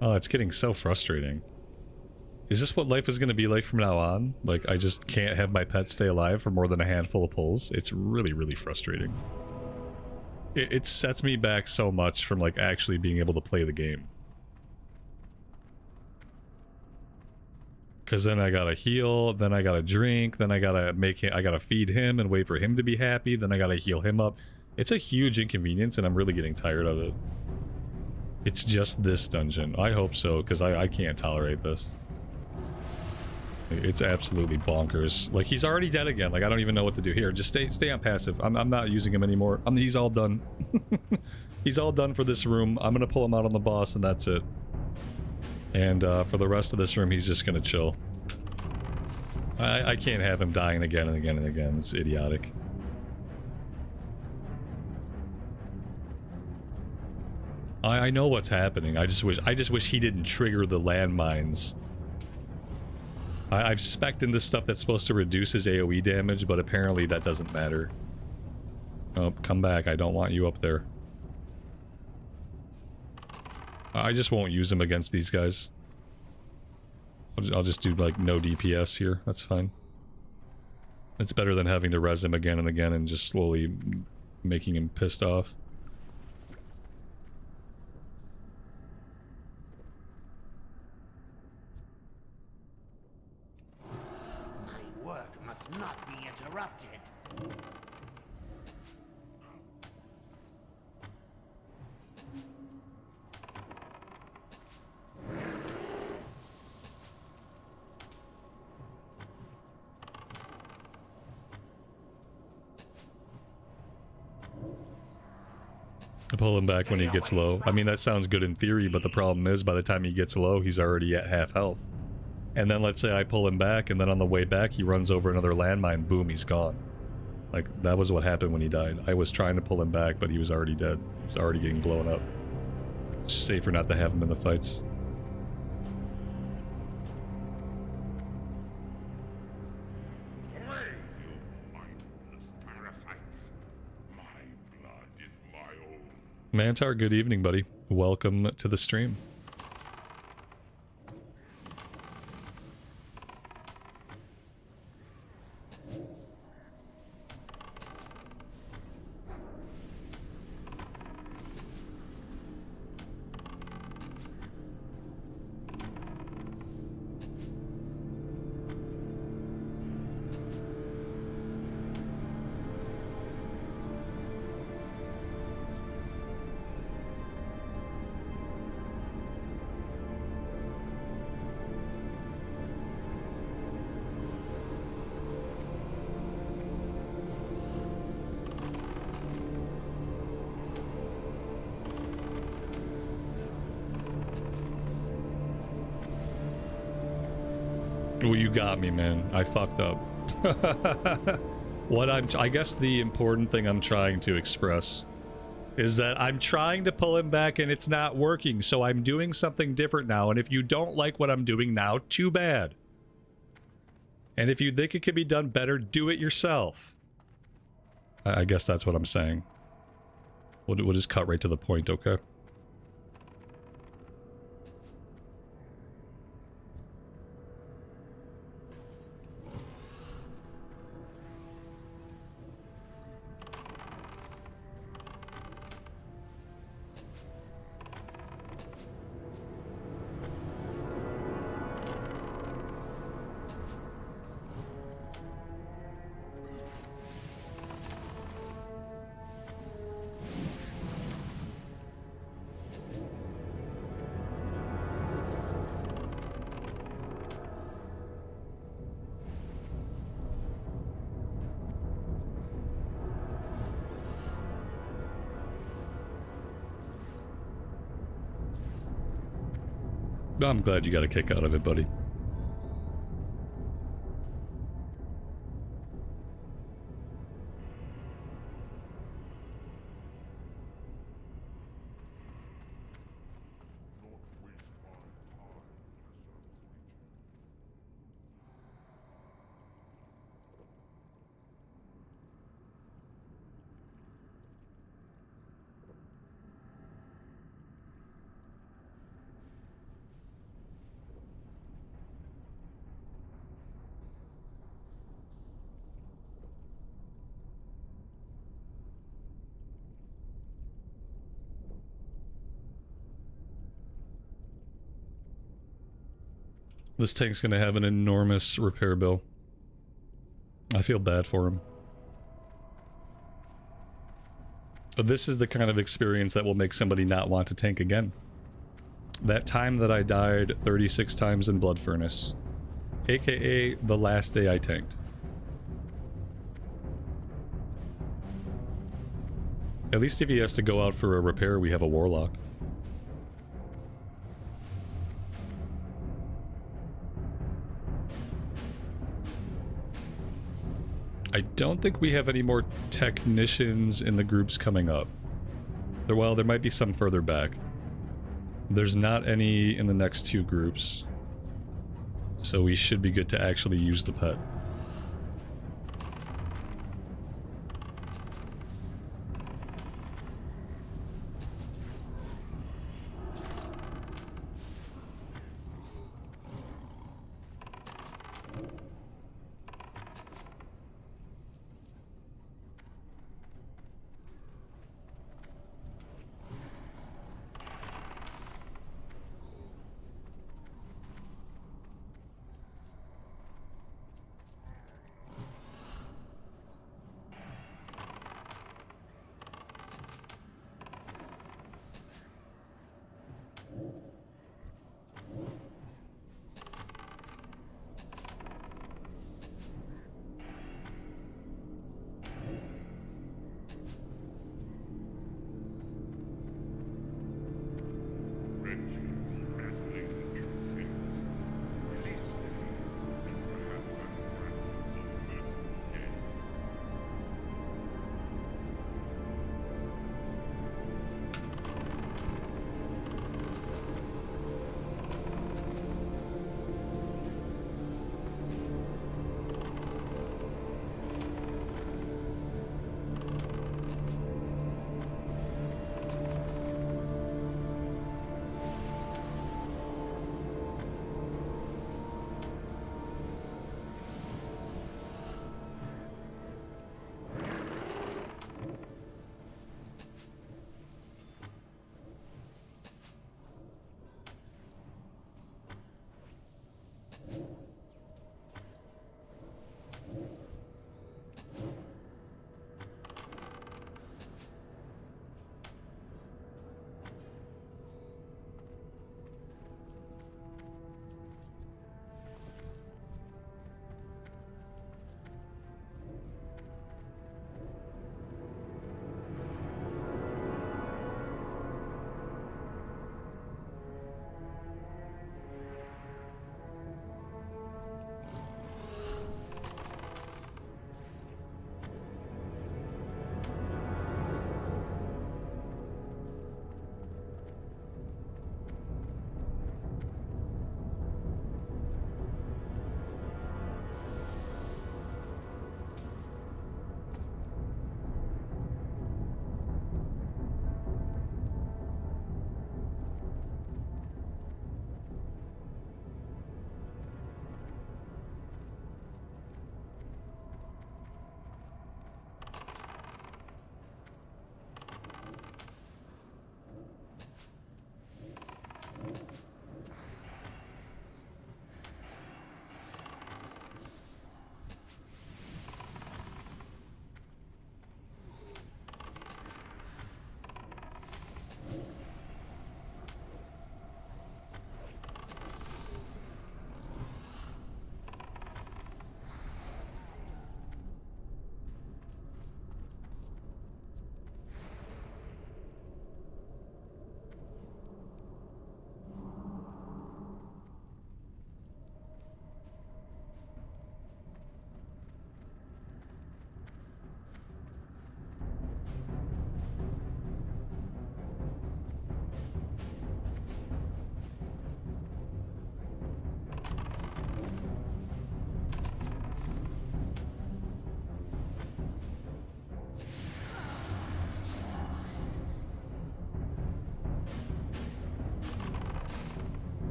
Oh, it's getting so frustrating. Is this what life is going to be like from now on? Like, I just can't have my pet stay alive for more than a handful of pulls? It's really, really frustrating. It sets me back so much from, like, actually being able to play the game. Because then I gotta heal, then I gotta drink, then I gotta feed him and wait for him to be happy, then I gotta heal him up. It's a huge inconvenience, and I'm really getting tired of it. It's just this dungeon. I hope so, because I can't tolerate this. It's absolutely bonkers. Like, he's already dead again. Like, I don't even know what to do here. Just stay on passive. I'm not using him anymore. He's all done. He's all done for this room. I'm gonna pull him out on the boss, and that's it. And for the rest of this room, he's just gonna chill. I can't have him dying again and again and again. It's idiotic. I know what's happening. I just wish he didn't trigger the landmines. I've spec'd into stuff that's supposed to reduce his AoE damage, but apparently that doesn't matter. Oh, come back. I don't want you up there. I just won't use him against these guys. I'll just do, like, no DPS here. That's fine. It's better than having to res him again and again and just slowly making him pissed off. I pull him back when he gets low. I mean, that sounds good in theory, but the problem is by the time he gets low, he's already at half health. And then let's say I pull him back, and then on the way back, he runs over another landmine. Boom, he's gone. Like, that was what happened when he died. I was trying to pull him back, but he was already dead. He was already getting blown up. It's safer not to have him in the fights. Away, you mindless parasites. My blood is my own. Mantar, good evening, buddy. Welcome to the stream. Well, you got me, man. I fucked up. I guess the important thing I'm trying to express is that I'm trying to pull him back and it's not working, so I'm doing something different now, and if you don't like what I'm doing now, too bad. And if you think it could be done better, do it yourself. I guess that's what I'm saying. We'll just cut right to the point, okay? I'm glad you got a kick out of it, buddy. This tank's gonna have an enormous repair bill. I feel bad for him. But this is the kind of experience that will make somebody not want to tank again. That time that I died 36 times in Blood Furnace, aka the last day I tanked. At least if he has to go out for a repair, we have a Warlock. I don't think we have any more technicians in the groups coming up. Well, there might be some further back. There's not any in the next two groups. So we should be good to actually use the pet.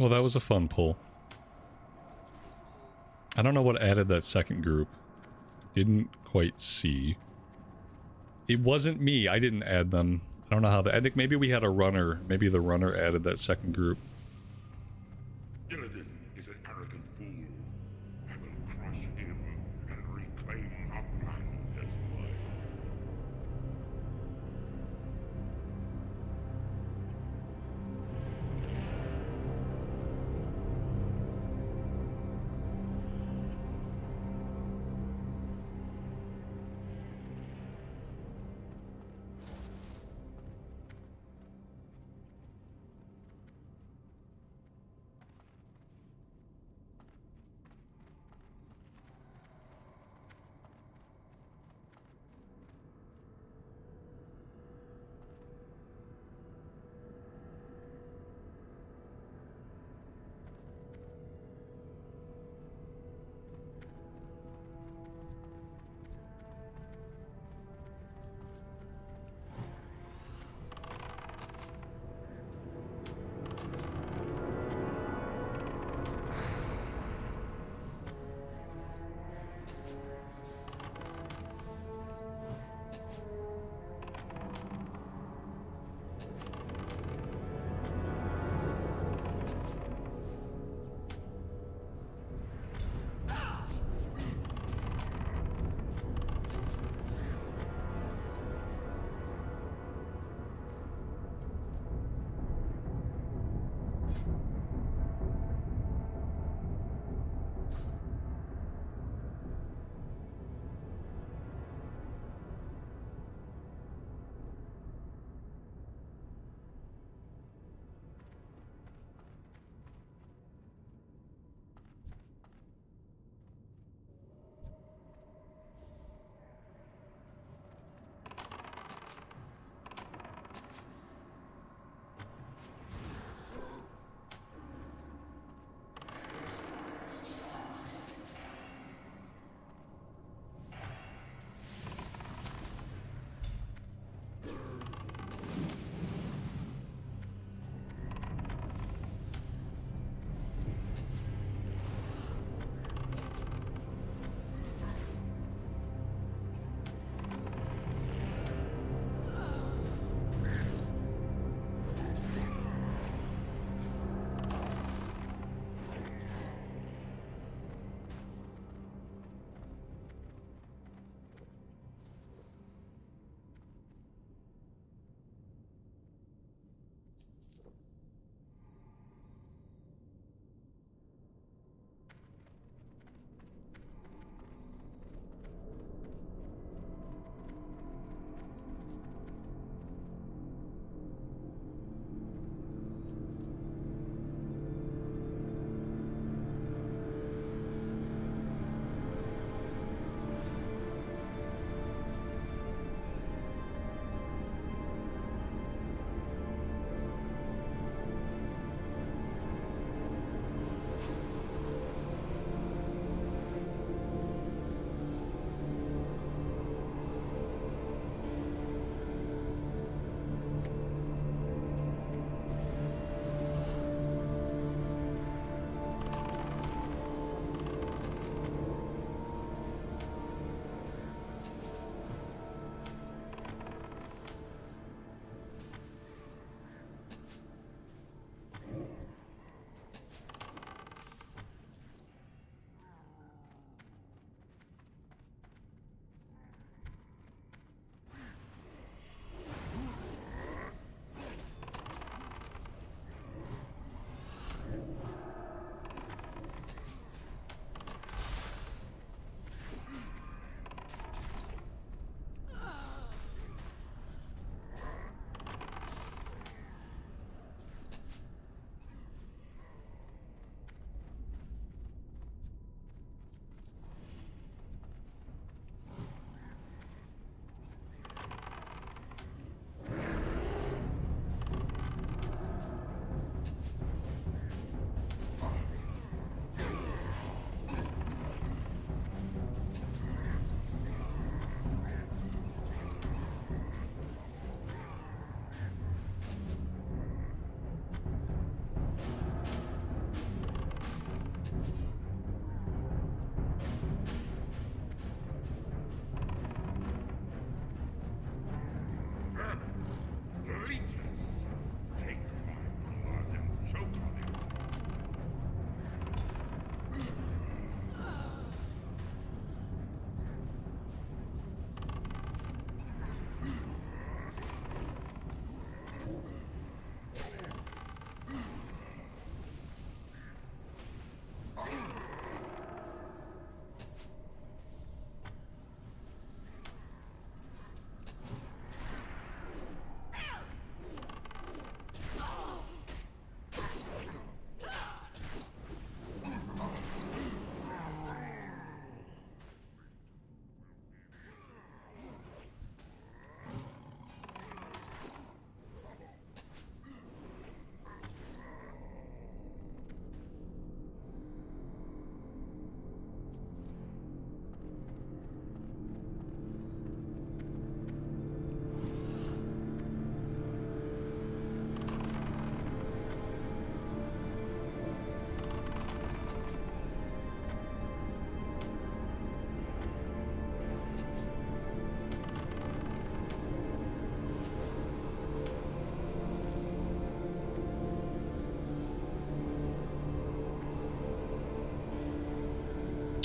Well, that was a fun pull. I don't know what added that second group. Didn't quite see. It wasn't me. I didn't add them. I don't know how that... I think maybe we had a runner. Maybe the runner added that second group. Illidan is an arrogant fool. I will crush him and reclaim Outland as mine.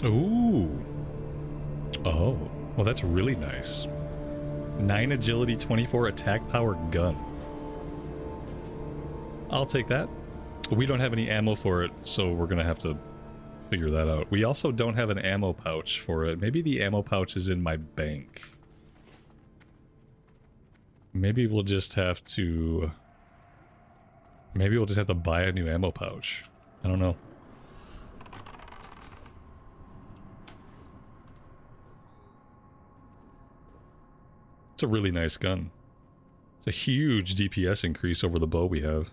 Ooh. Oh. Well, that's really nice. 9 agility, 24 attack power gun. I'll take that. We don't have any ammo for it, so we're gonna have to figure that out. We also don't have an ammo pouch for it. Maybe the ammo pouch is in my bank. Maybe we'll just have to... Maybe we'll just have to buy a new ammo pouch. I don't know. It's a really nice gun. It's a huge DPS increase over the bow we have.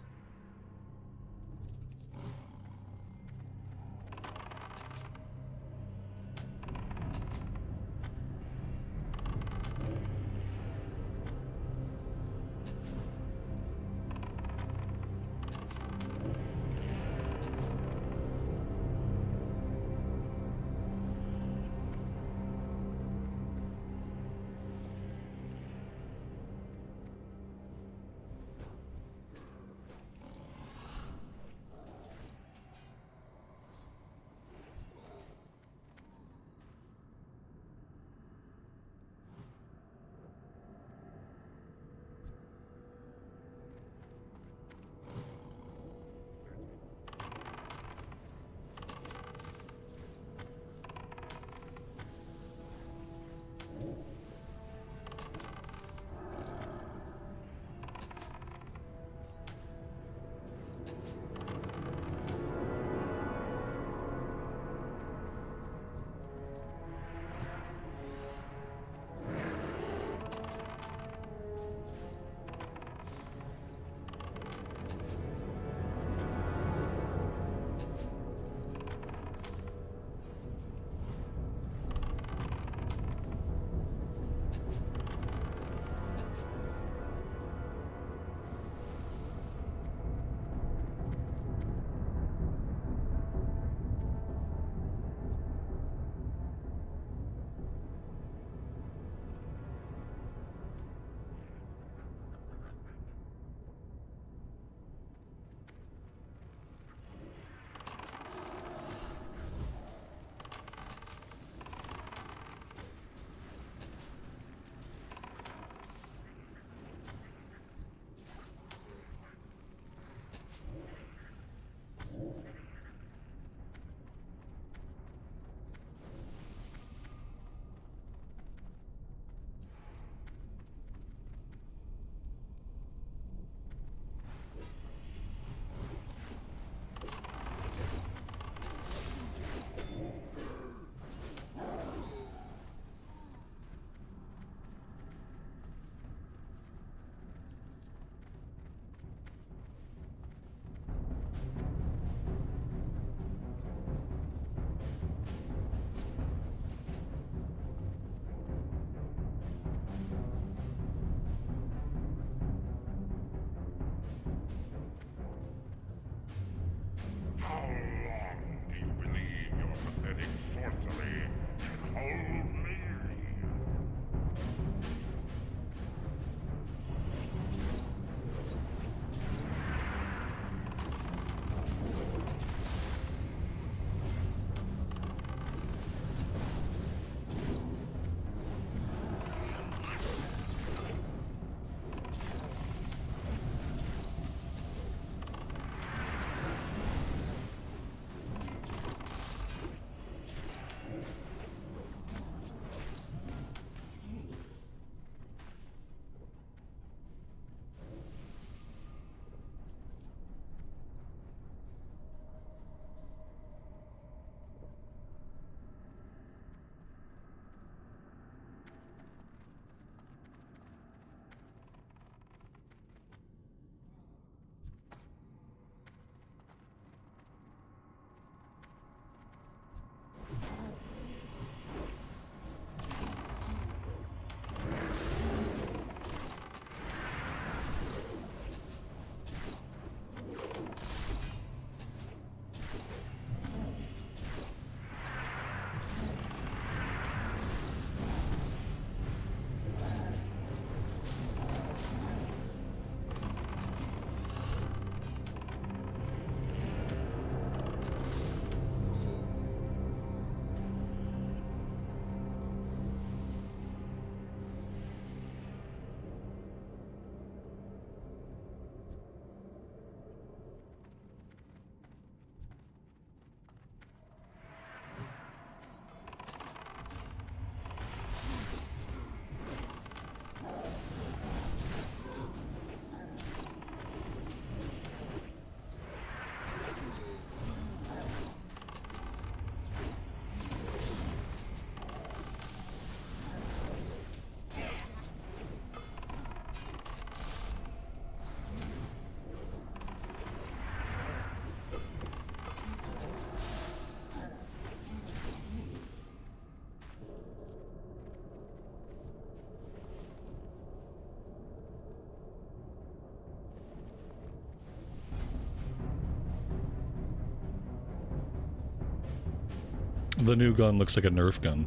The new gun looks like a Nerf gun.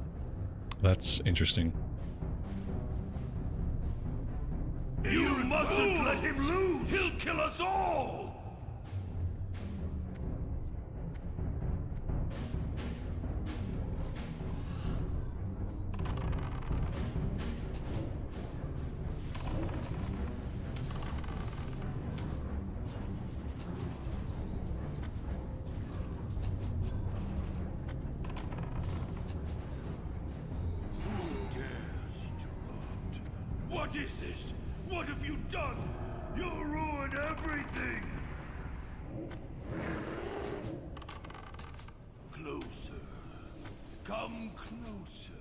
That's interesting. You mustn't let him loose! He'll kill us all! What is this? What have you done? You'll ruin everything! Closer. Come closer.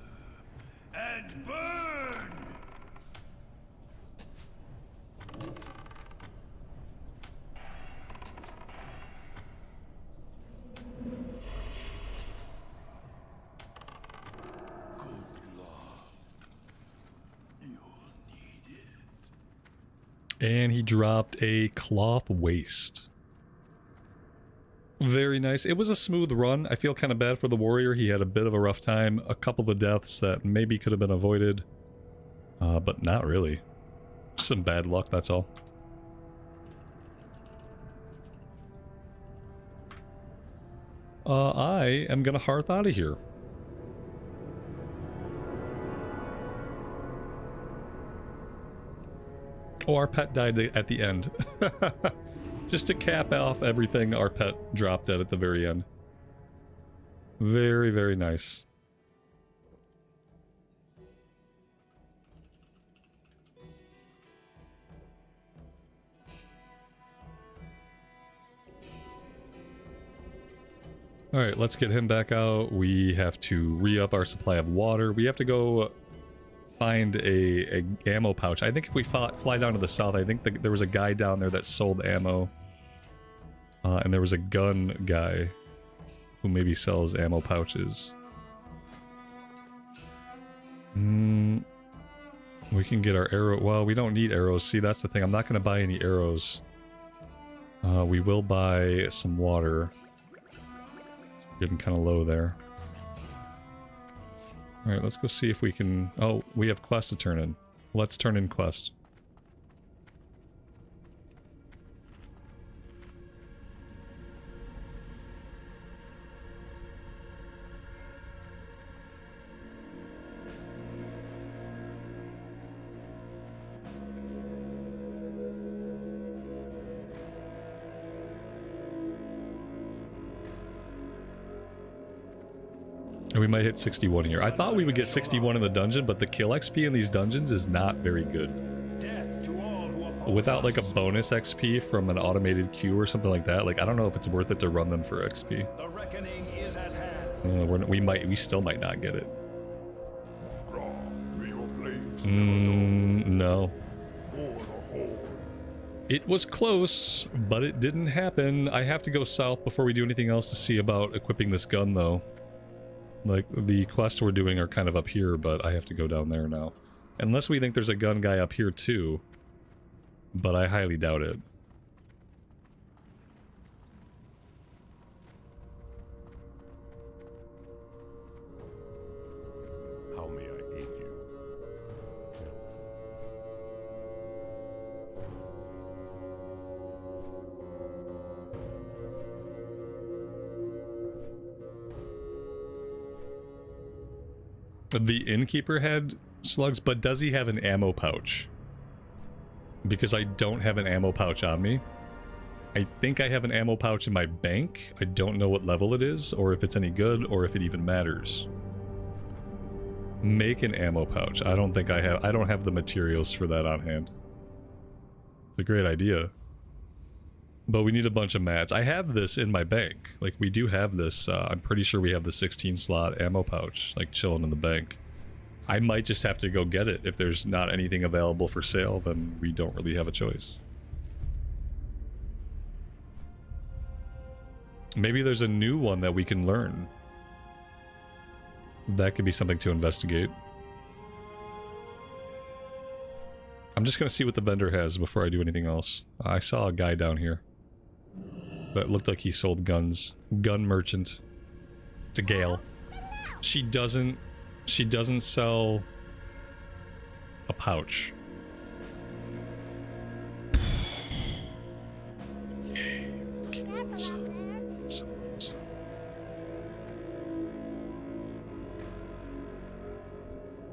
And burn! And he dropped a cloth waist. Very nice. It was a smooth run. I feel kind of bad for the warrior. He had a bit of a rough time. A couple of deaths that maybe could have been avoided. But not really. Some bad luck, that's all. I am gonna hearth out of here. Oh, our pet died at the end. Just to cap off everything our pet dropped at the very end. Very, very nice. Alright, let's get him back out. We have to re-up our supply of water. We have to go find a ammo pouch. I think if we fly down to the south, I think there was a guy down there that sold ammo. And there was a gun guy who maybe sells ammo pouches. We can get our arrow. Well, we don't need arrows. See, that's the thing. I'm not going to buy any arrows. We will buy some water. Getting kind of low there. Alright, let's go see if we can... Oh, we have quest to turn in. Let's turn in quest. And we might hit 61 here. I thought we would get 61 in the dungeon, but the kill XP in these dungeons is not very good. Without like a bonus XP from an automated queue or something like that, like I don't know if it's worth it to run them for XP. The reckoning is at hand. We still might not get it. Blades No. for the whole. It was close, but it didn't happen. I have to go south before we do anything else to see about equipping this gun, though. Like, the quests we're doing are kind of up here, but I have to go down there now. Unless we think there's a gun guy up here, too. But I highly doubt it. How may I aid you? The innkeeper had slugs, but does he have an ammo pouch? Because I don't have an ammo pouch on me. I think I have an ammo pouch in my bank. I don't know what level it is, or if it's any good, or if it even matters. Make an ammo pouch. I don't have the materials for that on hand. It's a great idea. But we need a bunch of mats. I have this in my bank. Like, we do have this. I'm pretty sure we have the 16 slot ammo pouch, like, chilling in the bank. I might just have to go get it. If there's not anything available for sale, then we don't really have a choice. Maybe there's a new one that we can learn. That could be something to investigate. I'm just gonna see what the vendor has before I do anything else. I saw a guy down here that looked like he sold guns. Gun merchant. It's a Gale. She doesn't sell a pouch.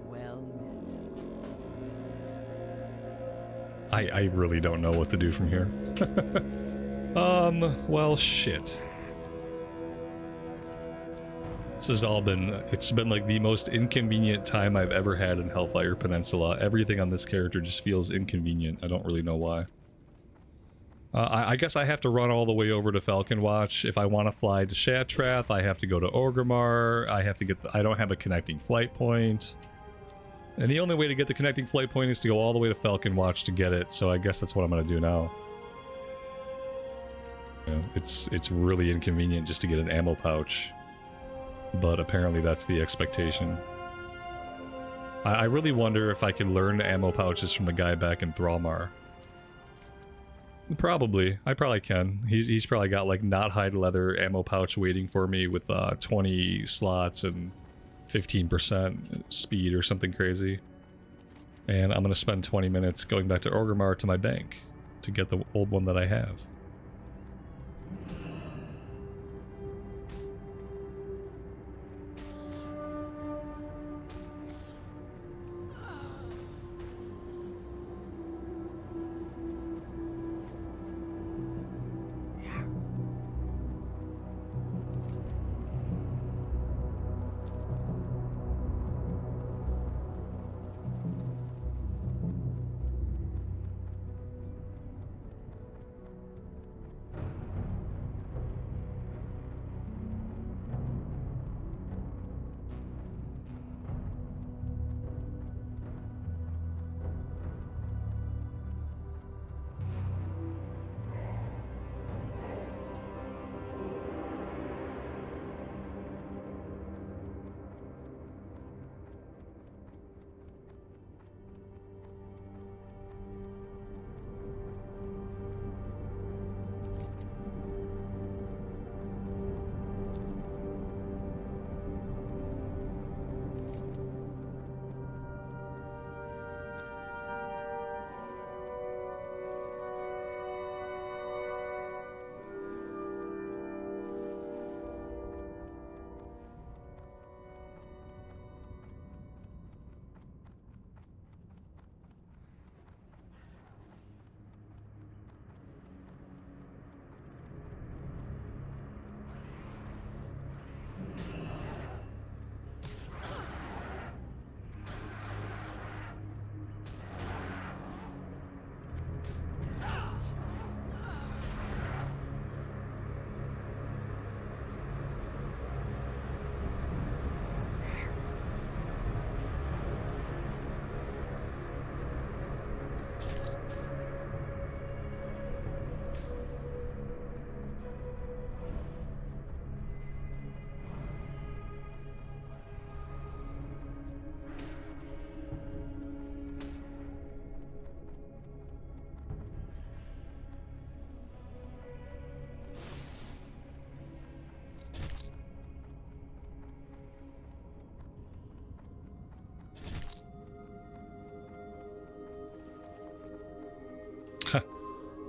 Well met. I really don't know what to do from here. Well, shit. This has all been, it's been like the most inconvenient time I've ever had in Hellfire Peninsula. Everything on this character just feels inconvenient. I don't really know why. I guess I have to run all the way over to Falcon Watch. If I want to fly to Shattrath, I have to go to Orgrimmar. I have to get I don't have a connecting flight point. And the only way to get the connecting flight point is to go all the way to Falcon Watch to get it, so I guess that's what I'm going to do now. Yeah, it's really inconvenient just to get an ammo pouch. But apparently that's the expectation. I really wonder if I can learn ammo pouches from the guy back in Thrallmar. Probably. I probably can. He's probably got like not hide leather ammo pouch waiting for me with 20 slots and 15% speed or something crazy. And I'm gonna spend 20 minutes going back to Orgrimmar to my bank to get the old one that I have.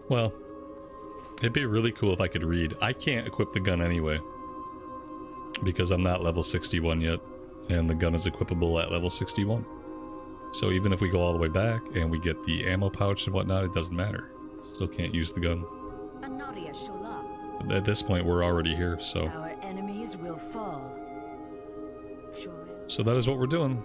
Well, it'd be really cool if I could read. I can't equip the gun anyway, because I'm not level 61 yet, and the gun is equipable at level 61. So even if we go all the way back and we get the ammo pouch and whatnot, it doesn't matter. Still can't use the gun. At this point, we're already here, so... Our enemies will fall. So that is what we're doing.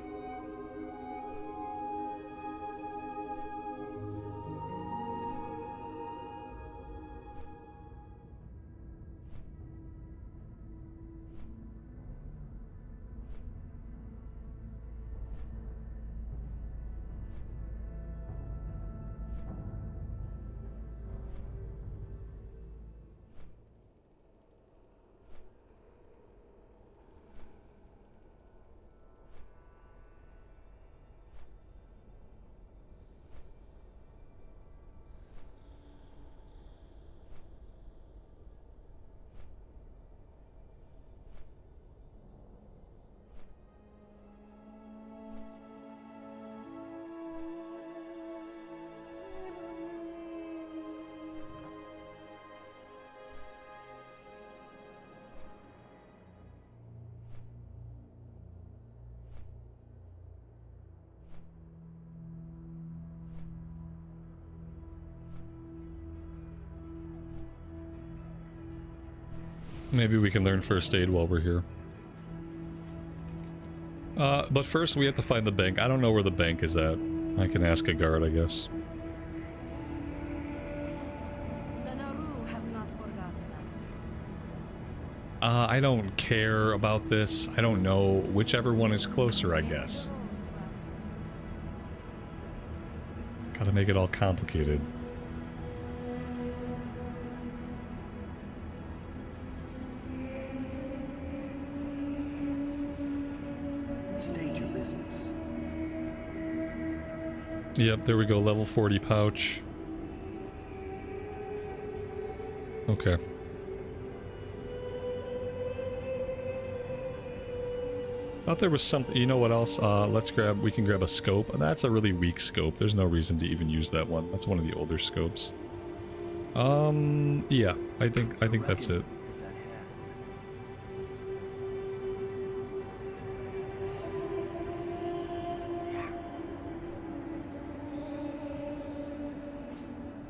Maybe we can learn first aid while we're here. But first we have to find the bank. I don't know where the bank is at. I can ask a guard, I guess. The Naru have not forgotten us. I don't care about this. I don't know. Whichever one is closer, I guess. Gotta make it all complicated. State your business. Yep, there we go. Level 40 pouch. Okay. Thought there was something. You know what else? We can grab a scope. That's a really weak scope. There's no reason to even use that one. That's one of the older scopes. Yeah, I think that's it. Is at hand.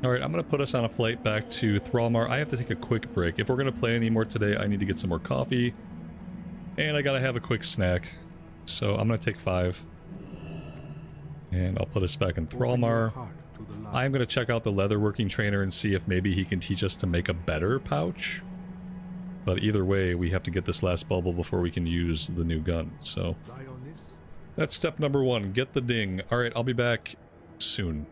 Alright, I'm gonna put us on a flight back to Thrallmar. I have to take a quick break. If we're gonna play any more today, I need to get some more coffee. And I gotta have a quick snack. So I'm gonna take 5. And I'll put us back in Thrallmar. I'm gonna check out the leatherworking trainer and see if maybe he can teach us to make a better pouch. But either way, we have to get this last bubble before we can use the new gun. So that's step number 1. Get the ding. Alright, I'll be back soon.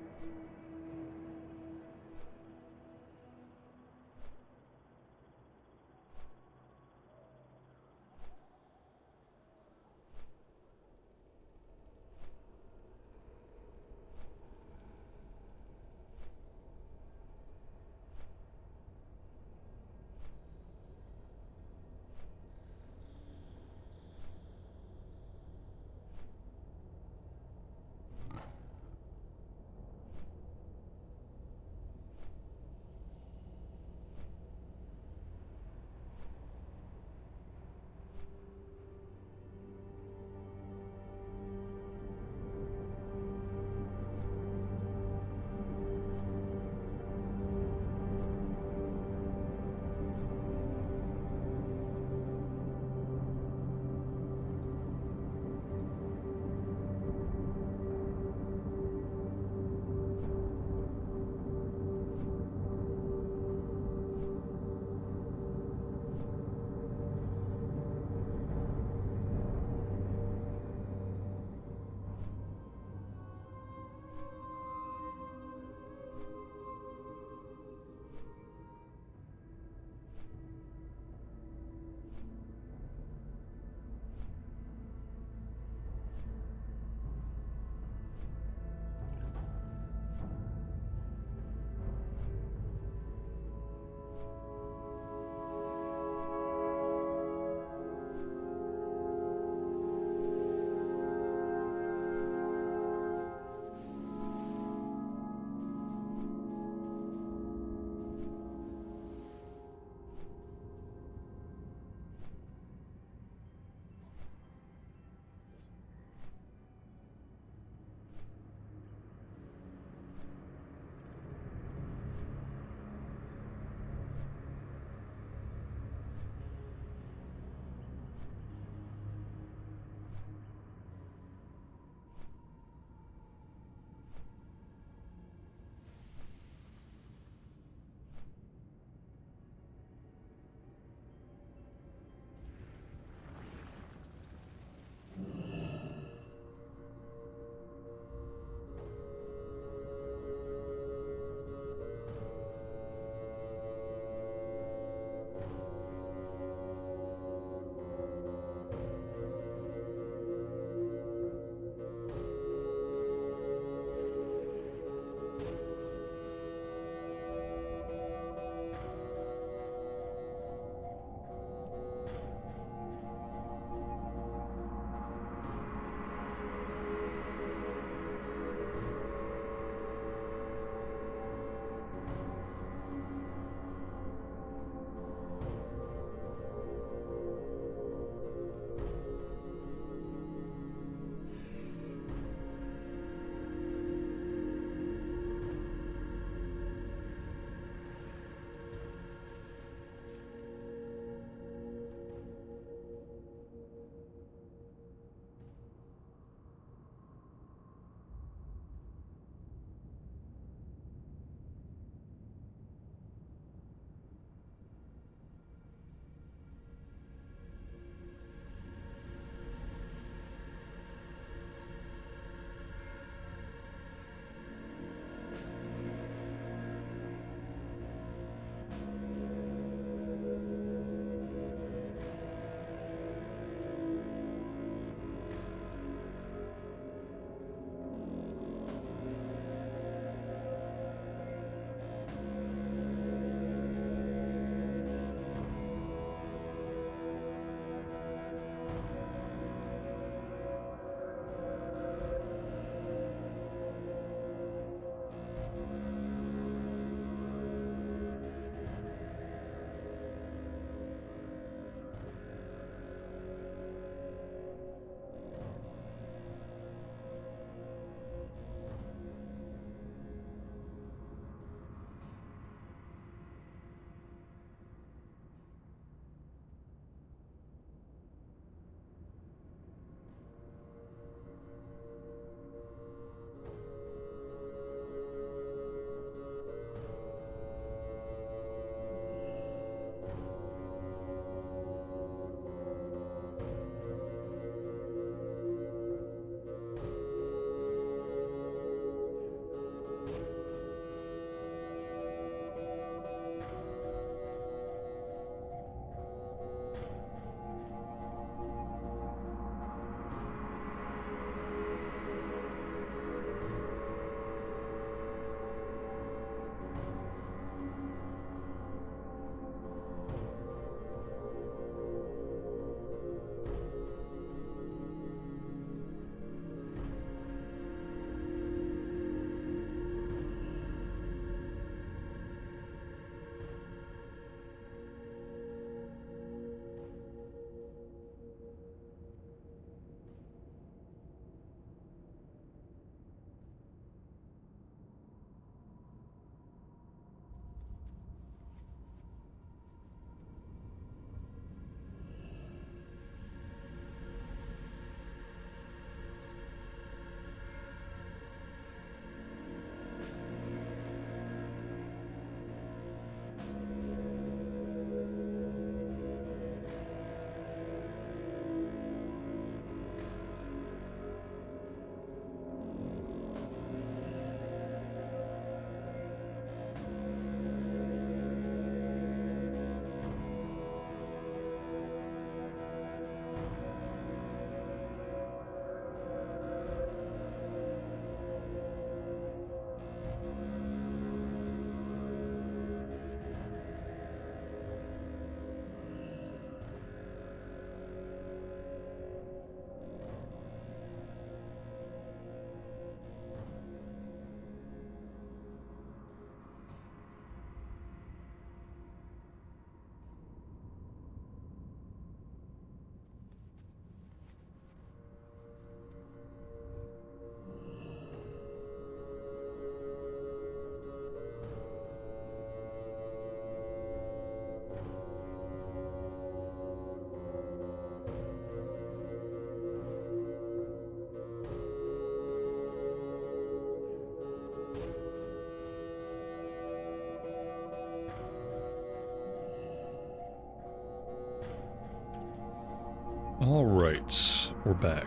All right, we're back.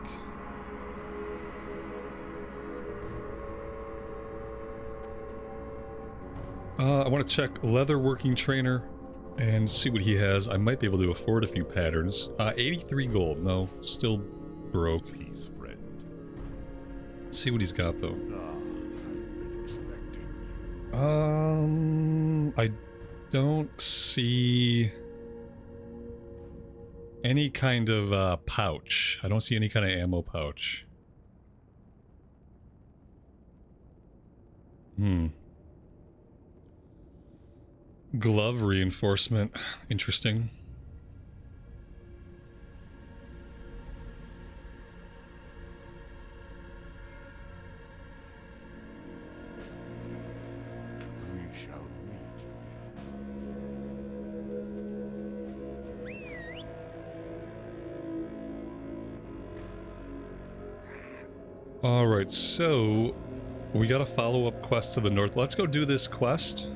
I want to check Leatherworking Trainer and see what he has. I might be able to afford a few patterns. 83 gold. No, still broke. Peace, friend. Let's see what he's got, though. I've been expecting you. I don't see any kind of pouch. I don't see any kind of ammo pouch. Glove reinforcement. Interesting. We shall meet again. Alright, so we got a follow-up quest to the north. Let's go do this quest.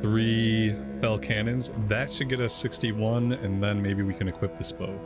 3 fell cannons. That should get us 61, and then maybe we can equip this bow.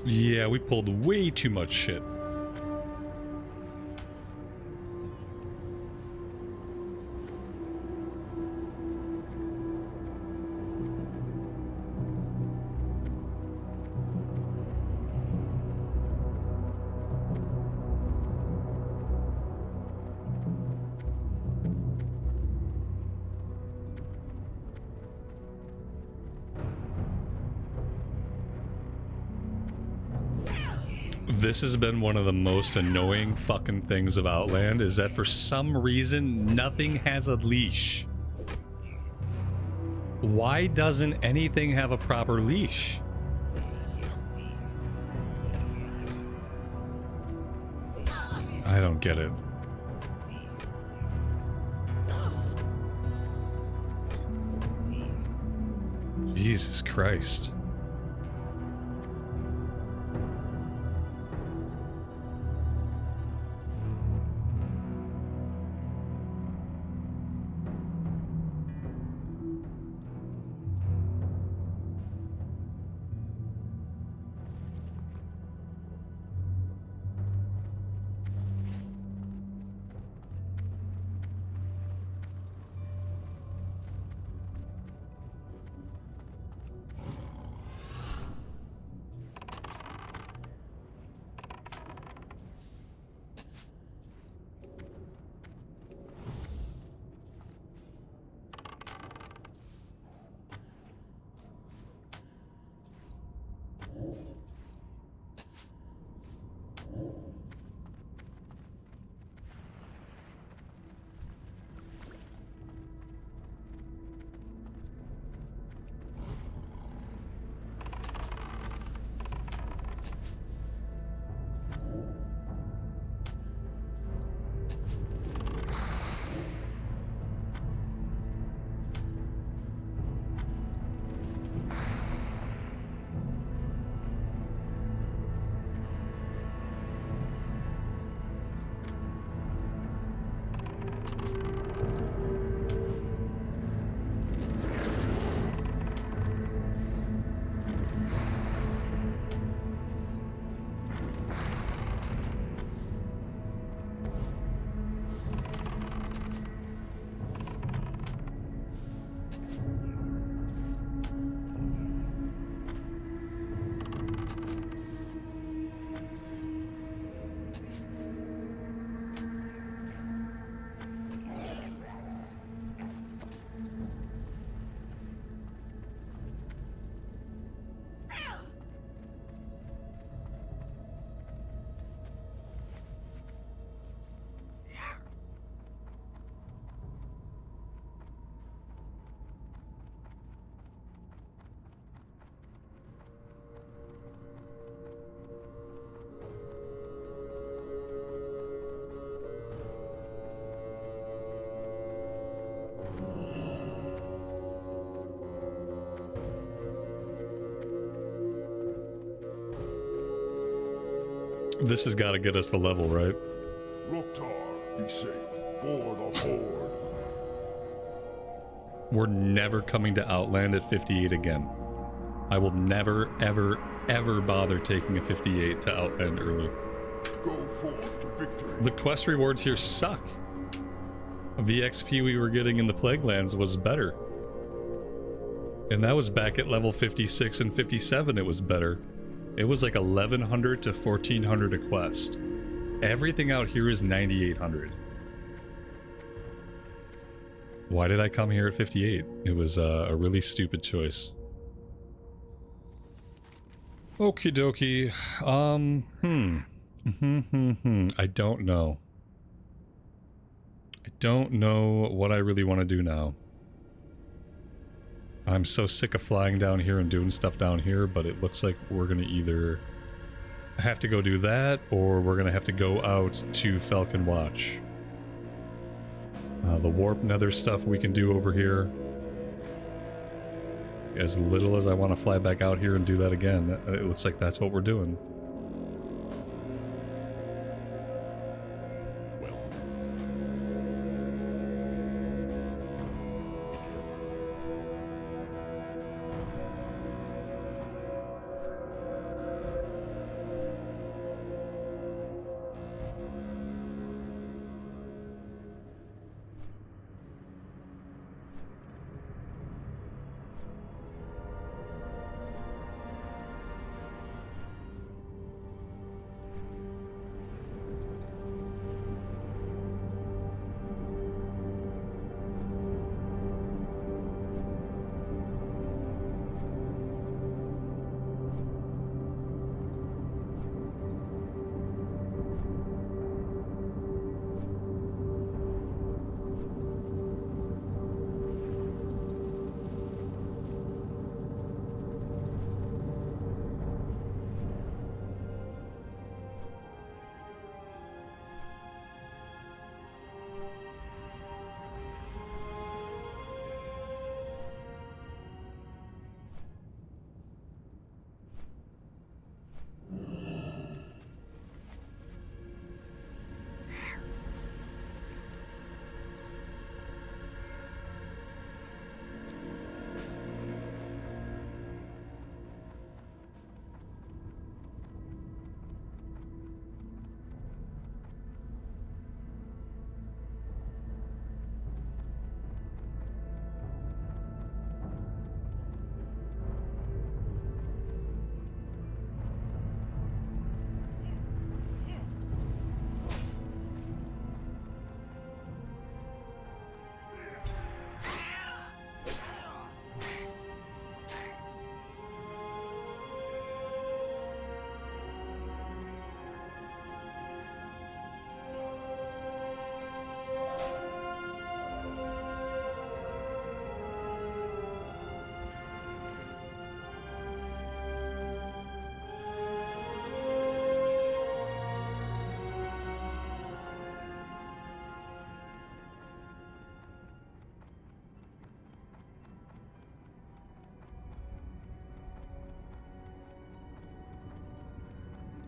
Yeah, we pulled way too much shit. This has been one of the most annoying fucking things of Outland, is that for some reason, nothing has a leash. Why doesn't anything have a proper leash? I don't get it. Jesus Christ. This has got to get us the level, right? Roktar, be safe. For the Horde. We're never coming to Outland at 58 again. I will never, ever, ever bother taking a 58 to Outland early. Go forth to victory. The quest rewards here suck. The XP we were getting in the Plaguelands was better. And that was back at level 56 and 57 it was better. It was like 1100 to 1400 a quest. Everything out here is 9800. Why did I come here at 58? It was a really stupid choice. Okie dokie. I don't know. I don't know what I really want to do now. I'm so sick of flying down here and doing stuff down here, but it looks like we're gonna either have to go do that, or we're gonna have to go out to Falcon Watch. The warp nether stuff we can do over here. As little as I want to fly back out here and do that again, it looks like that's what we're doing.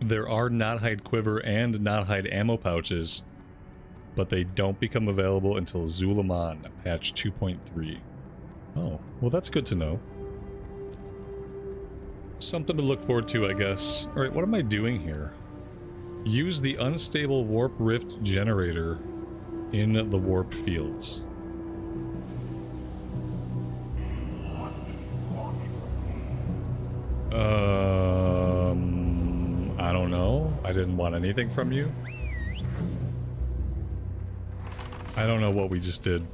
there are not-hide quiver and not-hide ammo pouches, but they don't become available until Zulaman, patch 2.3. Oh, well that's good to know. Something to look forward to, I guess. Alright, what am I doing here? Use the unstable warp rift generator in the warp fields. I don't know. I didn't want anything from you. I don't know what we just did.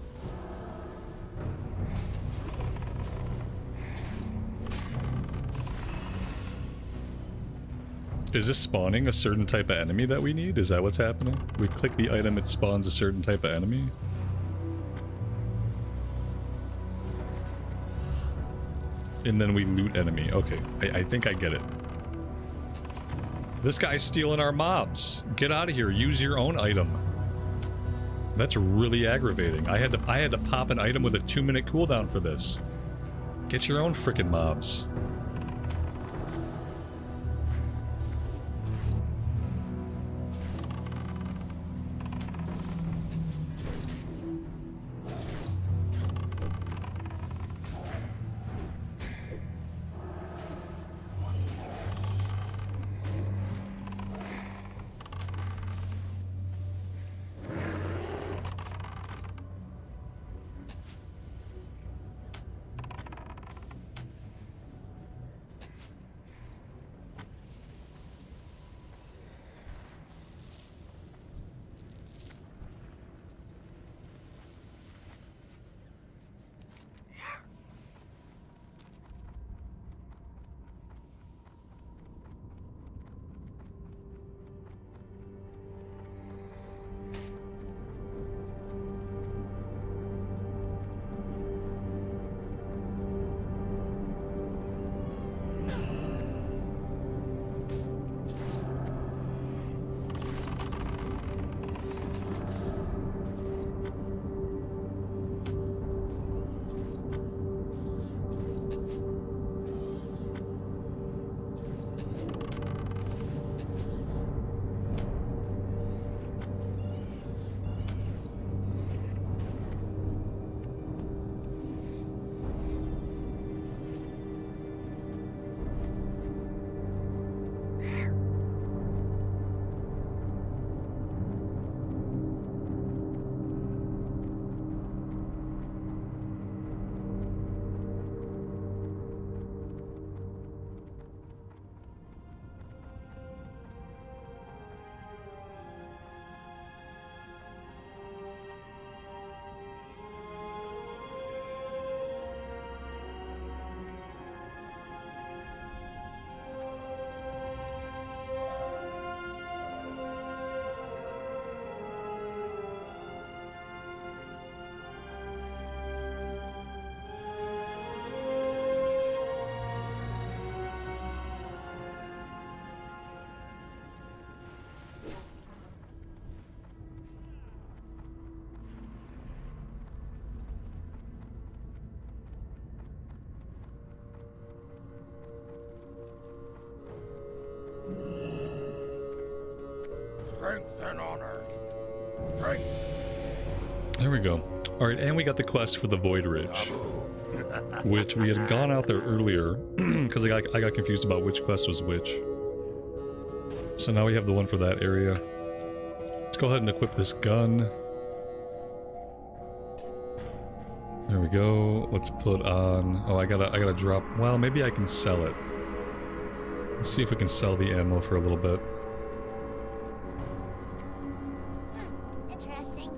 Is this spawning a certain type of enemy that we need? Is that what's happening? We click the item, it spawns a certain type of enemy? And then we loot enemy. Okay, I think I get it. This guy's stealing our mobs. Get out of here. Use your own item. That's really aggravating. I had to pop an item with a 2-minute cooldown for this. Get your own frickin' mobs. Strength and honor. Strength. There we go. Alright, and we got the quest for the Void Ridge, which we had gone out there earlier, because I got confused about which quest was which. So now we have the one for that area. Let's go ahead and equip this gun. There we go. Let's put on... Oh, I gotta drop... Well, maybe I can sell it. Let's see if we can sell the ammo for a little bit. Interesting.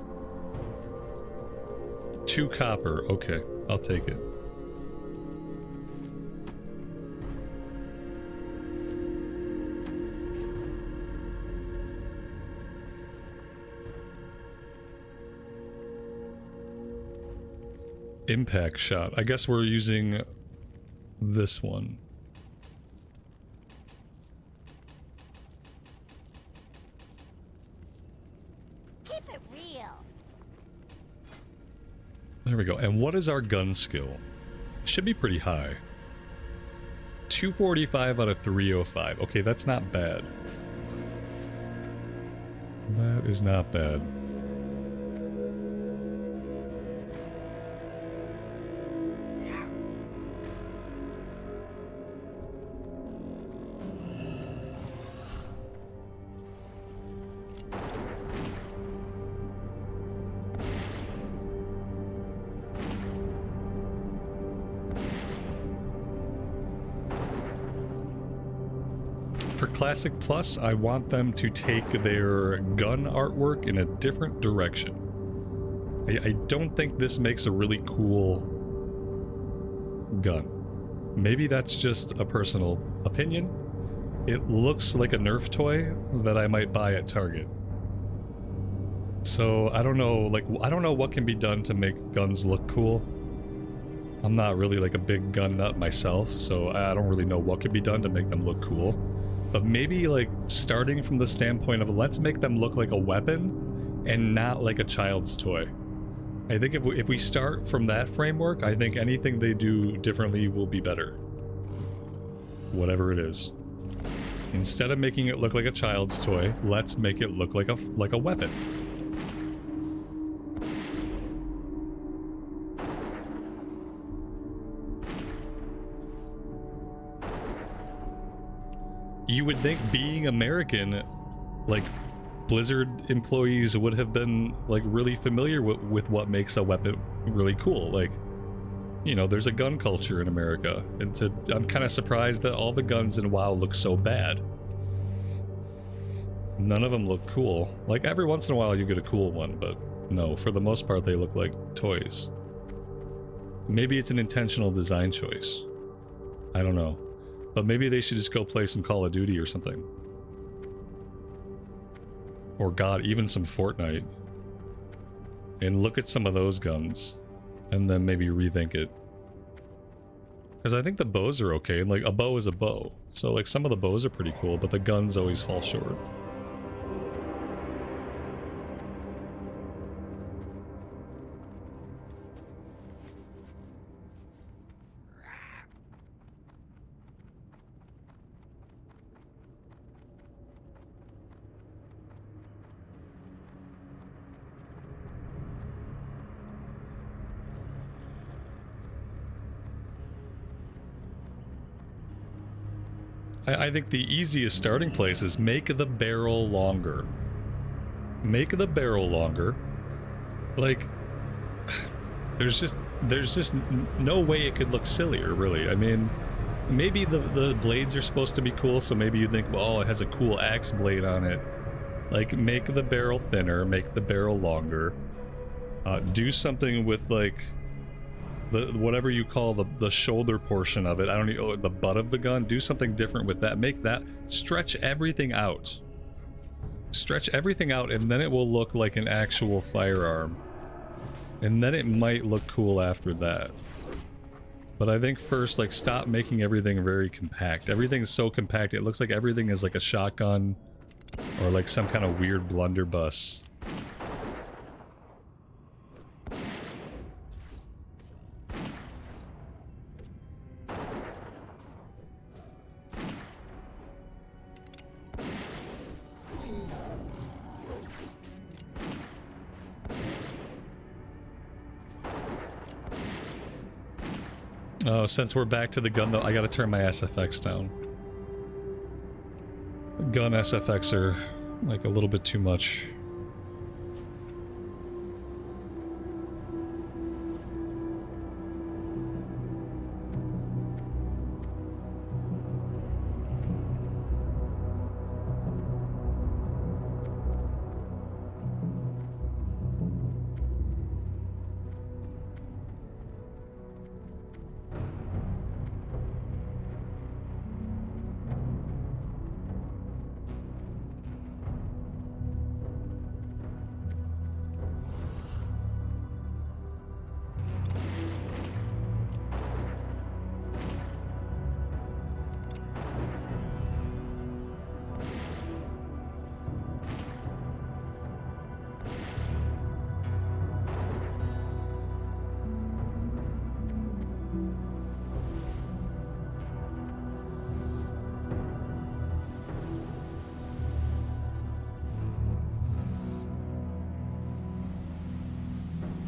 2 copper. Okay, I'll take it. Impact shot. I guess we're using this one. Keep it real. There we go. And what is our gun skill? Should be pretty high. 245 out of 305. Okay, that's not bad. That is not bad. For Classic Plus, I want them to take their gun artwork in a different direction. I don't think this makes a really cool gun. Maybe that's just a personal opinion. It looks like a Nerf toy that I might buy at Target. So I don't know, like, I don't know what can be done to make guns look cool. I'm not really like a big gun nut myself, so I don't really know what could be done to make them look cool. But maybe like starting from the standpoint of let's make them look like a weapon and not like a child's toy. I think if we start from that framework, I think anything they do differently will be better. Whatever it is. Instead of making it look like a child's toy, let's make it look like a weapon. You would think being American, like, Blizzard employees would have been, like, really familiar with what makes a weapon really cool. Like, you know, there's a gun culture in America, and I'm kind of surprised that all the guns in WoW look so bad. None of them look cool. Like, every once in a while you get a cool one, but no, for the most part they look like toys. Maybe it's an intentional design choice. I don't know. But maybe they should just go play some Call of Duty or something. Or god, even some Fortnite. And look at some of those guns. And then maybe rethink it. Because I think the bows are okay. Like, a bow is a bow. So, like, some of the bows are pretty cool, but the guns always fall short. I think the easiest starting place is make the barrel longer. Make the barrel longer. Like, there's just no way it could look sillier, really. I mean, maybe the blades are supposed to be cool, so maybe you think, well, it has a cool axe blade on it. Like, make the barrel thinner, make the barrel longer. Do something with, like, whatever you call the shoulder portion of it. I don't know, the butt of the gun. Do something different with that. Make that, stretch everything out. Stretch everything out, and then it will look like an actual firearm. And then it might look cool after that. But I think first, like, stop making everything very compact. Everything's so compact, it looks like everything is like a shotgun or like some kind of weird blunderbuss. Oh, since we're back to the gun though, I gotta turn my SFX down. Gun SFX are like a little bit too much.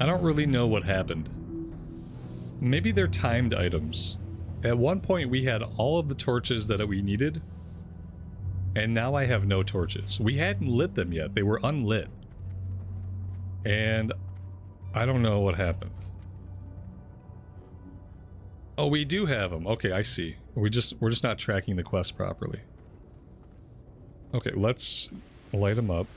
don't really know what happened. Maybe they're timed items. At one point we had all of the torches that we needed, and now I have no torches. We hadn't lit them yet. They were unlit. And I don't know what happened. Oh, we do have them. Okay, I see. We're just not tracking the quest properly. Okay, let's light them up.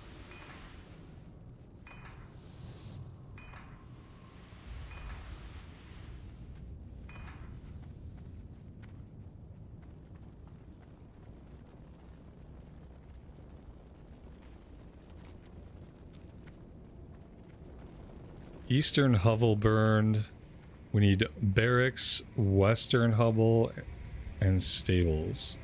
Eastern hovel burned. We need barracks, western hovel, and stables.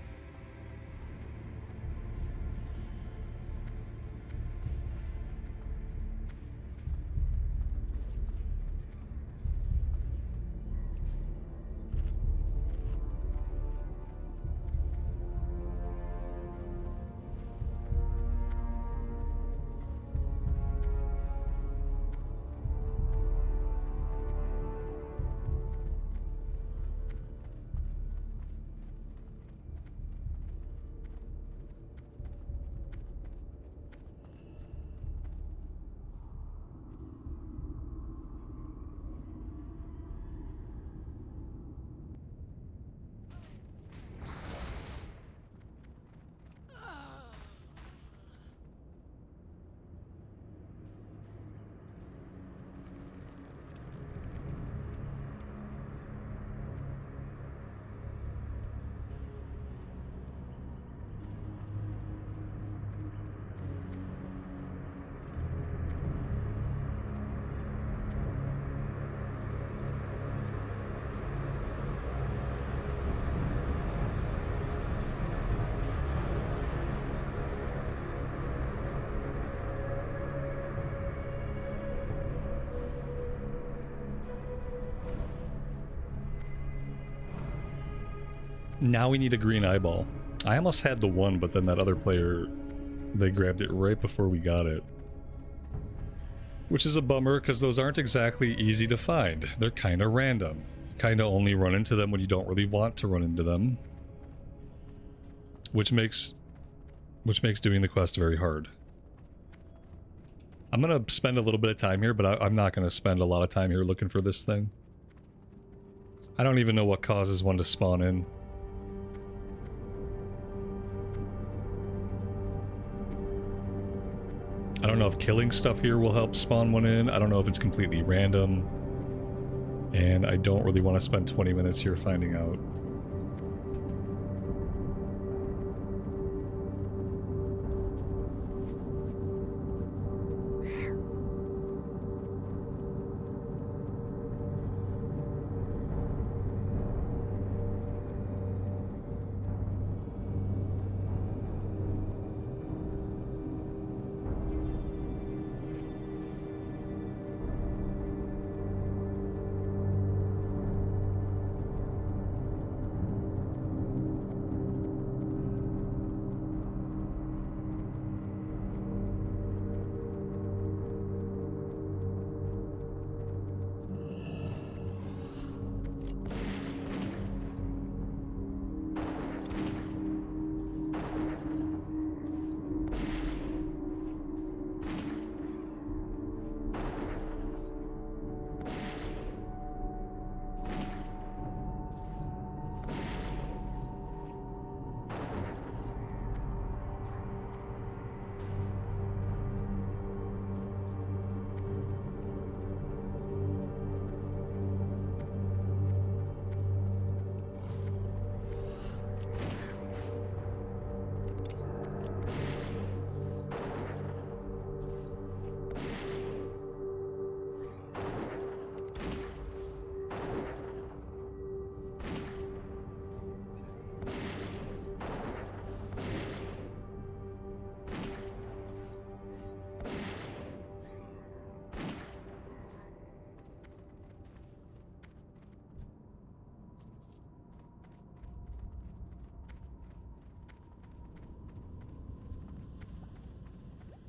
Now we need a green eyeball. I almost had the one, but then that other player, they grabbed it right before we got it. Which is a bummer, because those aren't exactly easy to find. They're kind of random. You kind of only run into them when you don't really want to run into them. Which makes doing the quest very hard. I'm going to spend a little bit of time here, but I'm not going to spend a lot of time here looking for this thing. I don't even know what causes one to spawn in. I don't know if killing stuff here will help spawn one in. I don't know if it's completely random. And I don't really want to spend 20 minutes here finding out.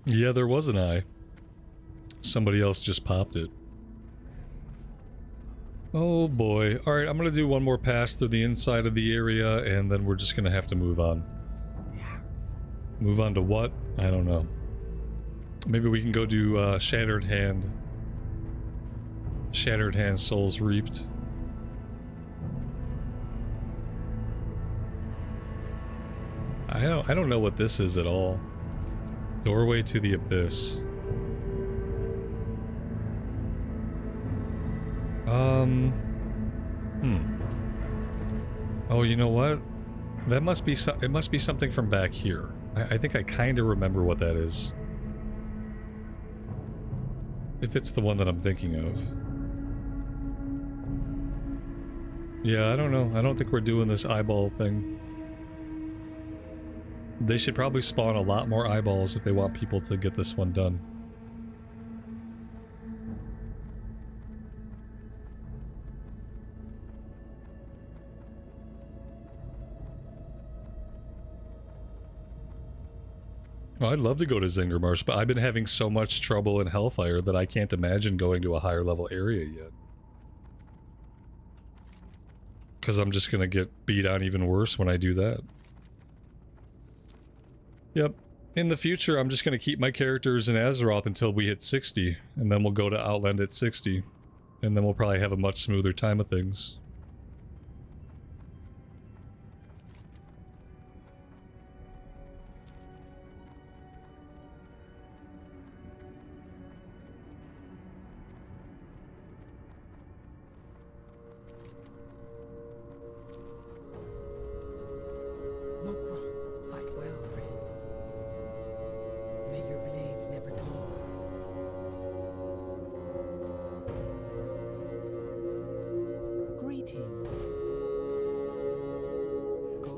Yeah, there was an eye. Somebody else just popped it. Oh boy. Alright, I'm gonna do one more pass through the inside of the area, and then we're just gonna have to move on. Move on to what? I don't know. Maybe we can go do Shattered Hand. Shattered Hand Souls Reaped. I don't know what this is at all. Doorway to the Abyss. Oh, you know what? That must be it must be something from back here. I think I kind of remember what that is. If it's the one that I'm thinking of. Yeah, I don't know. I don't think we're doing this eyeball thing. They should probably spawn a lot more eyeballs if they want people to get this one done. Well, I'd love to go to Zingermarsh, but I've been having so much trouble in Hellfire that I can't imagine going to a higher level area yet. Because I'm just gonna get beat on even worse when I do that. Yep. In the future, I'm just gonna keep my characters in Azeroth until we hit 60, and then we'll go to Outland at 60. And then we'll probably have a much smoother time of things. Fight well, friend. May your blades never dull. Greetings. Go.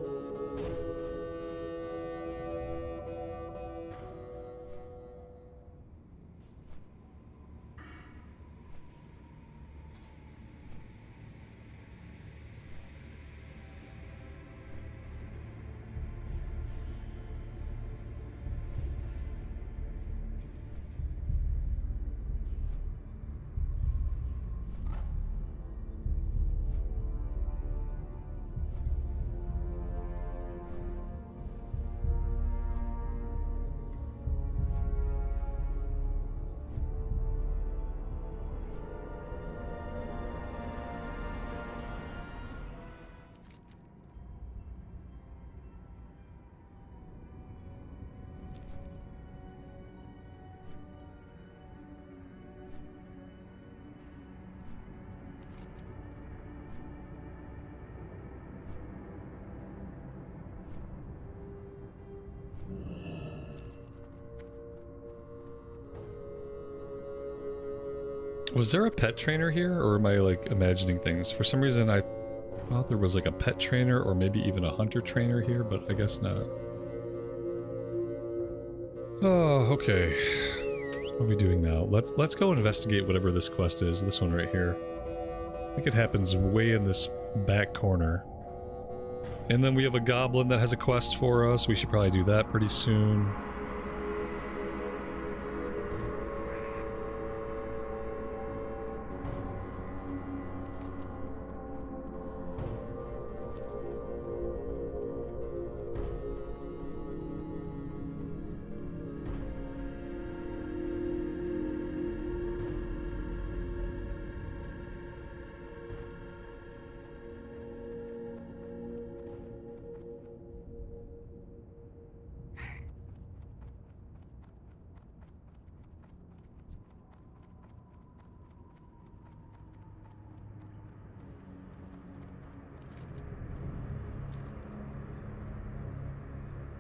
Was there a pet trainer here, or am I, like, imagining things? For some reason, I thought there was, like, a pet trainer, or maybe even a hunter trainer here, but I guess not. Oh, okay. What are we doing now? Let's go investigate whatever this quest is. This one right here. I think it happens way in this back corner. And then we have a goblin that has a quest for us. We should probably do that pretty soon.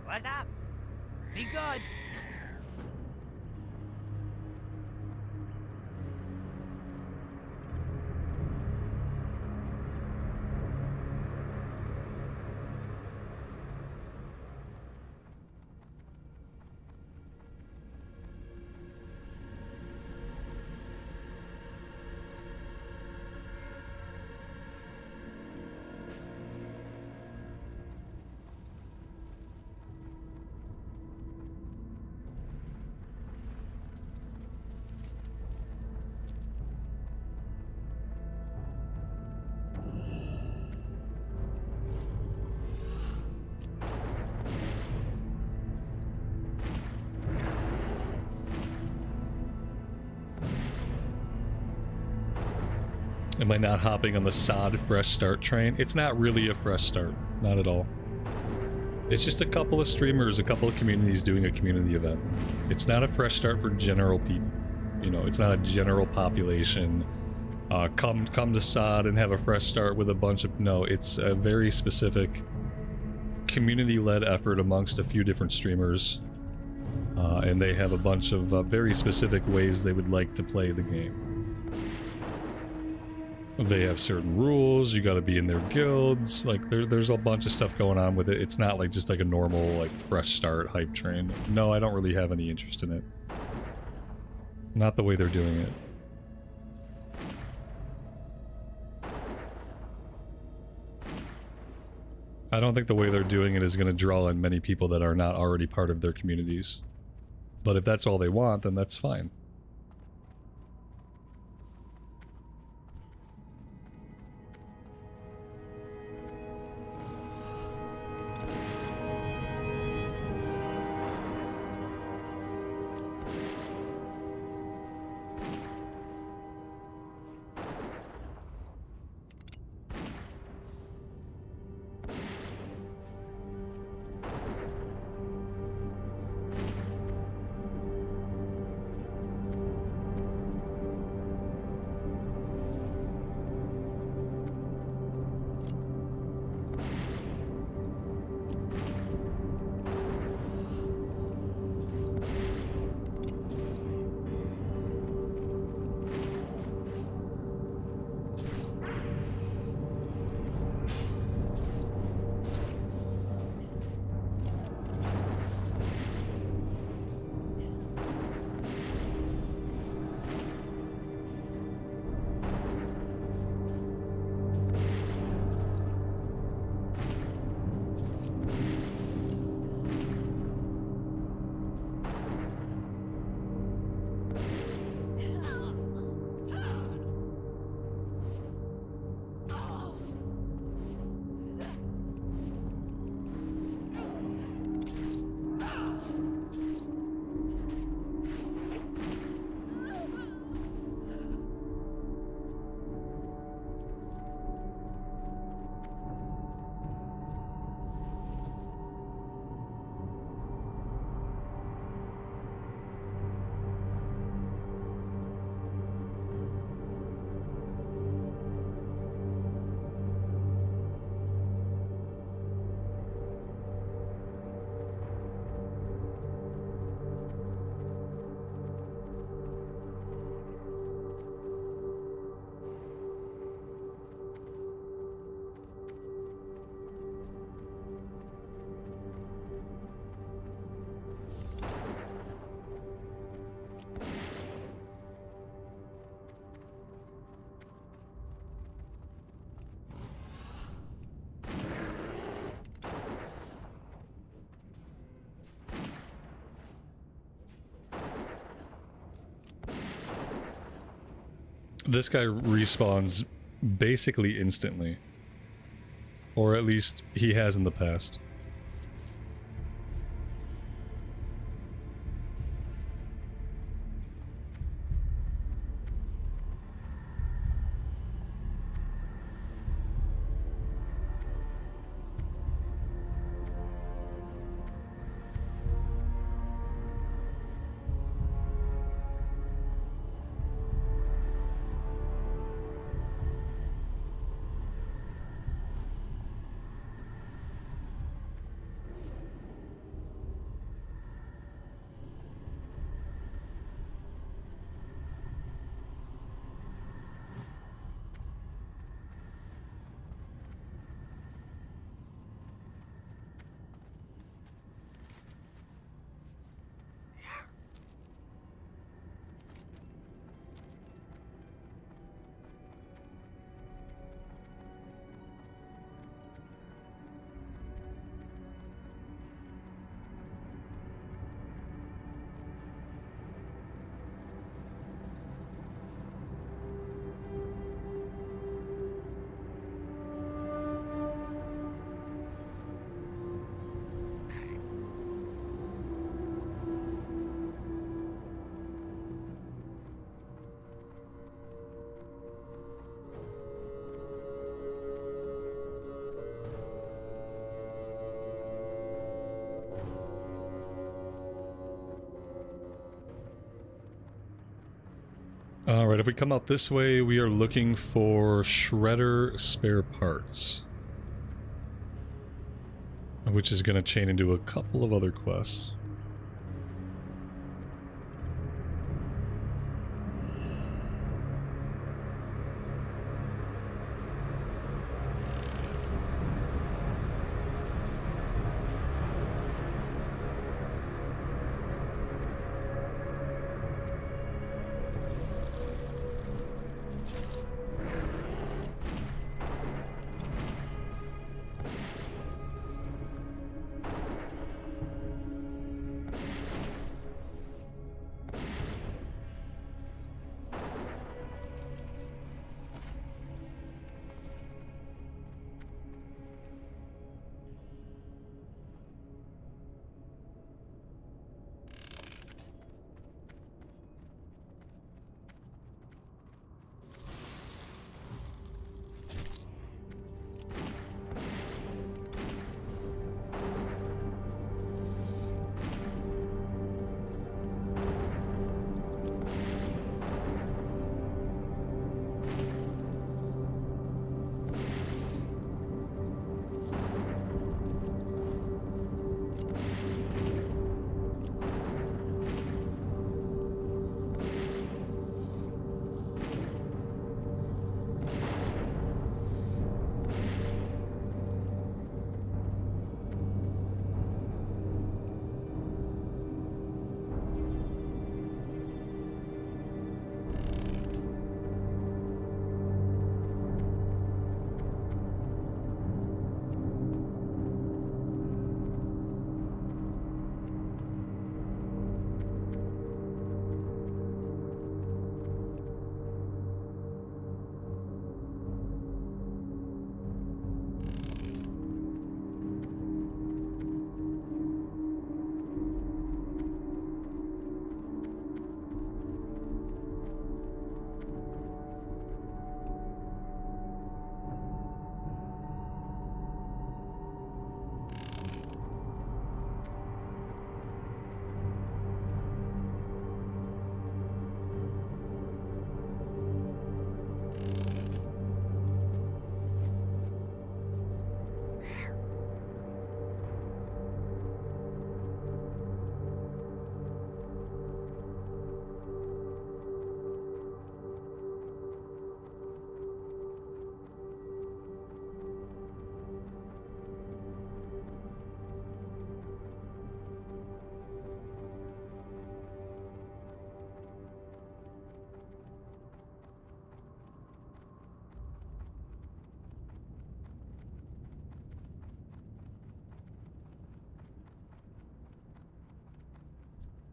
What's up? Be good. Am I not hopping on the sod fresh start train? It's not really a fresh start. Not at all. It's just a couple of streamers, a couple of communities doing a community event. It's not a fresh start for general people. You know, it's not a general population. Come to sod and have a fresh start with a bunch of... No, it's a very specific community-led effort amongst a few different streamers. And they have a bunch of very specific ways they would like to play the game. They have certain rules, you gotta be in their guilds, like there's a bunch of stuff going on with it. It's not like just like a normal like fresh start hype train. No, I don't really have any interest in it. Not the way they're doing it. I don't think the way they're doing it is going to draw in many people that are not already part of their communities. But if that's all they want, then that's fine. This guy respawns basically instantly. Or at least he has in the past. Alright, if we come out this way, we are looking for shredder spare parts. Which is going to chain into a couple of other quests.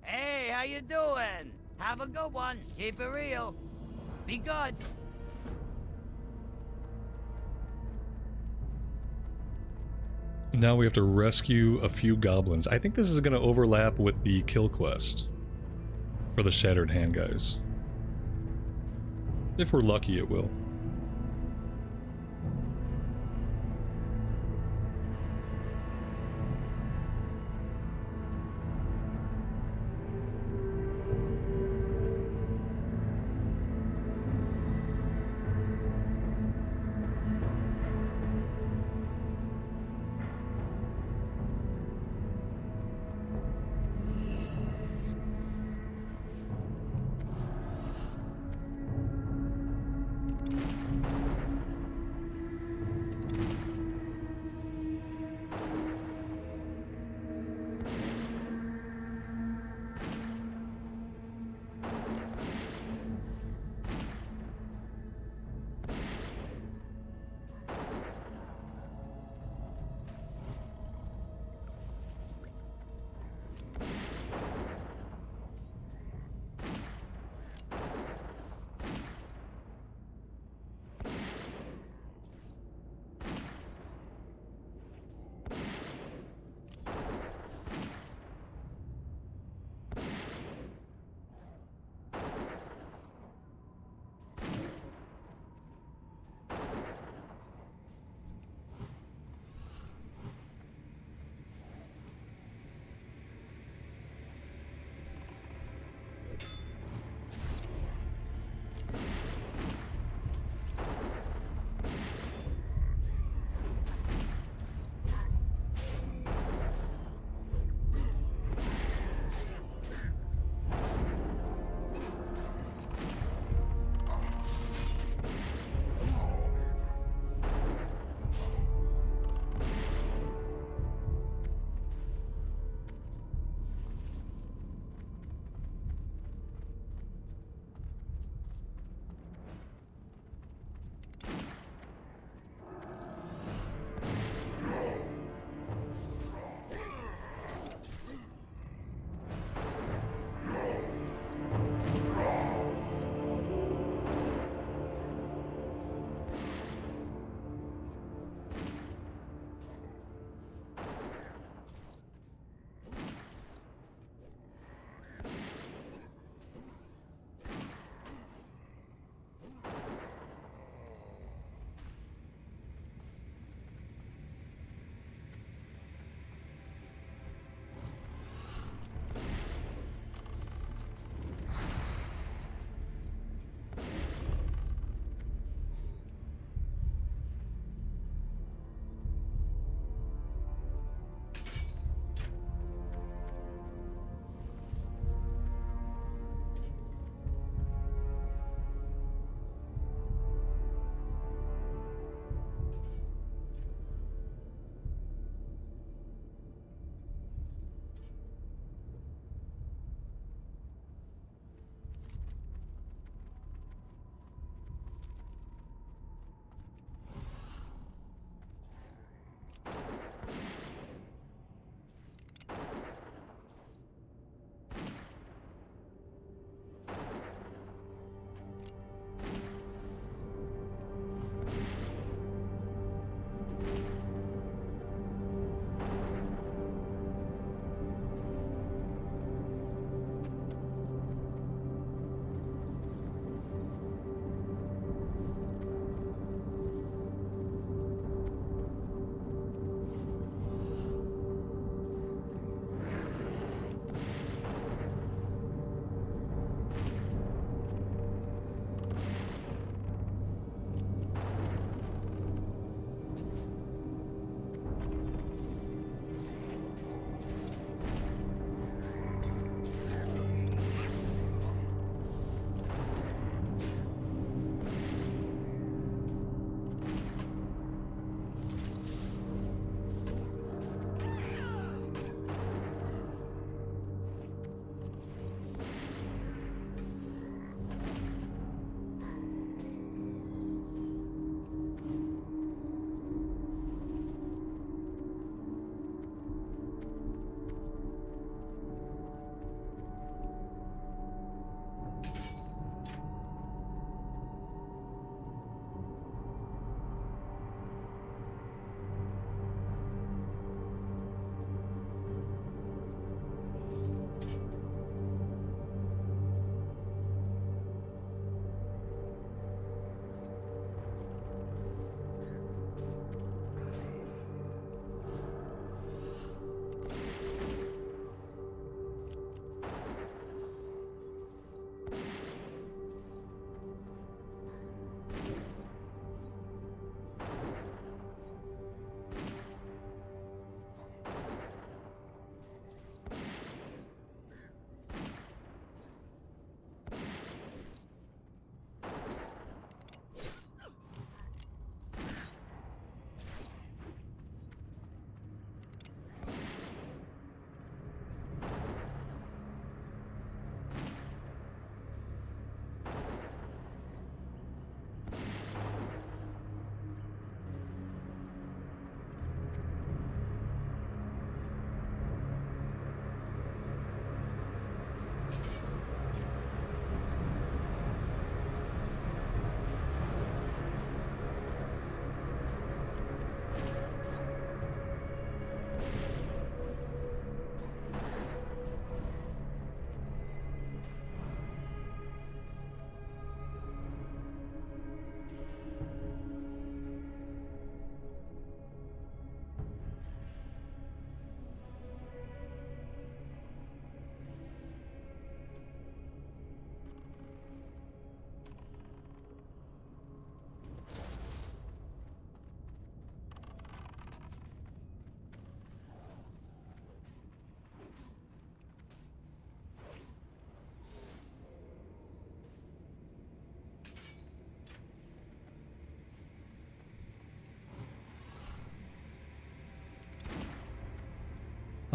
Hey, how you doing? Have a good one. Keep it real. Be good. Now we have to rescue a few goblins. I think this is going to overlap with the kill quest for the Shattered Hand guys. If we're lucky, it will.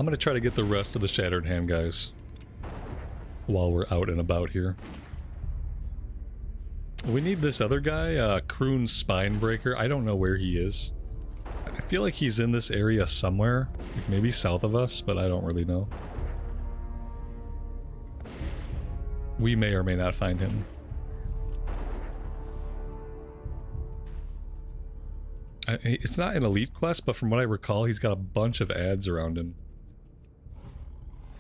I'm gonna try to get the rest of the Shattered Hand guys while we're out and about here. We need this other guy, Croon Spinebreaker. I don't know where he is. I feel like he's in this area somewhere, like maybe south of us, but I don't really know. We may or may not find him. It's not an elite quest, but from what I recall, he's got a bunch of ads around him.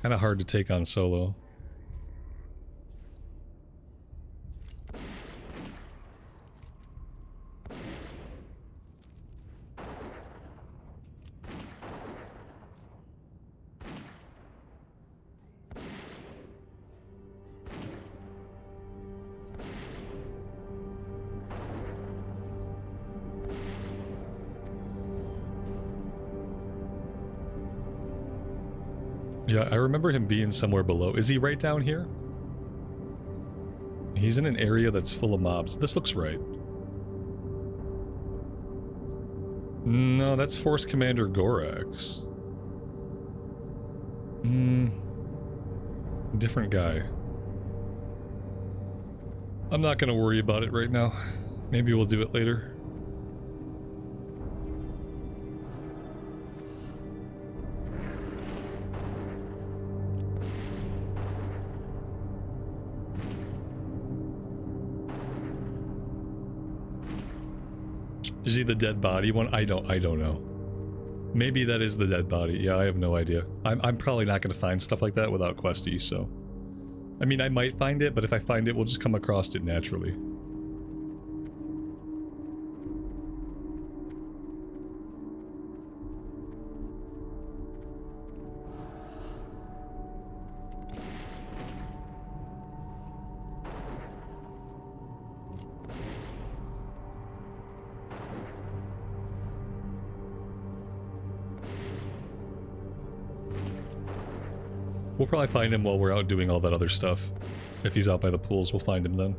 Kind of hard to take on solo. Yeah, I remember him being somewhere below. Is he right down here? He's in an area that's full of mobs. This looks right. No, that's Force Commander Gorax. Different guy. I'm not gonna worry about it right now. Maybe we'll do it later. Is he the dead body one? I don't know. Maybe that is the dead body. Yeah, I have no idea. I'm probably not going to find stuff like that without questies, so... I mean, I might find it, but if I find it, we'll just come across it naturally. We'll probably find him while we're out doing all that other stuff. If he's out by the pools, we'll find him then.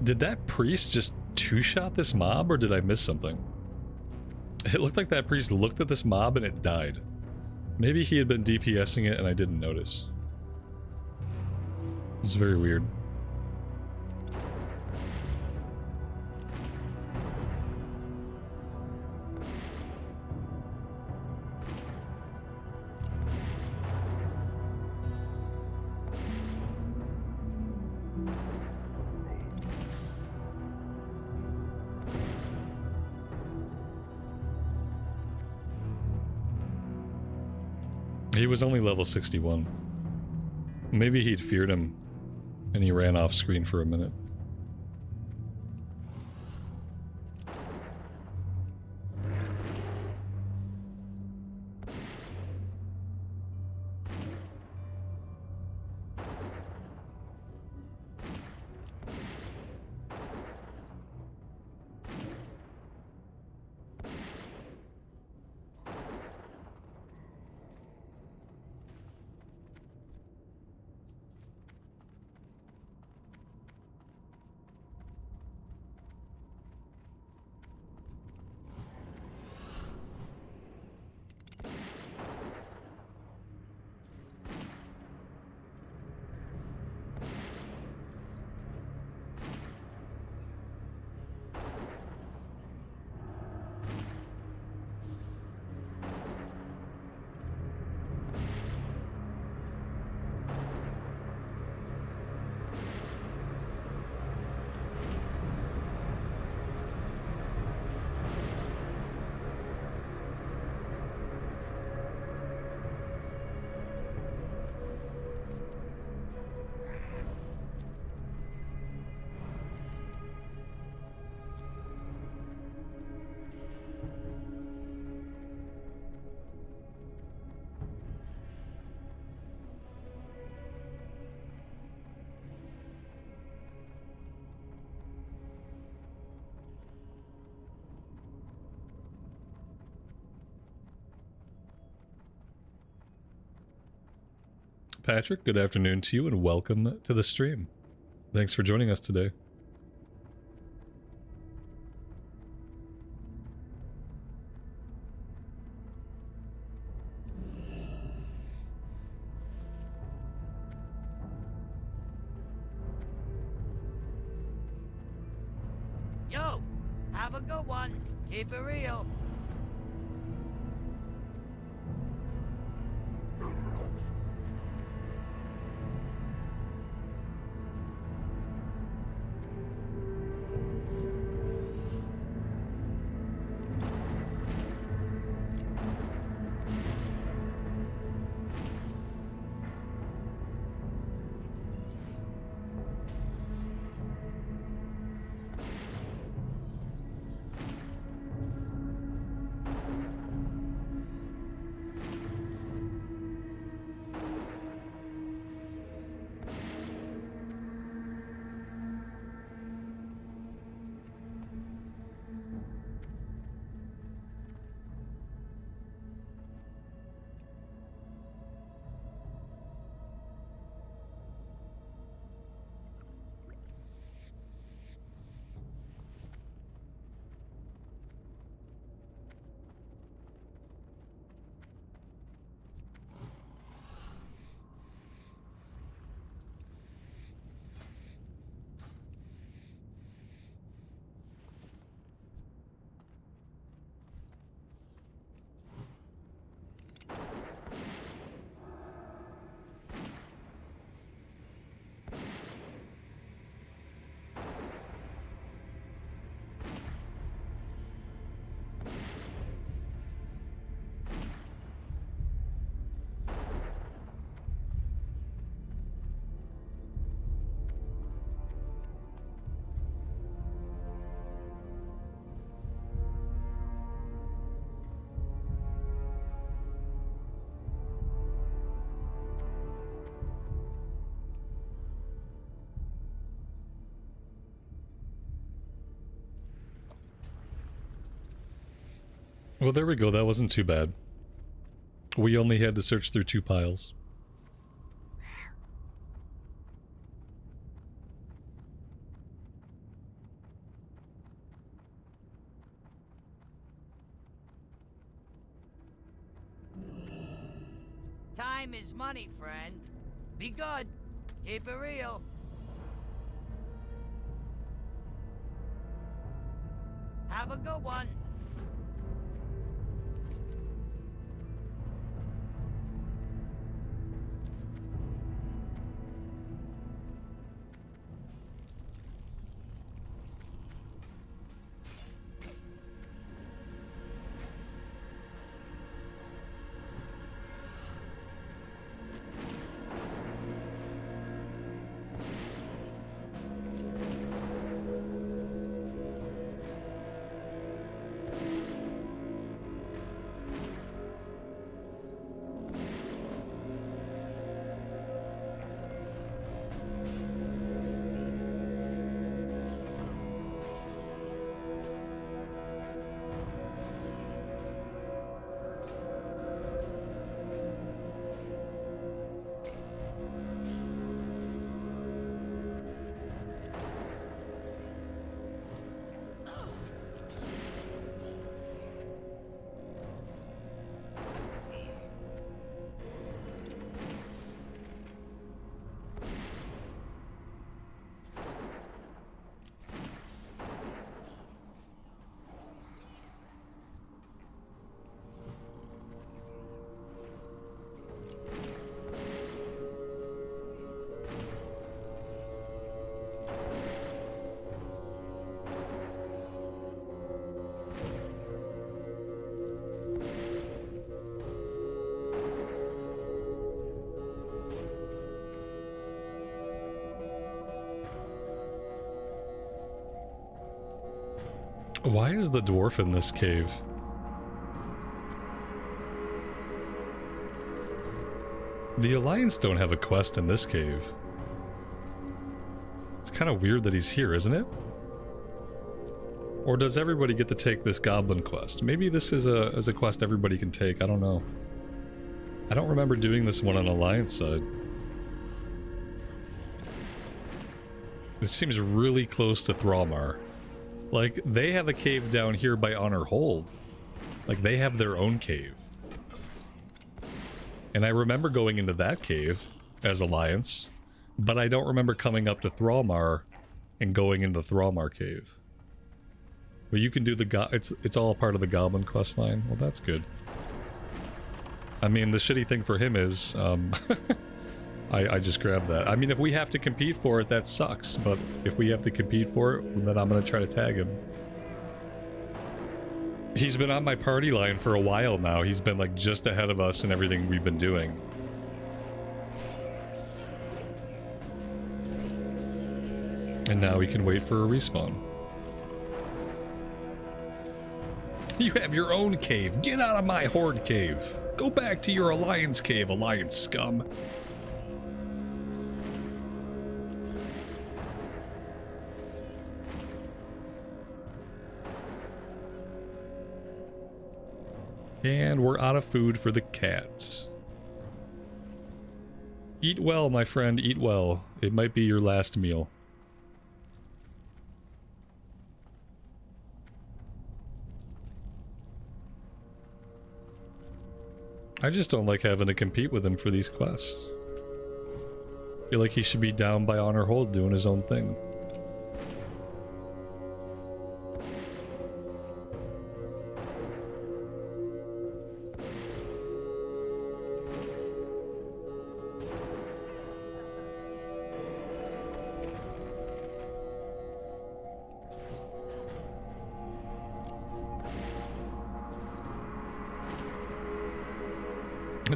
Did that priest just two-shot this mob, or did I miss something? It looked like that priest looked at this mob and it died. Maybe he had been DPSing it and I didn't notice. It's very weird. He was only level 61. Maybe he'd feared him and he ran off screen for a minute. Patrick, good afternoon to you and welcome to the stream. Thanks for joining us today. Yo, have a good one. Keep it real. Well, there we go. That wasn't too bad. We only had to search through 2 piles. Time is money, friend. Be good. Keep it real. Have a good one. Why is the dwarf in this cave? The Alliance don't have a quest in this cave. It's kind of weird that he's here, isn't it? Or does everybody get to take this goblin quest? Maybe this is a quest everybody can take, I don't know. I don't remember doing this one on Alliance side. It seems really close to Thrallmar. Like, they have a cave down here by Honor Hold. Like, they have their own cave. And I remember going into that cave as Alliance, but I don't remember coming up to Thrallmar and going into the Thrallmar cave. But you can do the it's all part of the Goblin quest line. Well, that's good. I mean, the shitty thing for him is, I just grabbed that. I mean, if we have to compete for it, that sucks. But if we have to compete for it, then I'm gonna try to tag him. He's been on my party line for a while now. He's been like just ahead of us in everything we've been doing. And now we can wait for a respawn. You have your own cave. Get out of my Horde cave. Go back to your Alliance cave, Alliance scum. And we're out of food for the cats. Eat well, my friend, eat well. It might be your last meal. I just don't like having to compete with him for these quests. I feel like he should be down by Honor Hold doing his own thing.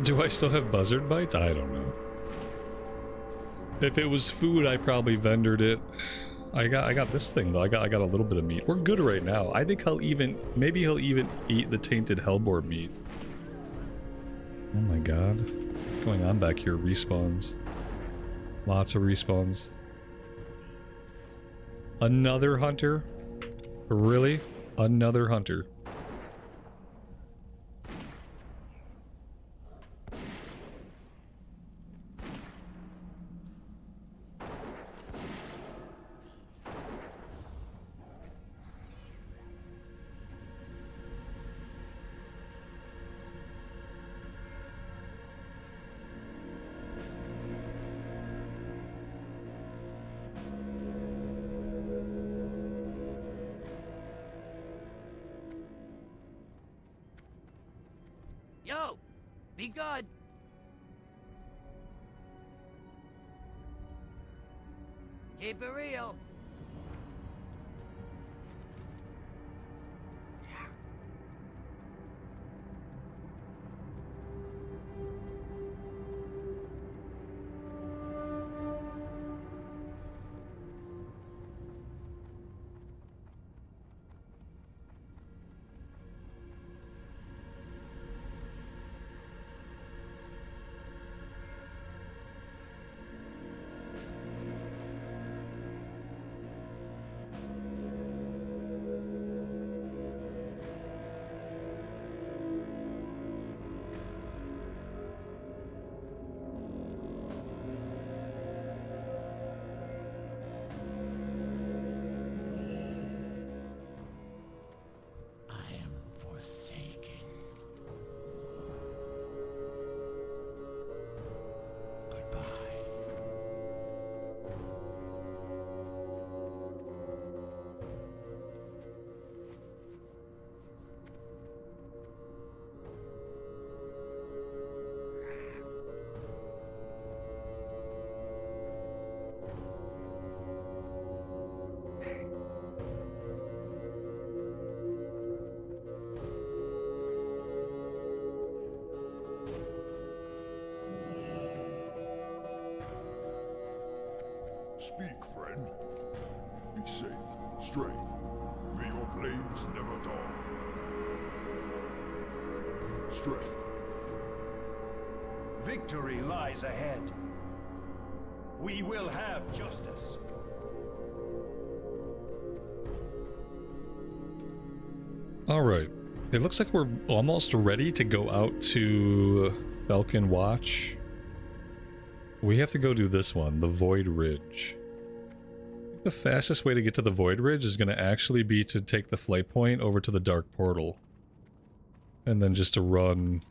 Do I still have buzzard bites? I don't know. If it was food, I probably vendored it. I got this thing though. I got a little bit of meat. We're good right now. I think maybe he'll even eat the tainted hellboar meat. Oh my god. What's going on back here? Respawns. Lots of respawns. Another hunter? Really? Another hunter. Yo, be good. Keep it real. Speak, friend. Be safe, strength. May your blades never dull. Strength. Victory lies ahead. We will have justice. All right. It looks like we're almost ready to go out to Falcon Watch. We have to go do this one, the Void Ridge. The fastest way to get to the Void Ridge is going to actually be to take the flight point over to the Dark Portal. And then just to run.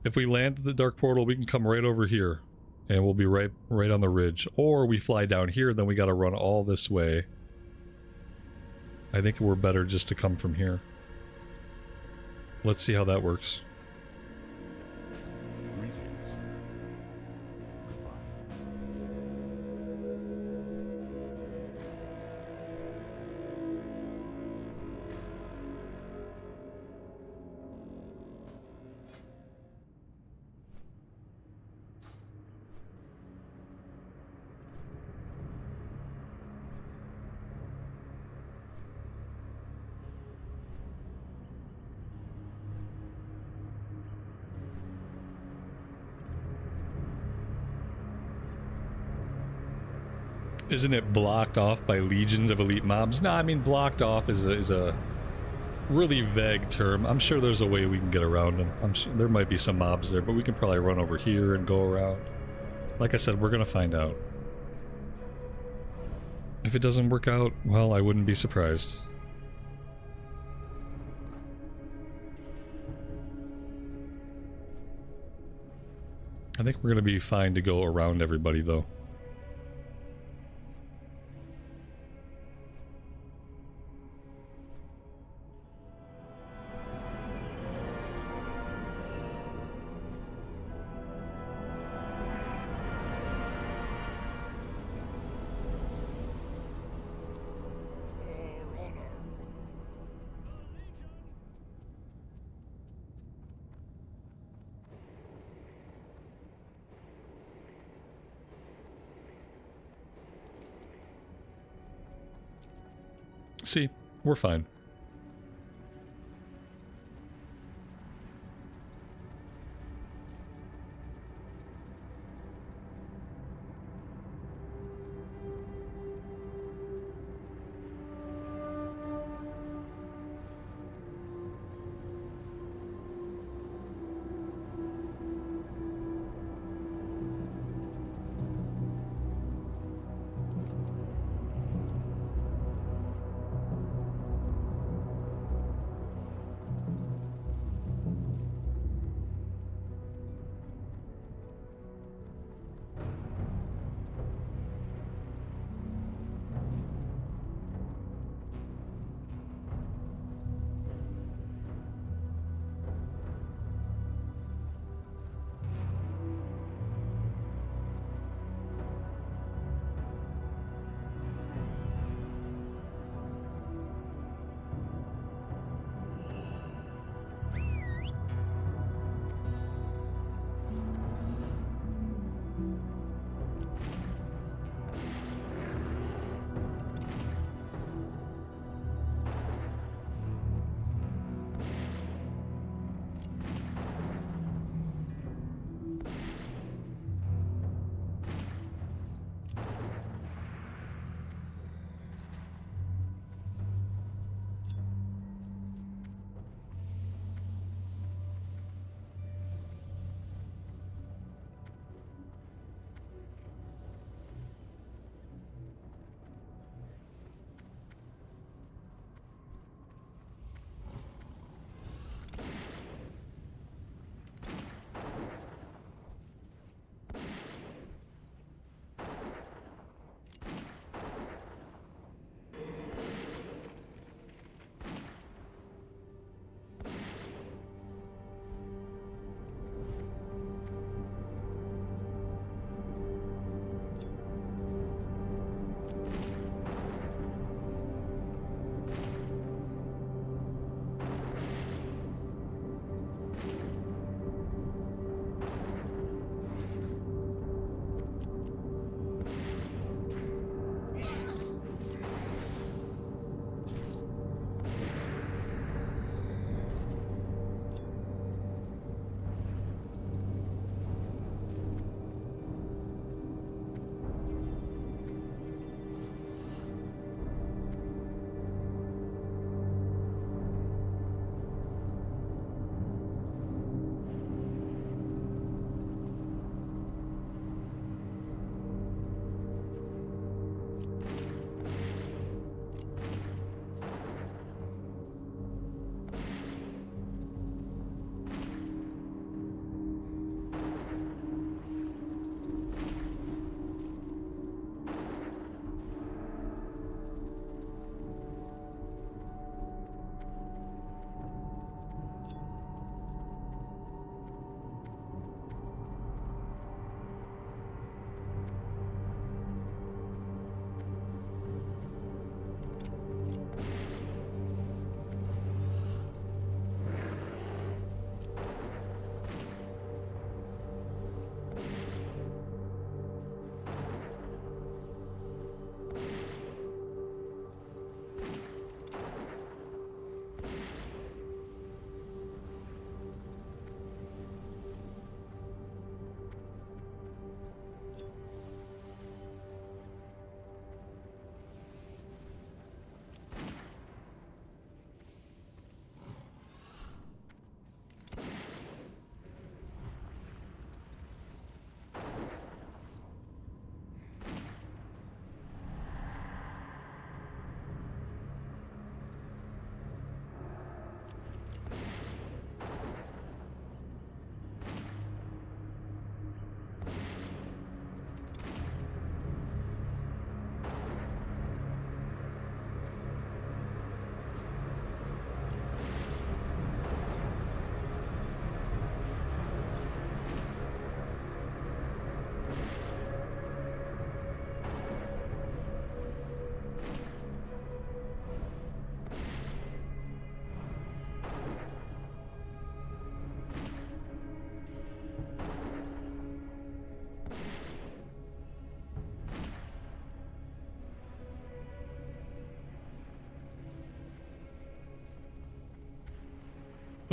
If we land at the Dark Portal, we can come right over here. And we'll be right on the ridge. Or we fly down here, then we got to run all this way. I think we're better just to come from here. Let's see how that works. Greetings. Goodbye. Isn't it blocked off by legions of elite mobs? No, I mean blocked off is a really vague term. I'm sure there's a way we can get around them. I'm sure there might be some mobs there, but we can probably run over here and go around. Like I said, we're gonna find out. If it doesn't work out, well, I wouldn't be surprised. I think we're gonna be fine to go around everybody, though. See, we're fine.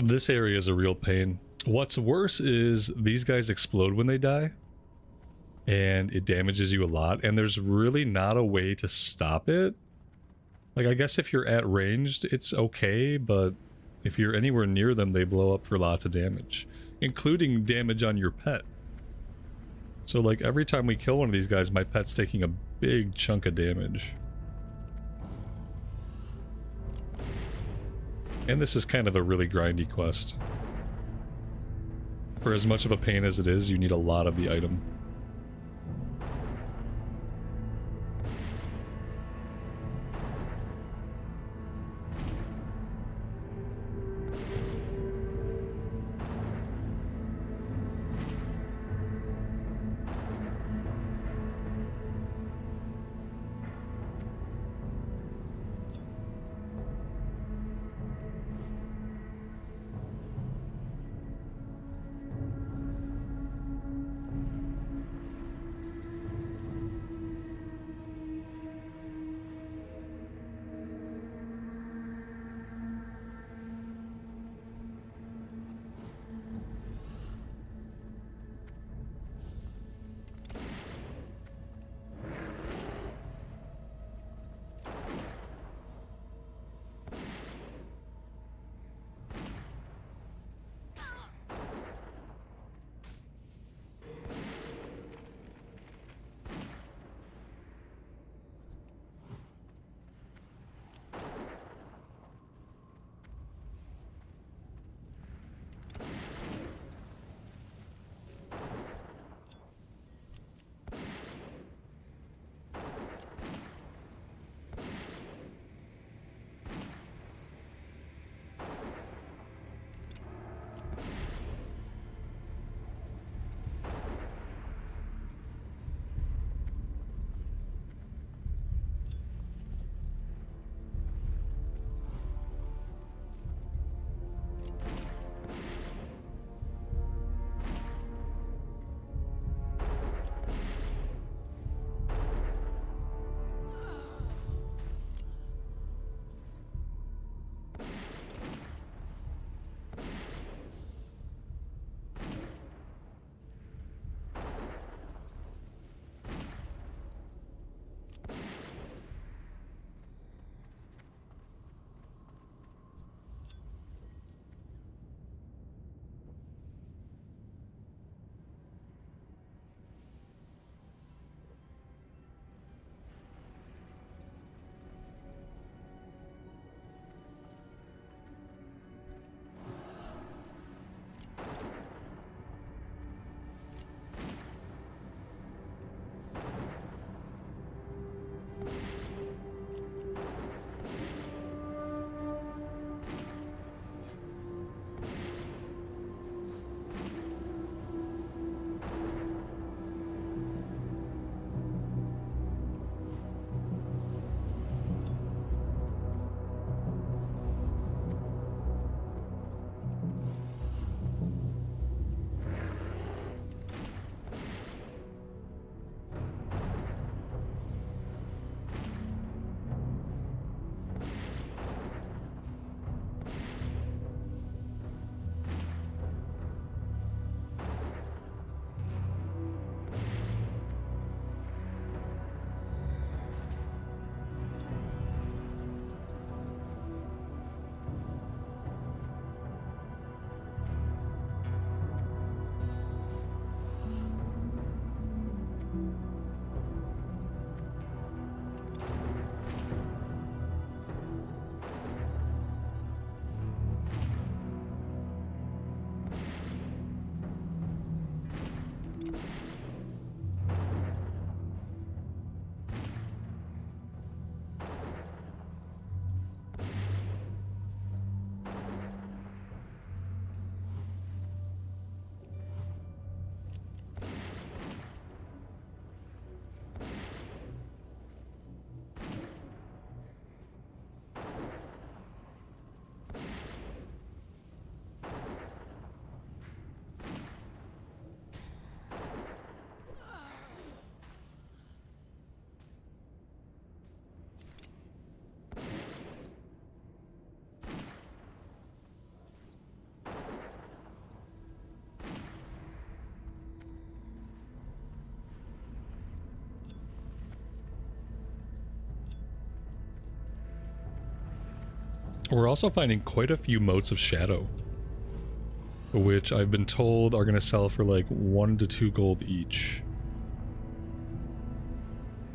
This area is a real pain. What's worse is these guys explode when they die, and it damages you a lot, and there's really not a way to stop it. Like, I guess if you're at ranged, it's okay, but if you're anywhere near them, they blow up for lots of damage, including damage on your pet. So, like, every time we kill one of these guys, my pet's taking a big chunk of damage. And this is kind of a really grindy quest. For as much of a pain as it is, you need a lot of the item. We're also finding quite a few motes of shadow, which I've been told are going to sell for like 1 to 2 gold each.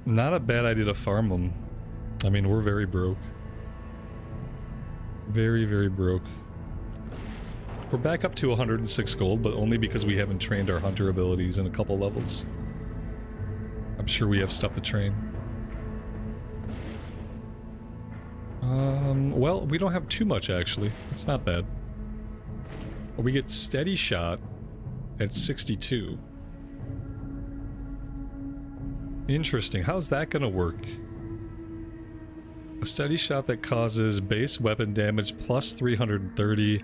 Not a bad idea to farm them. I mean, we're very broke. Very, very broke. We're back up to 106 gold, but only because we haven't trained our hunter abilities in a couple levels. I'm sure we have stuff to train. Well, we don't have too much actually. It's not bad. We get steady shot at 62. Interesting. How's that gonna work? A steady shot that causes base weapon damage plus 330,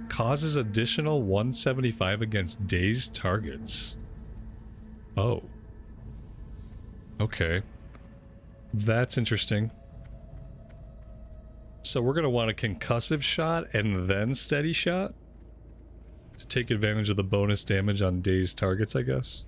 causes additional 175 against dazed targets. Oh. Okay. That's interesting. So we're going to want a concussive shot and then steady shot to take advantage of the bonus damage on dazed targets, I guess.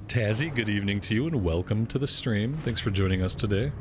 Tazzy, good evening to you and welcome to the stream. Thanks for joining us today.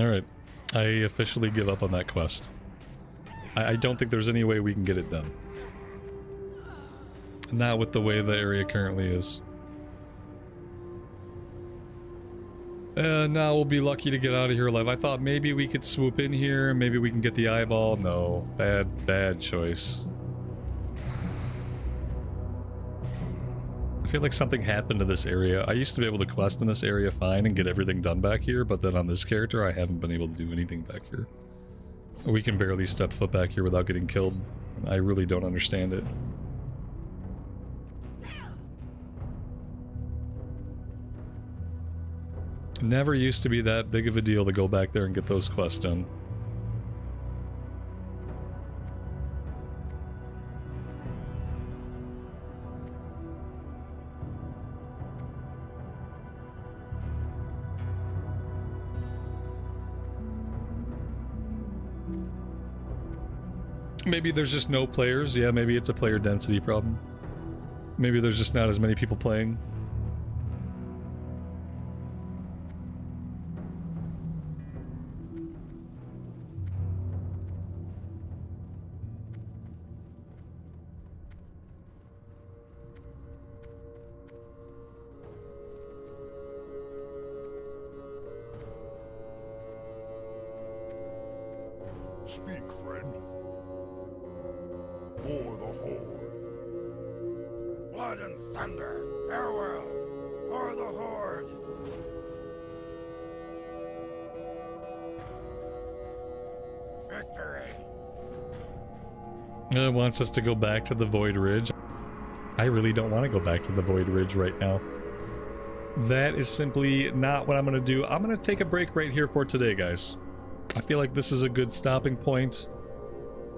Alright. I officially give up on that quest. I don't think there's any way we can get it done. Not with the way the area currently is. Now we'll be lucky to get out of here alive. I thought maybe we could swoop in here, maybe we can get the eyeball. No, bad choice. I feel like something happened to this area. I used to be able to quest in this area fine and get everything done back here, but then on this character I haven't been able to do anything back here. We can barely step foot back here without getting killed. I really don't understand it. Never used to be that big of a deal to go back there and get those quests done. Maybe there's just no players. Yeah, maybe it's a player density problem. Maybe there's just not as many people playing. Speak, friend. For the Horde. Blood and thunder, farewell. For the Horde. Victory. It wants us to go back to the Void Ridge. I really don't want to go back to the Void Ridge right now. That is simply not what I'm going to do. I'm going to take a break right here for today, guys. I feel like this is a good stopping point.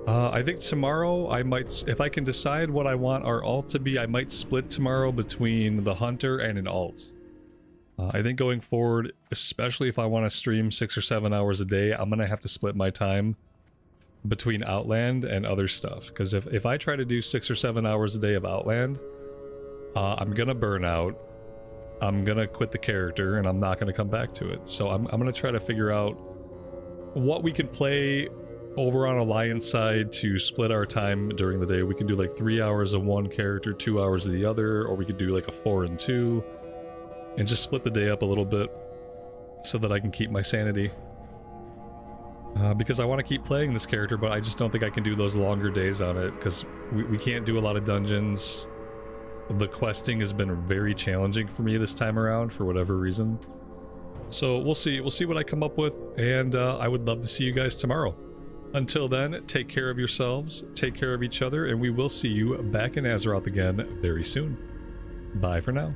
I think tomorrow I might, if I can decide what I want our alt to be, I might split tomorrow between the Hunter and an alt. I think going forward, especially if I want to stream 6 or 7 hours a day, I'm going to have to split my time between Outland and other stuff. Because if I try to do 6 or 7 hours a day of Outland, I'm going to burn out. I'm going to quit the character and I'm not going to come back to it. So I'm going to try to figure out what we can play over on Alliance side to split our time during the day. We can do like 3 hours of one character, 2 hours of the other, or we could do like a 4 and 2 and just split the day up a little bit so that I can keep my sanity. Because I want to keep playing this character, but I just don't think I can do those longer days on it because we can't do a lot of dungeons. The questing has been very challenging for me this time around for whatever reason. So we'll see what I come up with, and I would love to see you guys tomorrow. Until then, take care of yourselves, take care of each other, and we will see you back in Azeroth again very soon. Bye for now.